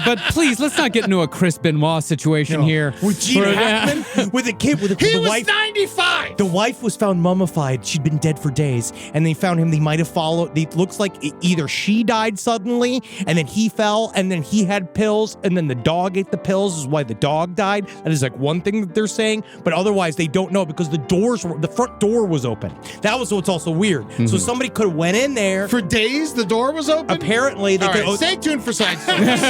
Speaker 4: But please, let's not get into a Chris Benoit situation here.
Speaker 6: with Gene
Speaker 4: Where-
Speaker 6: Hackman, with a kid, with
Speaker 5: He
Speaker 6: the
Speaker 5: was
Speaker 6: wife.
Speaker 5: 95.
Speaker 6: The wife was found mummified. She'd been dead for days, and they found him. They might have followed. It looks like either she died suddenly, and then he fell, and then he had pills, and then the dog ate the pills. Is why the dog died. That is like one thing that they're saying, but otherwise they don't know because the front door was open. That was what's also weird. So somebody could have went in there.
Speaker 5: For days, the door was open?
Speaker 6: Apparently, they
Speaker 5: All
Speaker 6: could.
Speaker 5: right, stay tuned for side stories.